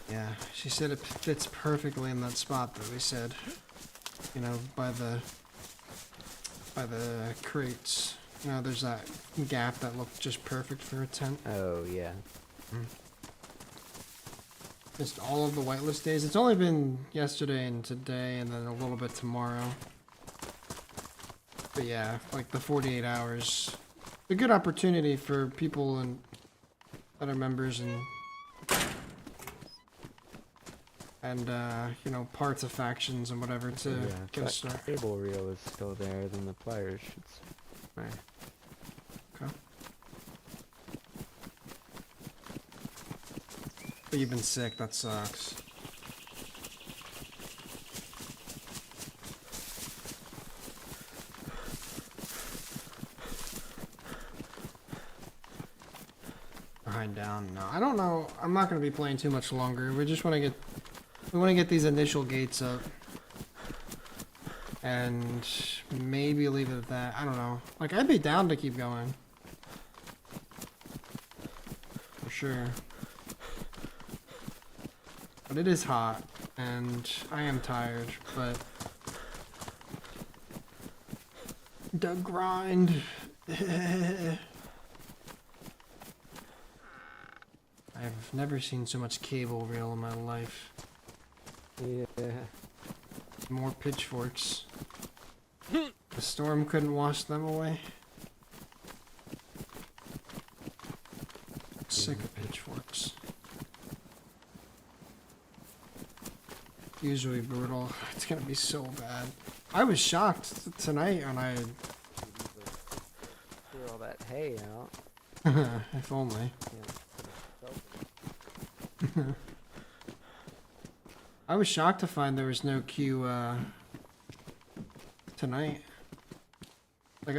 S1: Yeah, she said it fits perfectly in that spot that we said. You know, by the crates. You know, there's that gap that looked just perfect for a tent.
S4: Oh, yeah.
S1: Just all of the whitelist days. It's only been yesterday and today and then a little bit tomorrow. But yeah, like the 48 hours. A good opportunity for people and that are members and you know, parts of factions and whatever to get a
S4: If
S1: start.
S4: that cable reel is still there, then the pliers should right.
S1: Okay. But you've been sick, that sucks. Behind down, no. I don't know. I'm not gonna be playing too much longer. We just wanna get these initial gates up. And maybe leave it at that. I don't know. Like, I'd be down to keep going. For sure. But it is hot, and I am tired, but the grind. I've never seen so much cable reel in my life.
S4: Yeah.
S1: More pitchforks. The storm couldn't wash them away. Sick of pitchforks. Usually brutal. It's gonna be so bad. I was shocked tonight when I...
S4: Clear all that hay out.
S1: if only.
S4: Yeah.
S1: I was shocked to find there was no queue, tonight. Like,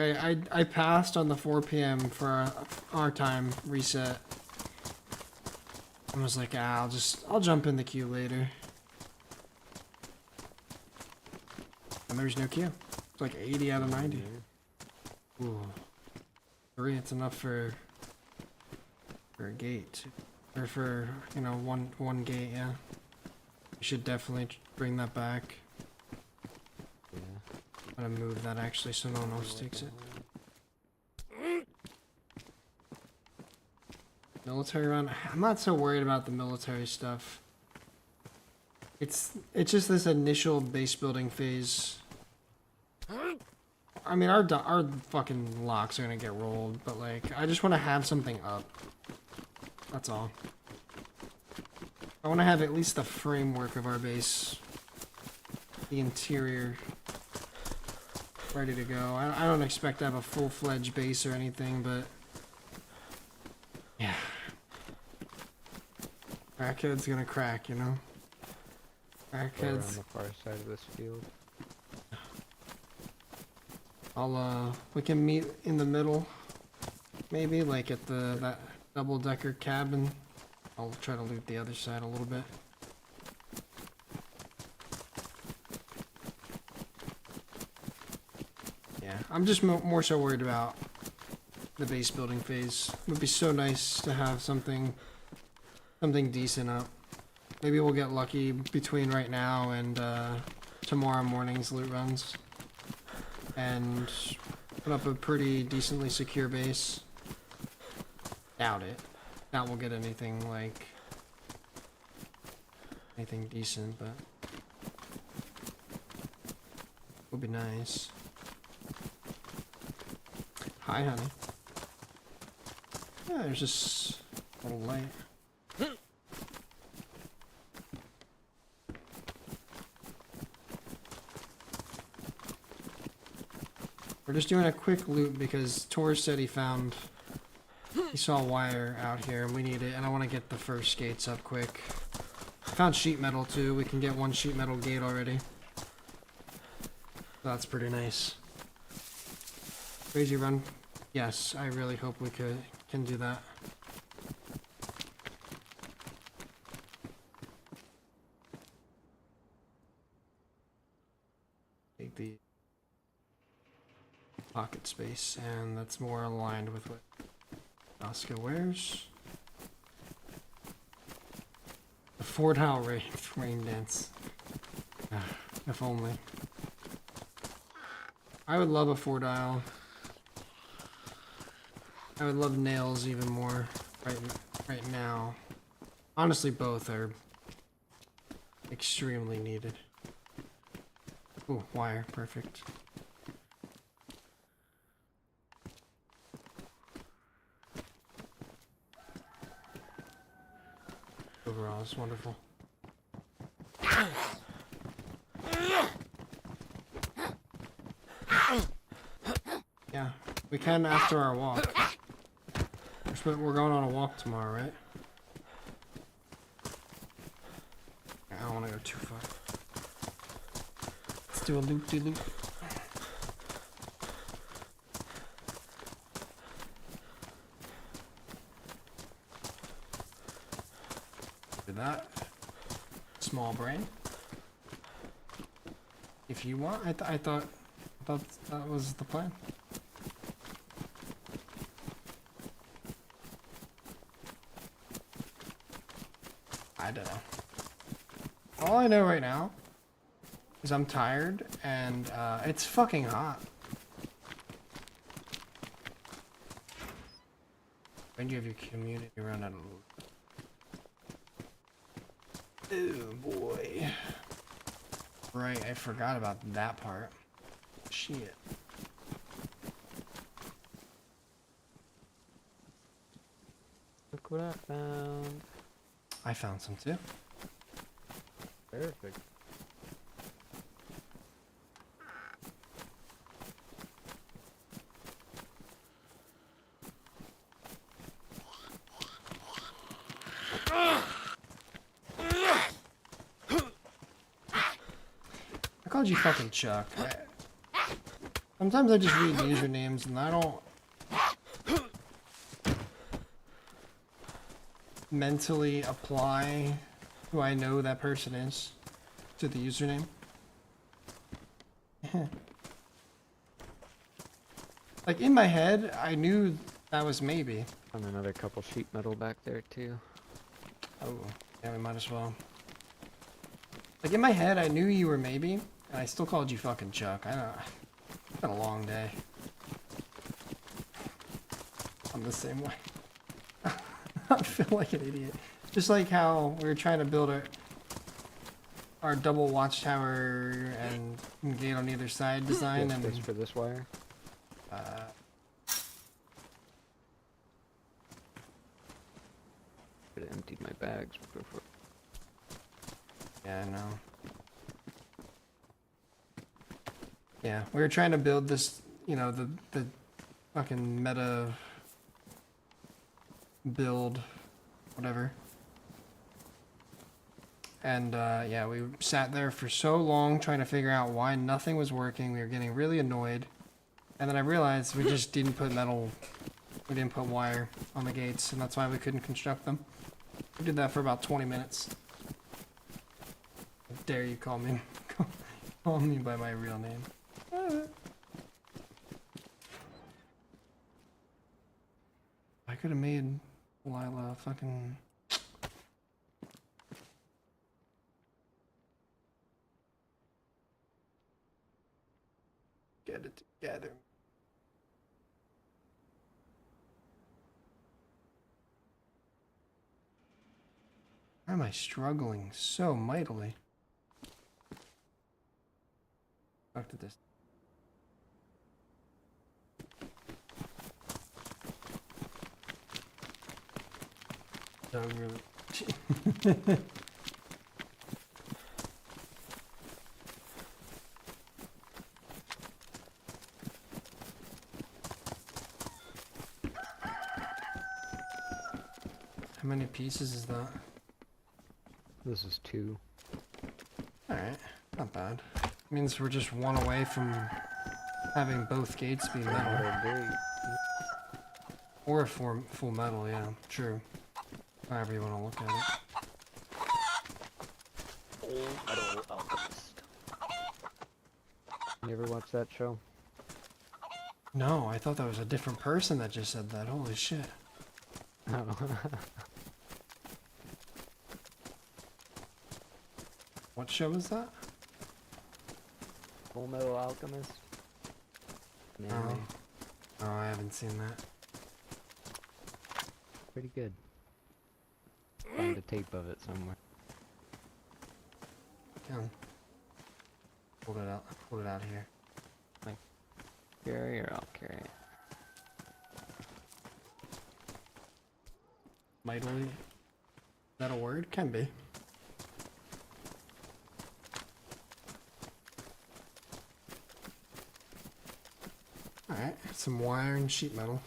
S1: I passed on the 4 p.m. for our time reset. And was like, I'll jump in the queue later. And there's no queue. It's like 80 out of 90. Ooh. 3, it's enough for a gate. Or for, you know, one gate, yeah. We should definitely bring that back.
S4: Yeah.
S1: I'm gonna move that actually so no one else takes it. Military run? I'm not so worried about the military stuff. It's just this initial base building phase. I mean, our fucking locks are gonna get rolled, but like, I just want to have something up. That's all. I want to have at least the framework of our base, the interior, ready to go. I don't expect to have a full-fledged base or anything, but yeah, crackhead's gonna crack, you know.
S4: Or on
S1: Crackheads.
S4: the far side of this field.
S1: We can meet in the middle, maybe like at that double-decker cabin. I'll try to loot the other side a little bit. Yeah, I'm just more so worried about the base building phase. It would be so nice to have something decent up. Maybe we'll get lucky between right now and tomorrow morning's loot runs and put up a pretty decently secure base. Doubt it. Doubt we'll get anything like anything decent, but would be nice. Hi, honey. Yeah, there's just a little light. We're just doing a quick loop because Tor said he saw a wire out here and we need it, and I want to get the first gates up quick. I found sheet metal too. We can get one sheet metal gate already. That's pretty nice. Crazy run. Yes, I really hope we can do that. Take the pocket space, and that's more aligned with what Rosco wears. The 4-tile rain dance. If only. I would love a 4-dial. I would love nails even more right now. Honestly, both are extremely needed. Ooh, wire, perfect. Overall, it's wonderful. Yeah, we can after our walk. We're going on a walk tomorrow, right? I don't want to go too far. Let's do a loop-de-loop. Do that. Small brain. If you want, I thought that was the plan. I don't know. All I know right now is I'm tired and it's fucking hot. When do you have your community run out of loot? Oh boy. Right, I forgot about that part. Shit.
S4: Look what I found.
S1: I found some too.
S4: Perfect.
S1: I called you fucking Chuck. Sometimes I just read usernames and I don't mentally apply who I know that person is to the username. Like in my head, I knew that was maybe.
S4: Found another couple sheet metal back there too.
S1: Oh, yeah, we might as well. Like in my head, I knew you were maybe, and I still called you fucking Chuck. I don't know. It's been a long day. I'm the same way. I feel like an idiot. Just like how we were trying to build our double watchtower and gate on either side design,
S4: Yes,
S1: and
S4: this for this wire. Could have emptied my bags before.
S1: yeah, I know. Yeah, we were trying to build this, you know, the fucking meta build, whatever. And yeah, we sat there for so long trying to figure out why nothing was working. We were getting really annoyed. And then I realized we just didn't put we didn't put wire on the gates, and that's why we couldn't construct them. We did that for about 20 minutes. How dare you call me by my real name. I could have made Lila fucking... get it together. Why am I struggling so mightily? Back to this. Don't really. How many pieces is that?
S4: This is 2.
S1: Alright, not bad. Means we're just one away from having both gates be metal.
S4: Great.
S1: Or full metal, yeah, true. However you want to look at it.
S4: Full Metal Alchemist. You ever watch that show?
S1: No, I thought that was a different person that just said that. Holy shit.
S4: Oh.
S1: What show was that?
S4: Full Metal Alchemist. An
S1: Oh.
S4: anime.
S1: Oh, I haven't seen that.
S4: Pretty good. Find a tape of it somewhere.
S1: Yeah. Pulled it out. Pulled it out here.
S4: Carry or I'll carry it.
S1: Mightily. Is that a word? Can be. Alright, some wire and sheet metal.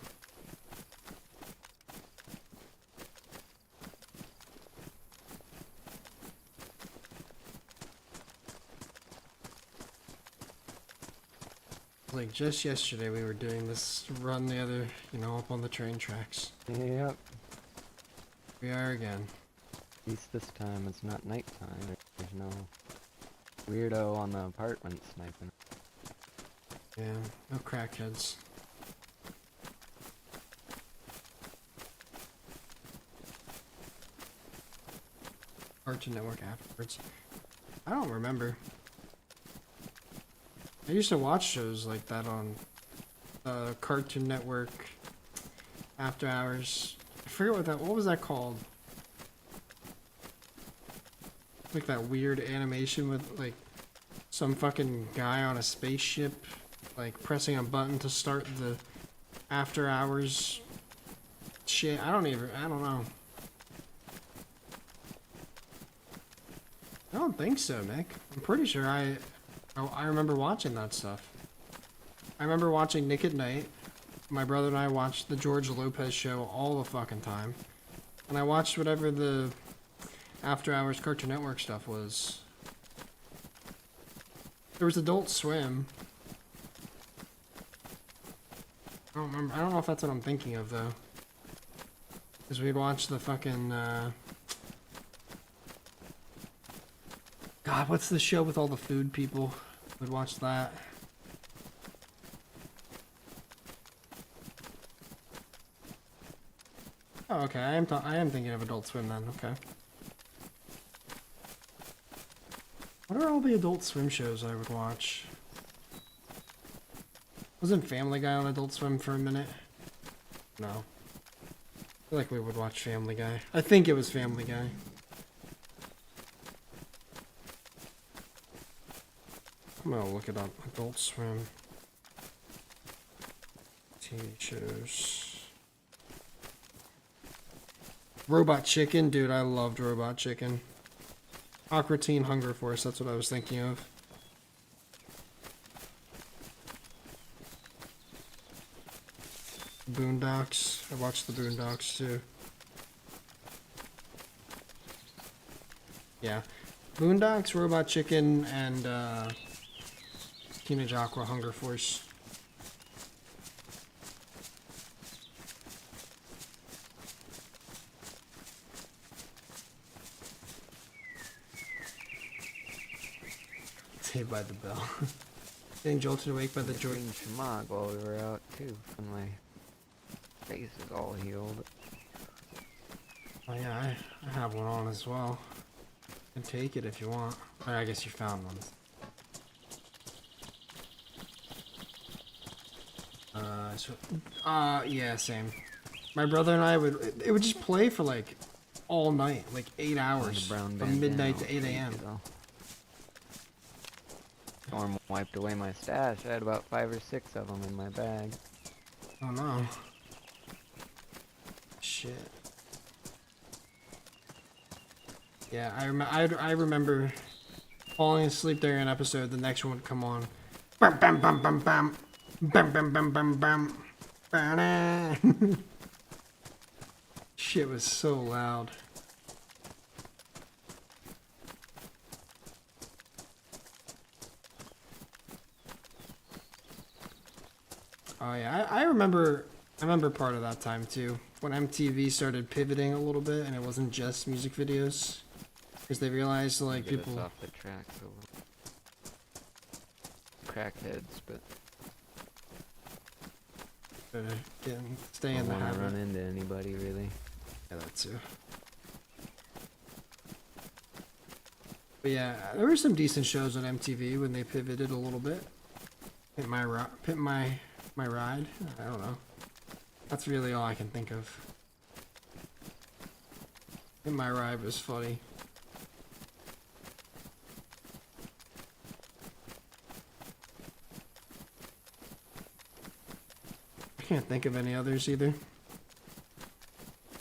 S1: Like just yesterday we were doing this run the other, up on the train tracks.
S4: Yep.
S1: We are again.
S4: At least this time it's not nighttime. There's no weirdo on the apartment sniping.
S1: Yeah, no crackheads. Cartoon Network afterwards. I don't remember. I used to watch shows like that on Cartoon Network after hours. I forget what was that called? Like that weird animation with like some fucking guy on a spaceship like pressing a button to start the after hours shit. I don't know. I don't think so, Nick. I'm pretty sure I remember watching that stuff. I remember watching Nick at Night. My brother and I watched the George Lopez show all the fucking time. And I watched whatever the after hours Cartoon Network stuff was. There was Adult Swim. I don't remember. I don't know if that's what I'm thinking of though. Because we'd watch the fucking God, what's the show with all the food people? We'd watch that. Oh, okay. I am thinking of Adult Swim then. Okay. What are all the Adult Swim shows I would watch? Wasn't Family Guy on Adult Swim for a minute? No. I feel like we would watch Family Guy. I think it was Family Guy. I'm gonna look it up. Adult Swim. TV shows. Robot Chicken. Dude, I loved Robot Chicken. Aqua Teen Hunger Force. That's what I was thinking of. Boondocks. I watched the Boondocks too. Yeah. Boondocks, Robot Chicken, and Teenage Aqua Hunger Force. Saved by the Bell. Getting jolted awake by the joy.
S4: Green schmog while we were out too, and my face is all healed.
S1: Oh yeah, I have one on as well. You can take it if you want. I guess you found one. Yeah, same. My brother and I it would just play for like all night, like 8
S4: On the
S1: hours,
S4: brown
S1: from midnight to
S4: bandana,
S1: 8 a.m.
S4: though. Storm wiped away my stash. I had about 5 or 6 of them in my bag.
S1: Oh no. Shit. Yeah, I remember falling asleep during an episode, the next one would come on. Bam bam bam bam bam. Bam bam bam bam bam. Ba-da. Shit was so loud. Oh yeah, I remember part of that time too, when MTV started pivoting a little bit and it wasn't just music videos, because they realized like
S4: Get us
S1: people.
S4: off the track a little. Crackheads, but
S1: Stay in
S4: don't
S1: the
S4: want to
S1: habit.
S4: run into anybody really.
S1: Yeah, that too. But yeah, there were some decent shows on MTV when they pivoted a little bit. Hit my ride. I don't know. That's really all I can think of. Hit my ride was funny. I can't think of any others either.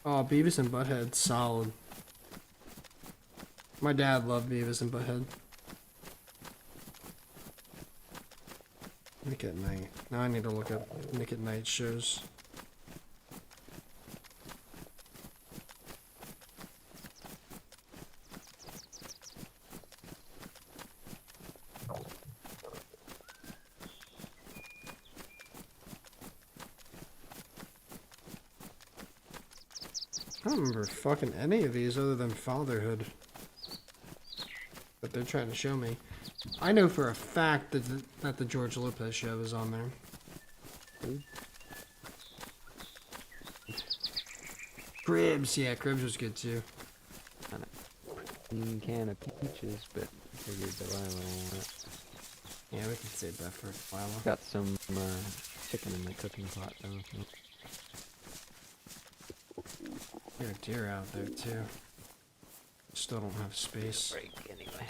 S1: Oh, Beavis and Butthead, solid. My dad loved Beavis and Butthead. Nick at Night. Now I need to look up Nick at Night shows. I don't remember fucking any of these other than Fatherhood that they're trying to show me. I know for a fact that the George Lopez show is on there. Cribs, yeah, Cribs was good too.
S4: Can of peaches, but I figured Delilah will want it.
S1: Yeah, we can save that for a while.
S4: Got some chicken in my cooking pot though.
S1: There are deer out there too. Still don't have space.
S4: Break anyway.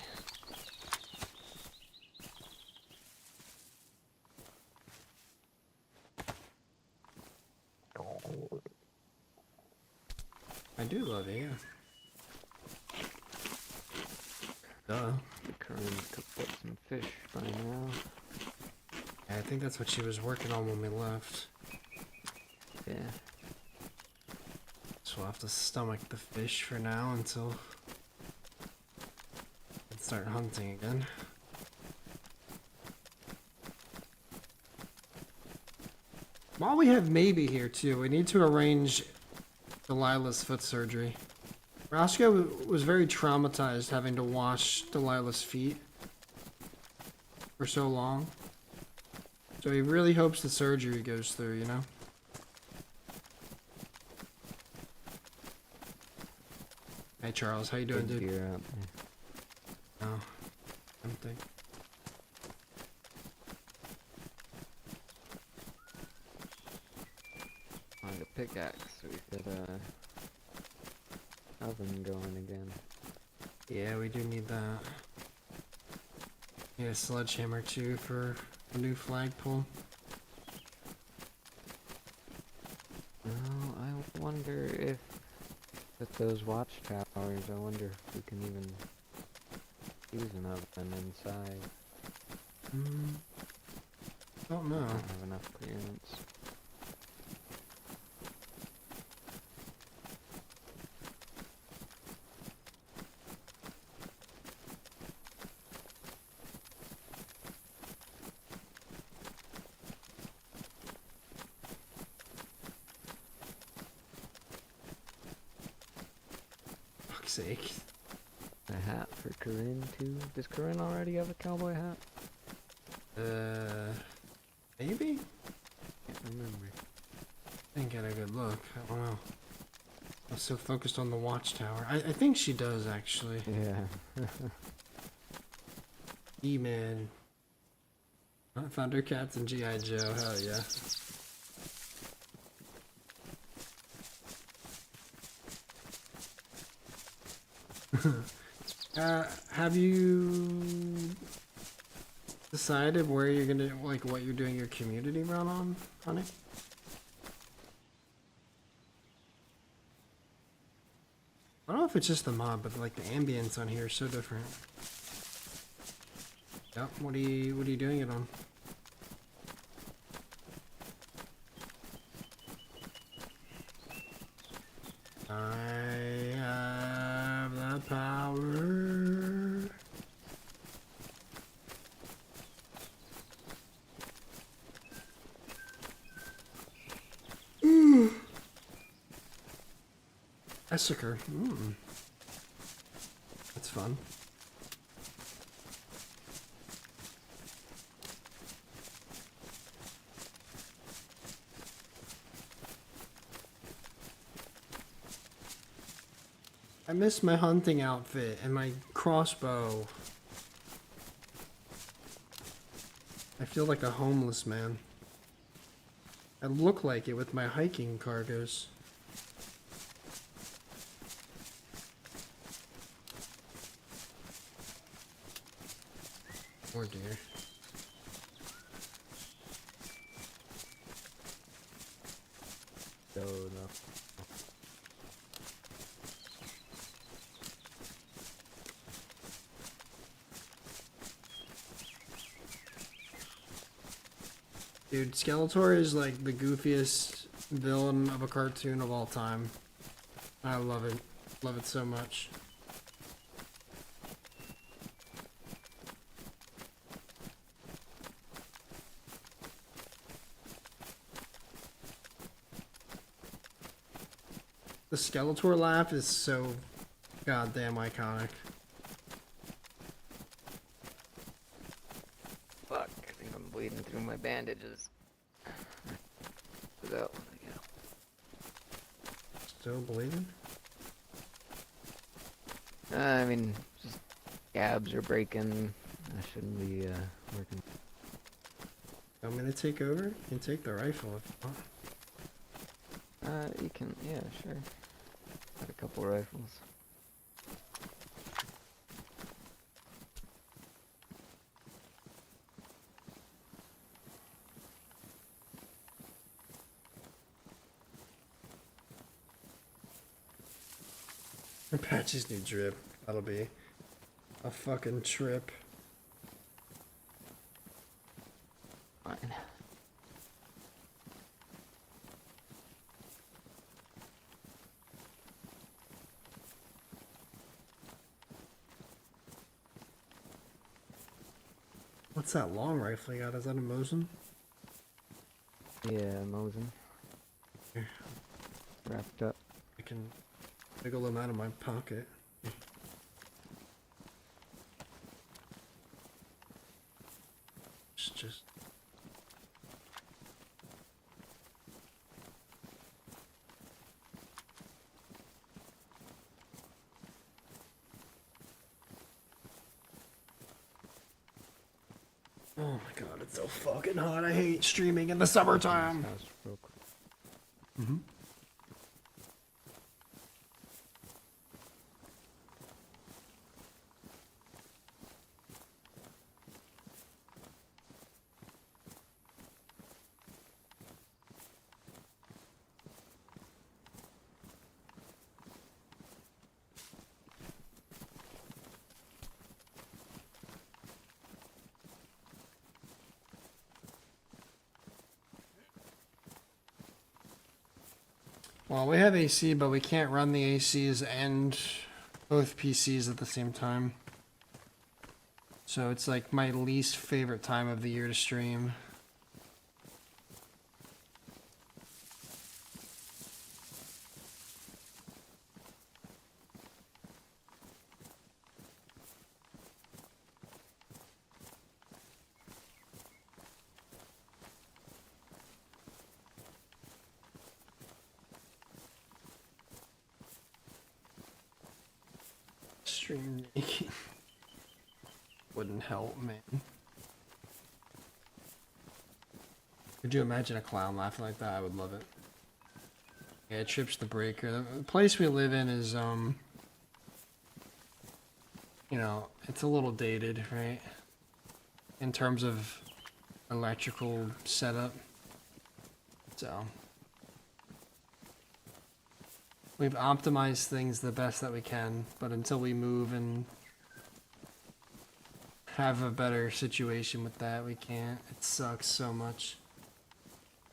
S1: I do love it, yeah. Duh.
S4: The Corinne cooked up some fish by now.
S1: I think that's what she was working on when we left.
S4: Yeah.
S1: So we'll have to stomach the fish for now until we can start hunting again. While we have Maybe here too, we need to arrange Delilah's foot surgery. Rosco was very traumatized having to wash Delilah's feet for so long. So he really hopes the surgery goes through, you know? Hey Charles, how you doing,
S4: Big
S1: dude?
S4: deer out there.
S1: Oh, empty.
S4: Find a pickaxe so we could oven going again.
S1: Yeah, we do need that. Need a sledgehammer too for a new flagpole.
S4: Well, I wonder if with those watchtowers, I wonder if we can even use an oven inside.
S1: Don't know.
S4: Don't have enough clearance.
S1: Fuck's sake.
S4: A hat for Corinne too. Does Corinne already have a cowboy hat?
S1: Maybe?
S4: Can't remember.
S1: Didn't get a good look. I don't know. I was so focused on the watchtower. I think she does actually.
S4: Yeah.
S1: E-Man. Thundercats and G.I. Joe, hell yeah. Have you decided where you're gonna, like, what you're doing your community run on, honey? I don't know if it's just the mod, but like the ambience on here is so different. Yep. What are you doing it on? I have the power. Essiker. That's fun. I miss my hunting outfit and my crossbow. I feel like a homeless man. I look like it with my hiking cargoes. Oh dear.
S4: So no.
S1: Dude, Skeletor is like the goofiest villain of a cartoon of all time. I love it. Love it so much. The Skeletor laugh is so goddamn iconic.
S4: Fuck, I think I'm bleeding through my bandages. So, yeah.
S1: Still bleeding?
S4: I mean, just scabs are breaking. I shouldn't be working.
S1: Want me to take over? You can take the rifle if you want.
S4: You can, yeah, sure. Got a couple rifles.
S1: Apache's new drip. That'll be a fucking trip.
S4: Fine.
S1: What's that long rifle you got? Is that a Mosin?
S4: Yeah, Mosin.
S1: Here.
S4: Wrapped up.
S1: I can wiggle them out of my pocket. It's just... Oh my god, it's so fucking hot. I hate streaming in the summertime.
S4: House real quick.
S1: Mm-hmm. Well, we have AC, but we can't run the ACs and both PCs at the same time. So it's like my least favorite time of the year to stream. Stream naked wouldn't help, man. Could you imagine a clown laughing like that? I would love it. Yeah, it trips the breaker. The place we live in is you know, it's a little dated, right? In terms of electrical setup. So we've optimized things the best that we can, but until we move and have a better situation with that, we can't. It sucks so much.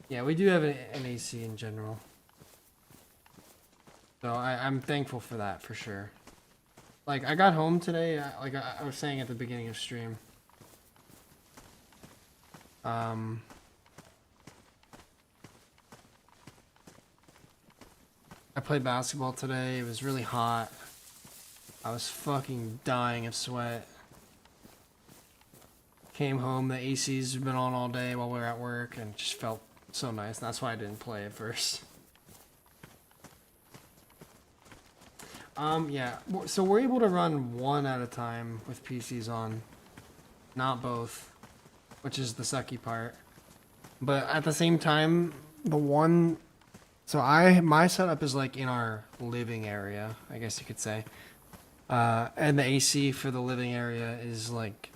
S1: Yeah, we do have an AC in general. So I'm thankful for that, for sure. Like, I got home today, I was saying at the beginning of stream. I played basketball today. It was really hot. I was fucking dying of sweat. Came home, the AC's been on all day while we were at work, and it just felt so nice. That's why I didn't play at first. Yeah. So we're able to run one at a time with PCs on, not both, which is the sucky part. But at the same time, the one. So my setup is like in our living area, I guess you could say. And the AC for the living area is like,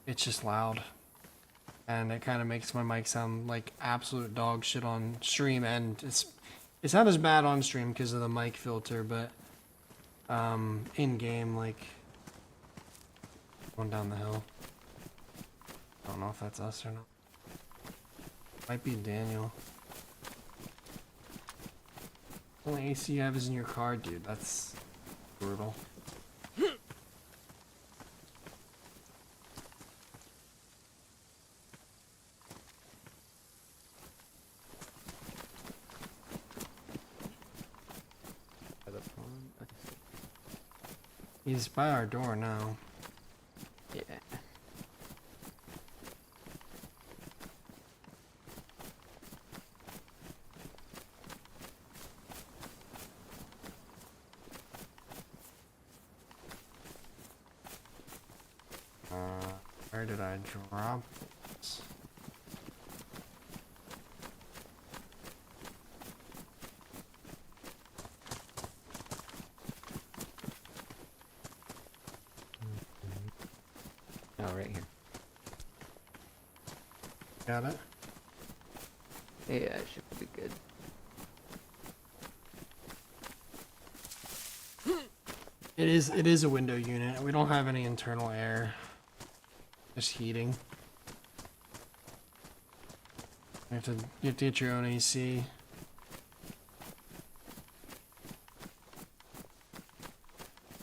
S1: it's just loud. And it kind of makes my mic sound like absolute dog shit on stream, and it's not as bad on stream because of the mic filter, but in game, like going down the hill. I don't know if that's us or not. Might be Daniel. The only AC you have is in your car, dude. That's brutal.
S4: By the pond? I see.
S1: He's by our door now.
S4: Yeah.
S1: Where did I drop this?
S4: Oh, right here.
S1: Got it?
S4: Yeah, it should be good.
S1: It is a window unit. We don't have any internal air. Just heating. You have to get your own AC.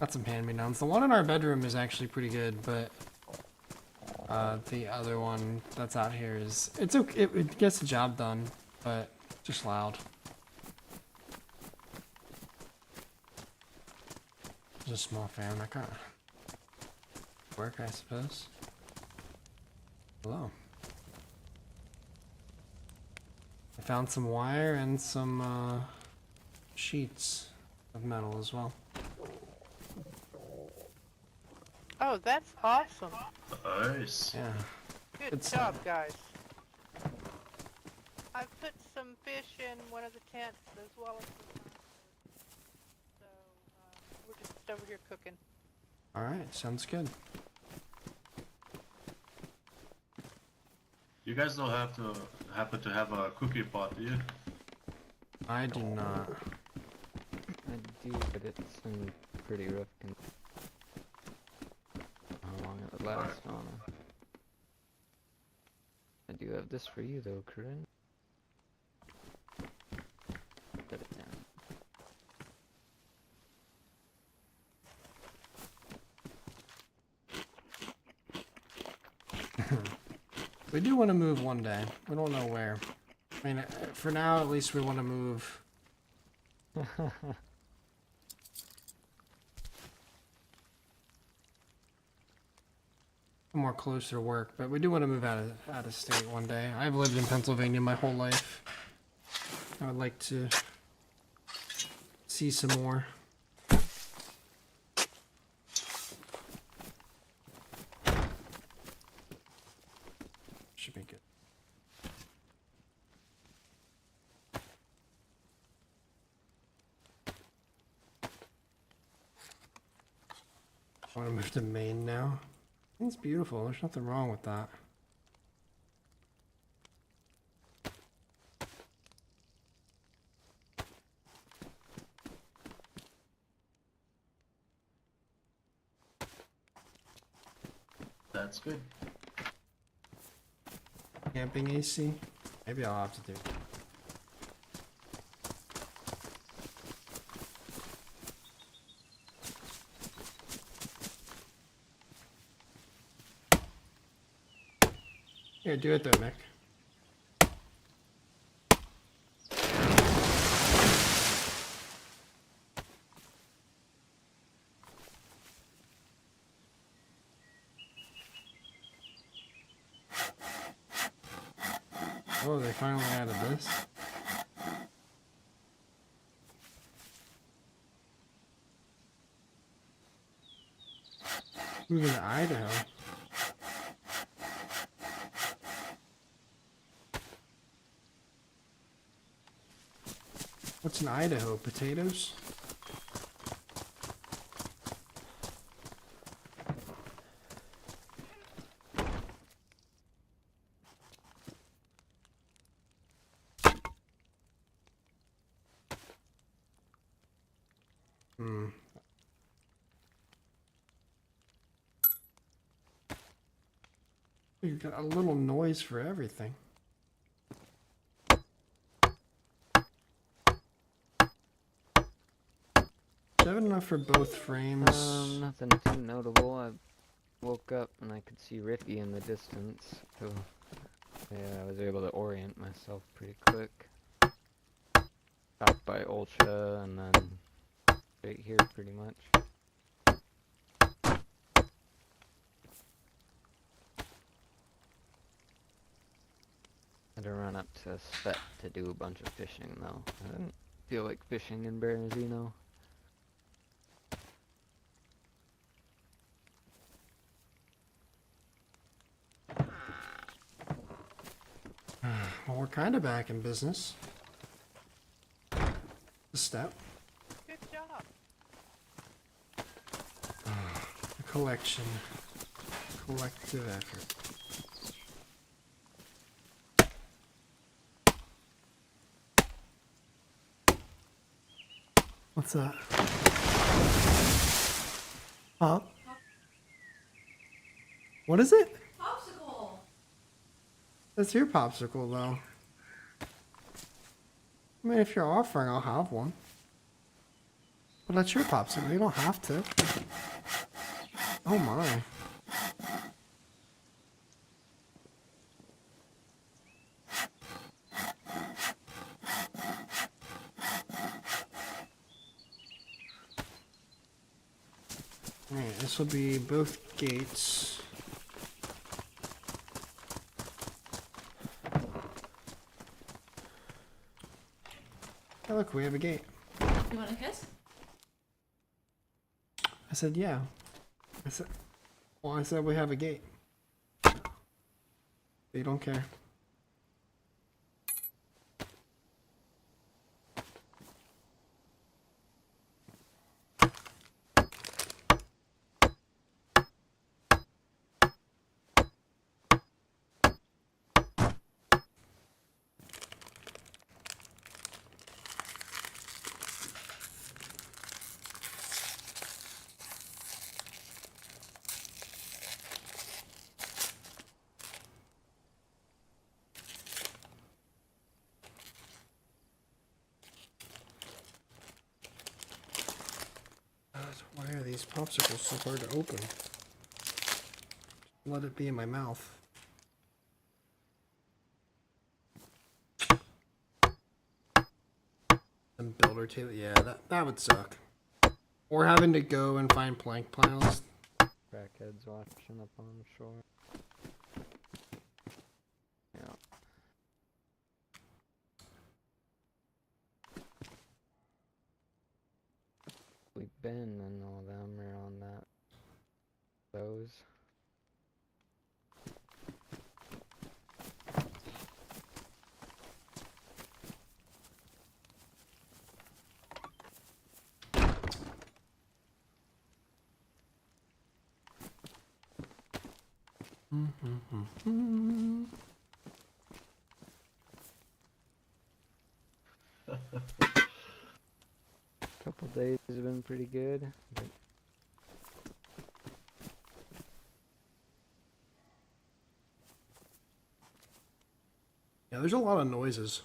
S1: Got some hand-me-downs. The one in our bedroom is actually pretty good, but the other one that's out here is it's okay. It gets the job done, but just loud. It's a small fan. That kind of work, I suppose. Hello. I found some wire and some sheets of metal as well.
S5: Oh, that's awesome.
S6: Nice.
S1: Yeah.
S5: Good
S1: Good
S5: job,
S1: stuff.
S5: guys. I put some fish in one of the tents as well as some so we're just over here cooking.
S1: Alright, sounds good.
S6: You guys don't have to happen to have a cookie pot, do you?
S1: I do not.
S4: I do, but it's in pretty rough condition. How long it would last on. I do have this for you though, Corinne. Put it down.
S1: We do want to move one day. We don't know where. I mean, for now, at least we want to move. More closer to work, but we do want to move out of state one day. I've lived in Pennsylvania my whole life. I would like to see some more. Should be good. I want to move to Maine now. It's beautiful. There's nothing wrong with that.
S6: That's good.
S1: Camping AC? Maybe I'll have to do it. Here, do it though, Mick. Oh, they finally added this. Moving to Idaho. What's in Idaho? Potatoes? Hmm. You've got a little noise for everything. Do you have enough for both frames?
S4: Nothing too notable. I woke up and I could see Riffy in the distance, so yeah, I was able to orient myself pretty quick. Stopped by Ultra and then straight here pretty much. Had to run up to Svet to do a bunch of fishing though. I didn't feel like fishing in Berezino.
S1: Well, we're kind of back in business. A step.
S5: Good job.
S1: A collection. Collective effort. What's that? Huh? What is it?
S7: Popsicle!
S1: That's your popsicle, though. I mean, if you're offering, I'll have one. But that's your popsicle. You don't have to. Oh my. Alright, this will be both gates. Hey, look, we have a gate.
S7: You want a kiss?
S1: I said, yeah. I said we have a gate. They don't care. Why are these popsicles so hard to open? Let it be in my mouth. And builder table, yeah, that would suck. Or having to go and find plank piles.
S4: Crackheads watching up on the shore. Yeah. Ben and all them are on that. Those. Couple days have been pretty good, but
S1: Yeah, there's a lot of noises.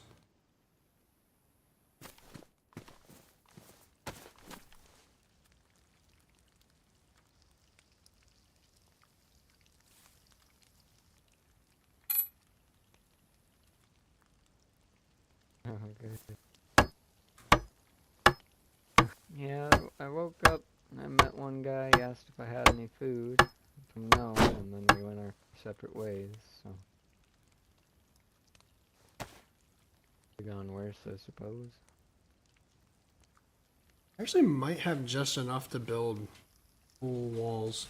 S4: oh, good. Yeah, I woke up and I met one guy. He asked if I had any food. I told him no, and then we went our separate ways. So it's gone worse, I suppose.
S1: I actually might have just enough to build full walls.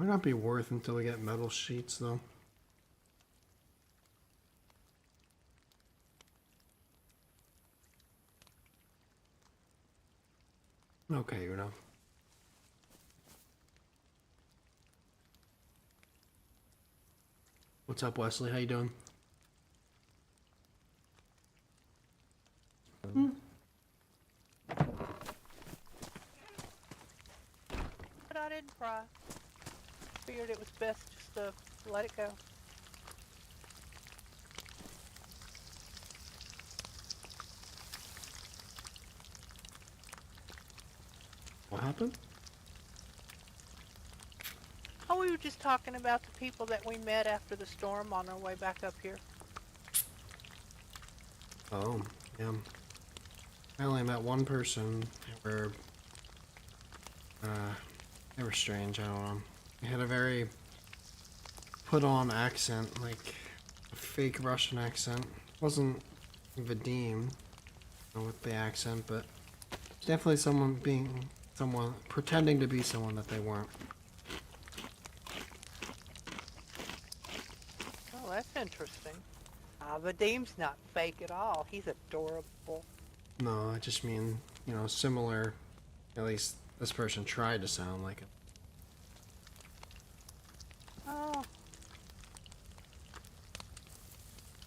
S1: Might not be worth until we get metal sheets, though. Okay, you know. What's up, Wesley? How you doing?
S5: But I didn't cry. Figured it was best just to let it go.
S1: What happened?
S5: Oh, we were just talking about the people that we met after the storm on our way back up here.
S1: Oh, yeah. I only met one person. They were strange. I don't know. They had a very put-on accent, like a fake Russian accent. Wasn't Vadim with the accent, but definitely someone pretending to be someone that they weren't.
S5: Oh, that's interesting. Vadim's not fake at all. He's adorable.
S1: No, I just mean, similar. At least this person tried to sound like it.
S5: Oh.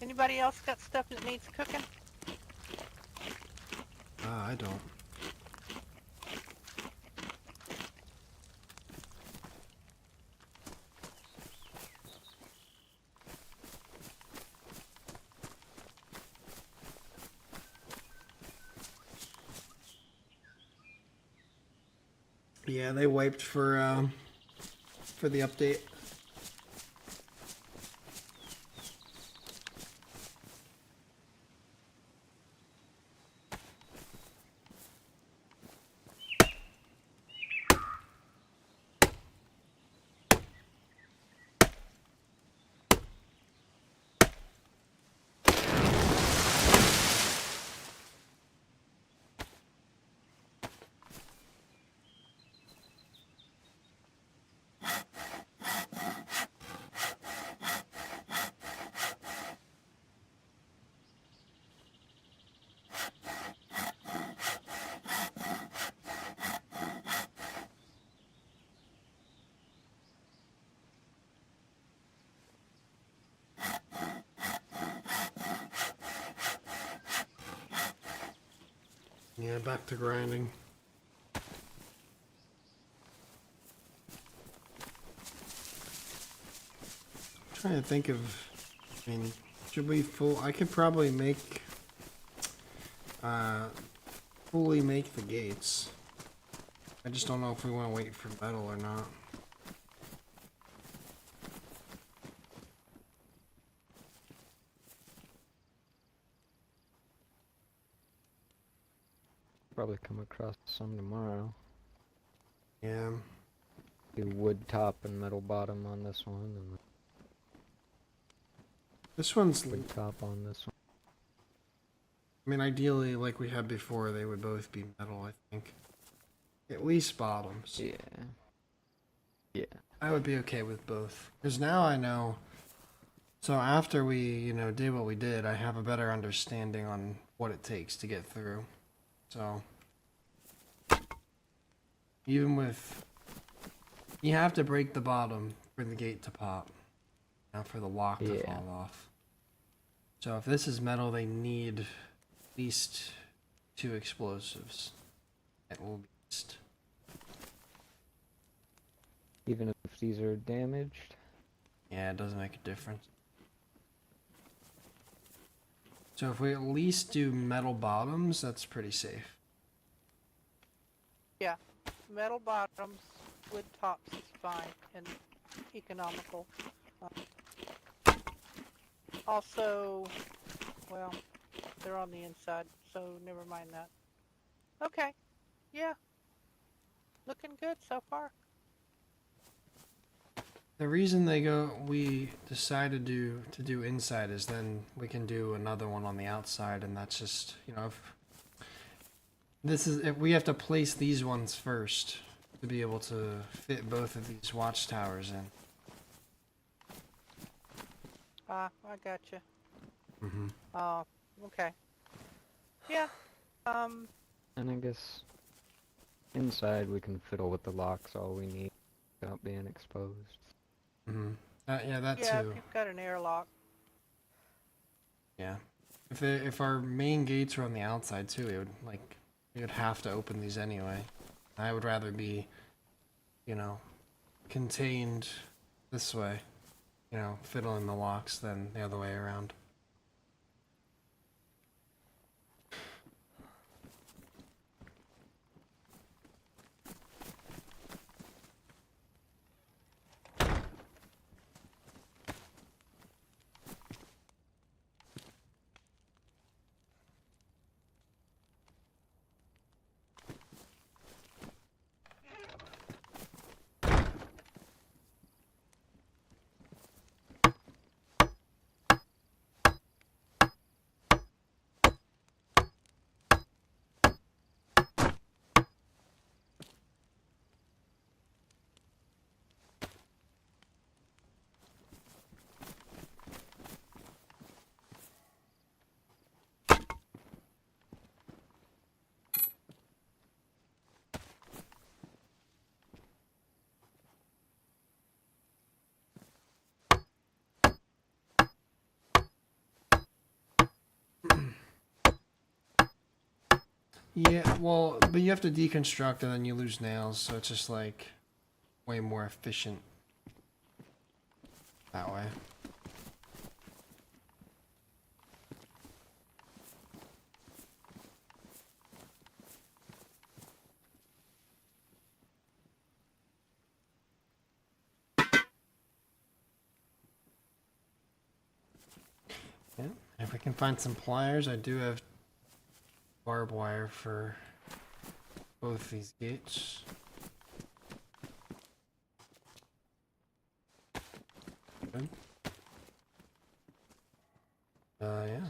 S5: Anybody else got stuff that needs cooking?
S1: I don't. Yeah, they wiped for the update. Yeah, back to grinding. Trying to think of, should we I could probably fully make the gates. I just don't know if we want to wait for metal or not.
S4: Probably come across some tomorrow.
S1: Yeah.
S4: Do wood top and metal bottom on this one, and
S1: This one's,
S4: wood top on this one.
S1: ideally, like we had before, they would both be metal, I think. At least bottoms.
S4: Yeah. Yeah.
S1: I would be okay with both. Because now I know So after we, did what we did, I have a better understanding on what it takes to get through. So even with, you have to break the bottom for the gate to pop, not for the lock to
S4: Yeah.
S1: fall off. So if this is metal, they need at least 2 explosives. At least.
S4: Even if these are damaged.
S1: Yeah, it doesn't make a difference. So if we at least do metal bottoms, that's pretty safe.
S5: Yeah, metal bottoms, wood tops is fine and economical. Also, well, they're on the inside, so never mind that. Okay, yeah, looking good so far.
S1: The reason we decided to do inside is then we can do another one on the outside, and that's just, if we have to place these ones first to be able to fit both of these watchtowers in.
S5: I gotcha.
S1: Mm-hmm.
S5: Oh, okay. Yeah,
S4: And I guess inside we can fiddle with the locks all we need without being exposed.
S1: Mm-hmm. Yeah, that
S5: yeah,
S1: too.
S5: if you've got an airlock.
S1: Yeah. If our main gates were on the outside too, we would have to open these anyway. I would rather be, contained this way, fiddling the locks than the other way around. Yeah, well, but you have to deconstruct and then you lose nails, so it's just like way more efficient that way. Yeah, if we can find some pliers, I do have barbed wire for both these gates. Good. Yeah.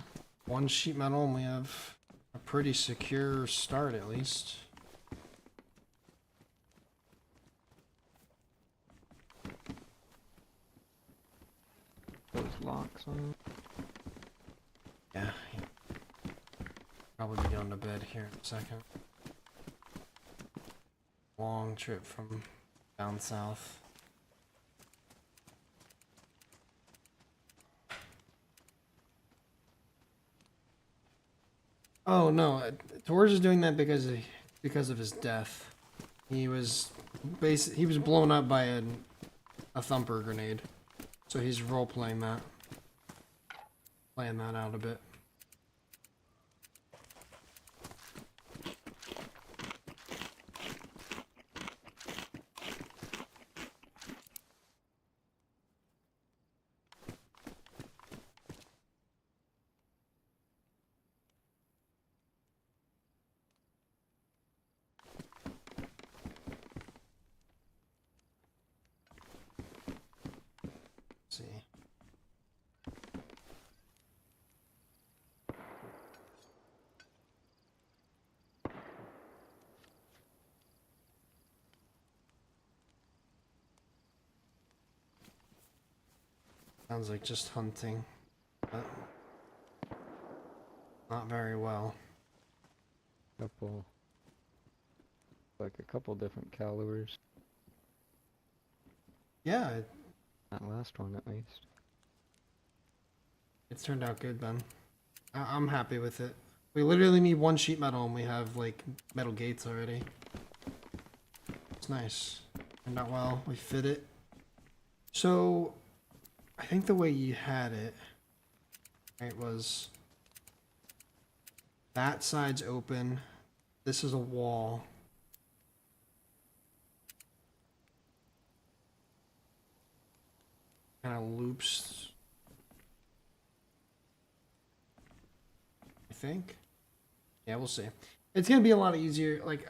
S1: 1 sheet metal and we have a pretty secure start at least.
S4: Those locks on.
S1: Yeah. Probably be going to bed here in a second. Long trip from down south. Oh no, Torres is doing that because of his death. He was blown up by a thumper grenade, so he's role playing that, playing that out a bit. See. Sounds like just hunting, but not very well.
S4: Like a couple different calibers.
S1: Yeah,
S4: That last one at least.
S1: it's turned out good, Ben. I'm happy with it. We literally need one sheet metal and we have like metal gates already. It's nice. Turned out well. We fit it. So, I think the way you had it, right, was that side's open. This is a wall. Kind of loops. I think. Yeah, we'll see. It's gonna be a lot easier. Like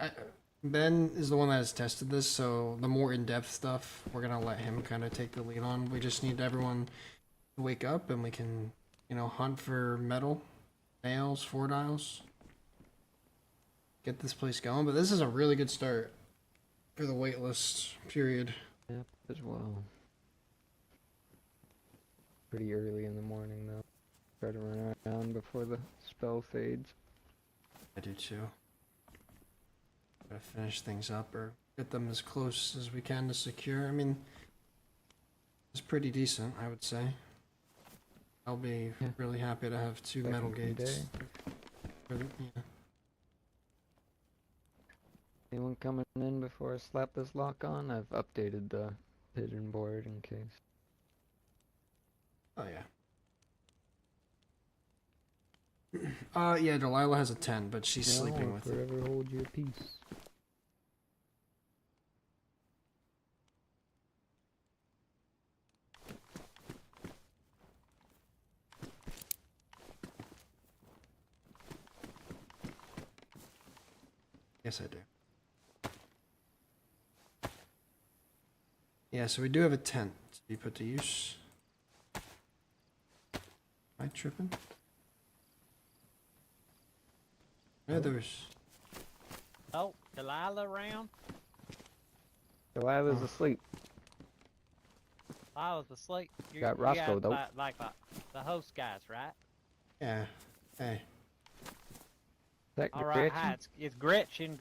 S1: Ben is the one that has tested this, so the more in-depth stuff, we're gonna let him kind of take the lead on. We just need everyone to wake up, and we can, you know, hunt for metal, nails, 4-dials, get this place going. But this is a really good start for the waitlist period.
S4: Yep, as well. Pretty early in the morning though. Try to run around before the spell fades.
S1: I do too. Gotta finish things up or get them as close as we can to secure. I mean, it's pretty decent, I would say. I'll be really happy to have 2 metal
S4: Second
S1: gates.
S4: day.
S1: Yeah.
S4: Anyone coming in before I slap this lock on? I've updated the pigeon board in case.
S1: Oh yeah. Yeah, Delilah has a 10, but she's sleeping with it.
S4: Forever hold your peace.
S1: Yes, I do. Yeah, so we do have a tent to be put to use. Am I tripping? Yeah, there's...
S8: Oh, Delilah around?
S4: Delilah's
S1: Oh.
S4: asleep.
S8: I was asleep.
S4: Got
S8: You
S4: Rosco,
S8: guys
S4: though.
S8: like the host guys, right?
S1: Yeah. Hey.
S4: That
S8: All right,
S4: Gretchen?
S8: hi. It's Gretchen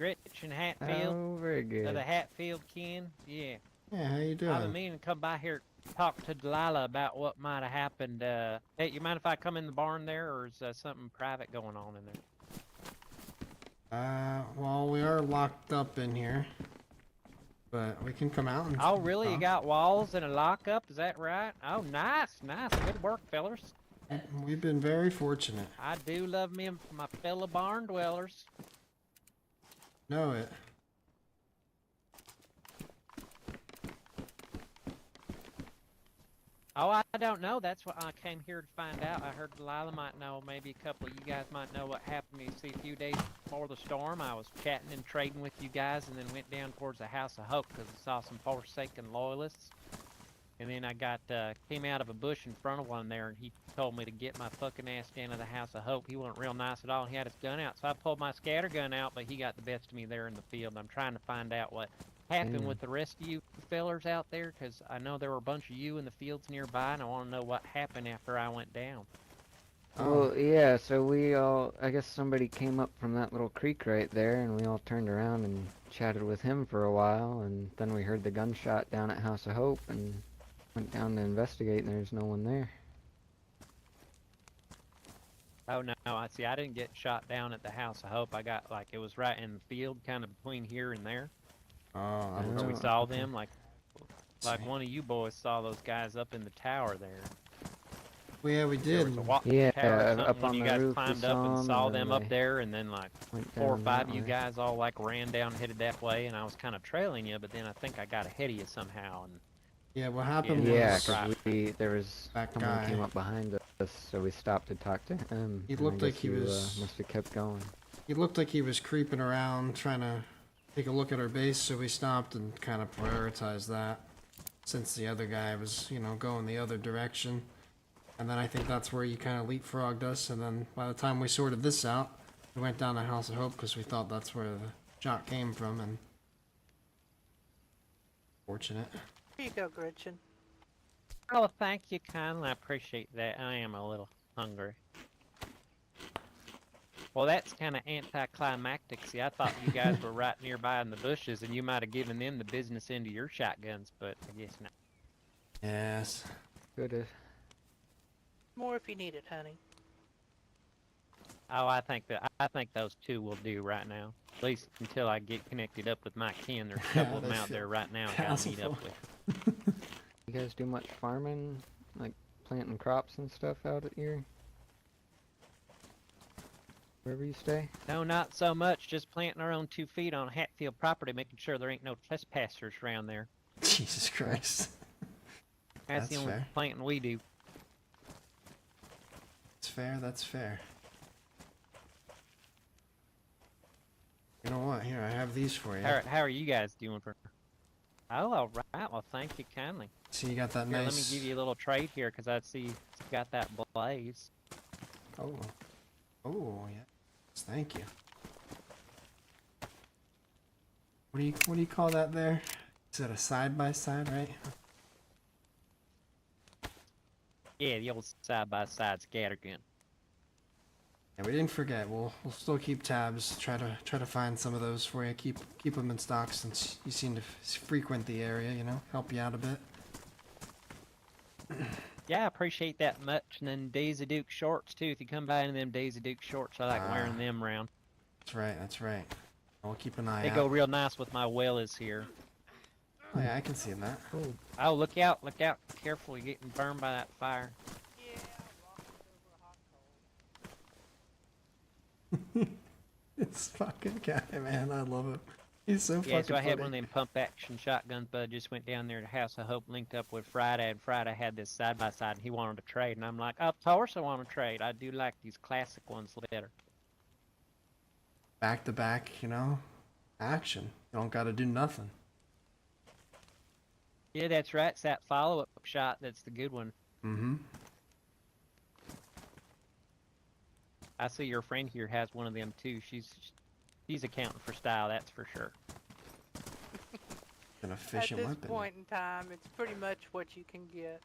S8: Hatfield
S4: Oh, very
S8: of
S4: good.
S8: the Hatfield kin. Yeah.
S1: Yeah, how you
S8: I've been
S1: doing?
S8: meaning to come by here talk to Delilah about what might have happened. Hey, you mind if I come in the barn there, or is something private going on in there?
S1: Well, we are locked up in here. But we can come out and...
S8: Oh, really? You
S1: talk.
S8: got walls and a lockup? Is that right? Oh, nice. Good work, fellers.
S1: We've been very fortunate.
S8: I do love me my fellow barn dwellers.
S1: Know it.
S8: Oh, I don't know. That's what I came here to find out. I heard Delilah might know. Maybe a couple of you guys might know what happened to me. See, a few days before the storm, I was chatting and trading with you guys, and then went down towards the House of Hope because I saw some Forsaken loyalists. And then I came out of a bush in front of one there, and he told me to get my fucking ass down to the House of Hope. He wasn't real nice at all. He had his gun out, so I pulled my scatter gun out, but he got the best of me there in the field. I'm trying to find out what happened with the rest of you fellers out there, because I know there were a bunch of you in the fields nearby, and I want to know what happened after I went down.
S4: Well, yeah, so we all, I guess somebody came up from that little creek right there, and we all turned around and chatted with him for a while, and then we heard the gunshot down at House of Hope, and went down to investigate, and there's no one there.
S8: Oh, no, I see. I didn't get shot down at the House of Hope. I got, it was right in the field, kind of between here and there.
S1: Oh,
S8: So we
S4: Oh,
S8: saw
S4: okay.
S8: them, like one of you boys saw those guys up in the tower there.
S1: well, yeah, we
S8: There
S1: did.
S8: was a walk
S4: Yeah,
S8: tower or something
S4: up
S8: when
S4: on
S8: you
S4: the
S8: guys
S4: roof we
S8: climbed up
S4: saw
S8: and
S4: 'em,
S8: saw
S4: and then
S8: them up
S4: they
S8: there, and then
S4: went
S8: 4 or
S4: down
S8: 5
S4: that
S8: of you
S4: way.
S8: guys all ran down, headed that way, and I was kind of trailing you, but then I think I got ahead of you somehow. And
S1: Yeah, what happened
S4: Yeah,
S1: was...
S4: because there was
S1: that
S4: someone
S1: guy.
S4: came up behind us, so we stopped to talk to him.
S1: He
S4: and I
S1: looked like
S4: guess
S1: he
S4: you,
S1: was-
S4: must have kept going.
S1: He looked like he was creeping around, trying to take a look at our base, so we stopped and kind of prioritized that, since the other guy was, you know, going the other direction. And then I think that's where you kind of leapfrogged us, and then by the time we sorted this out, we went down to House of Hope, because we thought that's where the shot came from, and... Fortunate.
S5: Here you go, Gretchen.
S8: Oh, thank you kindly. I appreciate that. I am a little hungry. Well, that's kind of anticlimactic. See, I thought you guys were right nearby in the bushes, and you might have given them the business end of your shotguns, but I guess not.
S1: Yes.
S4: Good.
S5: More if you need it, honey.
S8: Oh, I think those two will do right now. At least until I get connected up with my kin. There's a couple of them out there right now I gotta meet up with.
S4: You guys do much farming, like planting crops and stuff out at your wherever you stay?
S8: No, not so much. Just planting our own 2 feet on Hatfield property, making sure there ain't no trespassers around there.
S1: Jesus Christ.
S8: That's the only
S1: fair.
S8: planting we do.
S1: That's fair, that's fair. You know what? Here, I have these for you.
S8: How are you guys doing for? Oh, all right. Well, thank you kindly.
S1: See, you got that
S8: Here,
S1: nice...
S8: let me give you a little trade here, because I see you got that blaze.
S1: Oh. Oh, yeah. Thank you. What do you call that there? Is it a side-by-side, right?
S8: Yeah, the old side-by-side scattergun.
S1: Yeah, we didn't forget. We'll still keep tabs. Try to find some of those for you. Keep them in stock since you seem to frequent the area. You know, help you out a bit.
S8: Yeah, I appreciate that much. And then DayZ Duke shorts too. If you come by in them DayZ Duke shorts, I like wearing them around.
S1: That's right. That's right. I'll keep an eye
S8: They
S1: out.
S8: go real nice with my wellies here.
S1: Oh yeah, I can see that.
S8: Oh, look out! Look out! Careful, you're getting burned by that fire.
S5: Yeah, over a hot coal.
S1: This fucking guy, man, I love him. He's so fucking
S8: Yeah, so I had
S1: funny.
S8: one of them pump action shotguns, but I just went down there to House of Hope, linked up with Friday, and Friday had this side by side, and he wanted to trade, and I'm like, of course I want to trade. I do like these classic ones better.
S1: Back to back, you know, action. You don't got to do nothing.
S8: Yeah, that's right. It's that follow-up shot that's the good one.
S1: Mm-hmm.
S8: I see your friend here has one of them too. She's accounting for style, that's for sure.
S1: An
S5: At
S1: efficient
S5: this
S1: weapon.
S5: point in time, it's pretty much what you can get.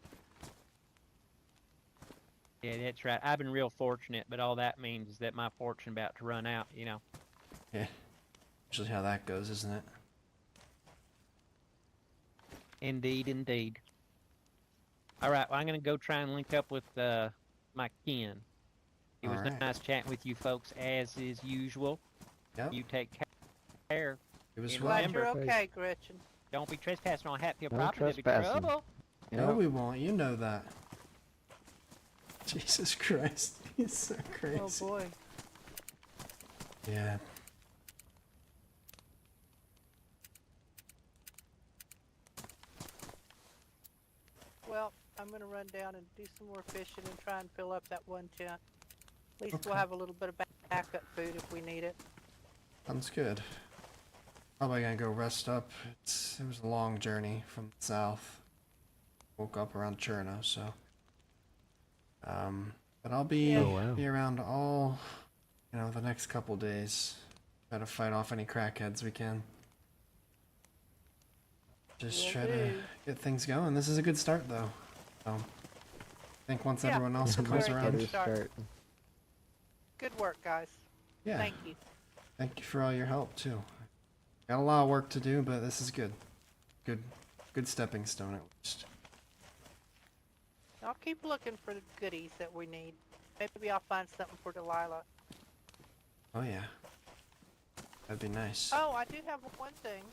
S8: Yeah, that's right. I've been real fortunate, but all that means is that my fortune about to run out, you know.
S1: Yeah. Usually how that goes, isn't it?
S8: Indeed, indeed. All right, well, I'm going to go try and link up with my kin. It was
S1: Alright.
S8: nice chatting with you folks, as is usual.
S1: Yep.
S8: You take care.
S1: It was
S8: And
S1: well.
S5: Glad you're
S8: remember-
S5: okay, Gretchen.
S8: Don't be trespassing on Hatfield
S4: No
S8: property. There'll be
S4: trespassing.
S8: trouble.
S1: No, we won't. You know that. Jesus Christ. He's so crazy.
S5: Oh boy.
S1: Yeah.
S5: Well, I'm gonna run down and do some more fishing and try and fill up that one tent. At least we'll
S1: Okay.
S5: have a little bit of backup food if we need it.
S1: Sounds good. Probably gonna go rest up. It was a long journey from the south. Woke up around Cherno, so. But I'll be,
S5: Yeah. Oh,
S4: wow.
S1: be around all, the next couple days. Try to fight off any crackheads we can. Just
S5: Will
S1: try to
S5: do.
S1: get things going. This is a good start, though. So, I think once
S5: Yeah,
S1: everyone else
S5: it's a
S1: comes
S5: very
S1: around.
S5: good start. Good work, guys.
S1: Yeah.
S5: Thank you.
S1: Thank you for all your help too. Got a lot of work to do, but this is good. Good stepping stone at least.
S5: I'll keep looking for the goodies that we need. Maybe I'll find something for Delilah.
S1: Oh yeah. That'd be nice.
S5: Oh, I do have one thing.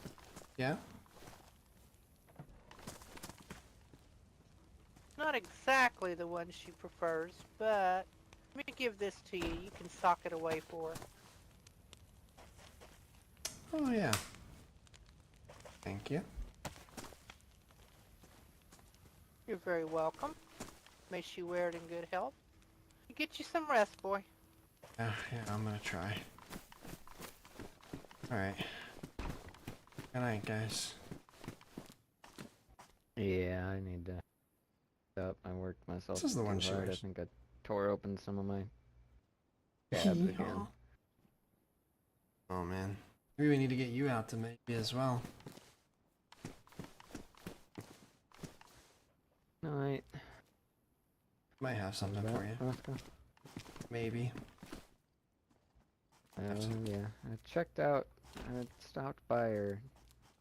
S1: Yeah?
S5: Not exactly the one she prefers, but let me give this to you. You can sock it away for her.
S1: Oh yeah. Thank you.
S5: You're very welcome. May she wear it in good health. You get you some rest, boy.
S1: Yeah, I'm gonna try. Alright. Good night, guys.
S4: Yeah, I need to stop. I worked myself
S1: This is the
S4: too
S1: one she
S4: hard. I
S1: wears.
S4: think I tore open some of my tabs again.
S1: Oh man. Maybe we need to get you out to maybe as well.
S4: Night.
S1: Might have something
S4: Is that
S1: for you.
S4: Rosco?
S1: Maybe.
S4: Yeah. I checked out. I stopped by her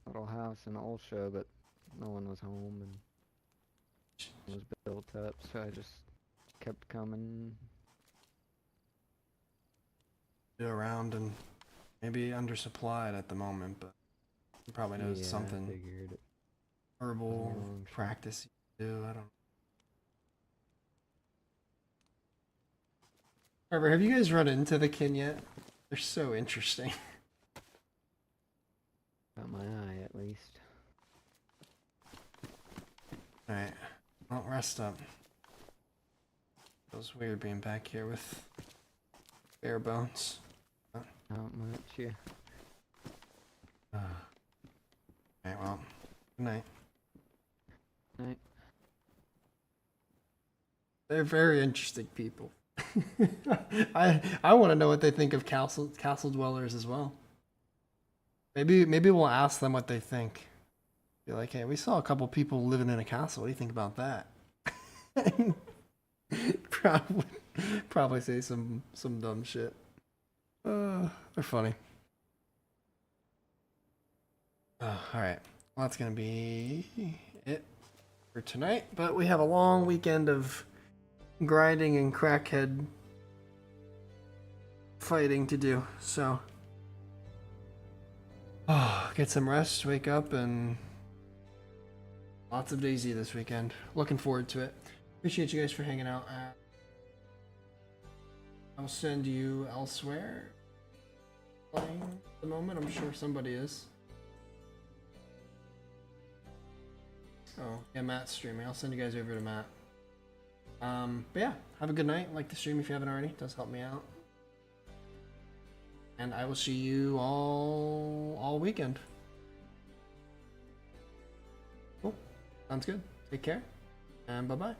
S4: little house in Olsha, but no one was home and it was built up, so I just kept coming.
S1: Do around and maybe undersupplied at the moment, but you probably knows
S4: Yeah, I
S1: something
S4: figured it.
S1: herbal
S4: wrong shit.
S1: practice you do. I don't know. Trevor, have you guys run into the kin yet? They're so interesting.
S4: Got my eye at least.
S1: Alright. Well, rest up. Feels weird being back here with bare bones.
S4: Not much, yeah.
S1: Alright, well, good night.
S4: Night.
S1: They're very interesting people. I want to know what they think of castle dwellers as well. Maybe we'll ask them what they think. Be like, hey, we saw a couple people living in a castle. What do you think about that? probably say some dumb shit. They're funny. All right. Well, that's gonna be it for tonight. But we have a long weekend of grinding and crackhead fighting to do. So, get some rest, wake up, and lots of DayZ this weekend. Looking forward to it. Appreciate you guys for hanging out. I'll send you elsewhere. Playing at the moment, I'm sure somebody is. Oh, yeah, Matt's streaming. I'll send you guys over to Matt. But yeah, have a good night. Like the stream if you haven't already. It does help me out. And I will see you all weekend. Cool. Sounds good. Take care. And bye-bye.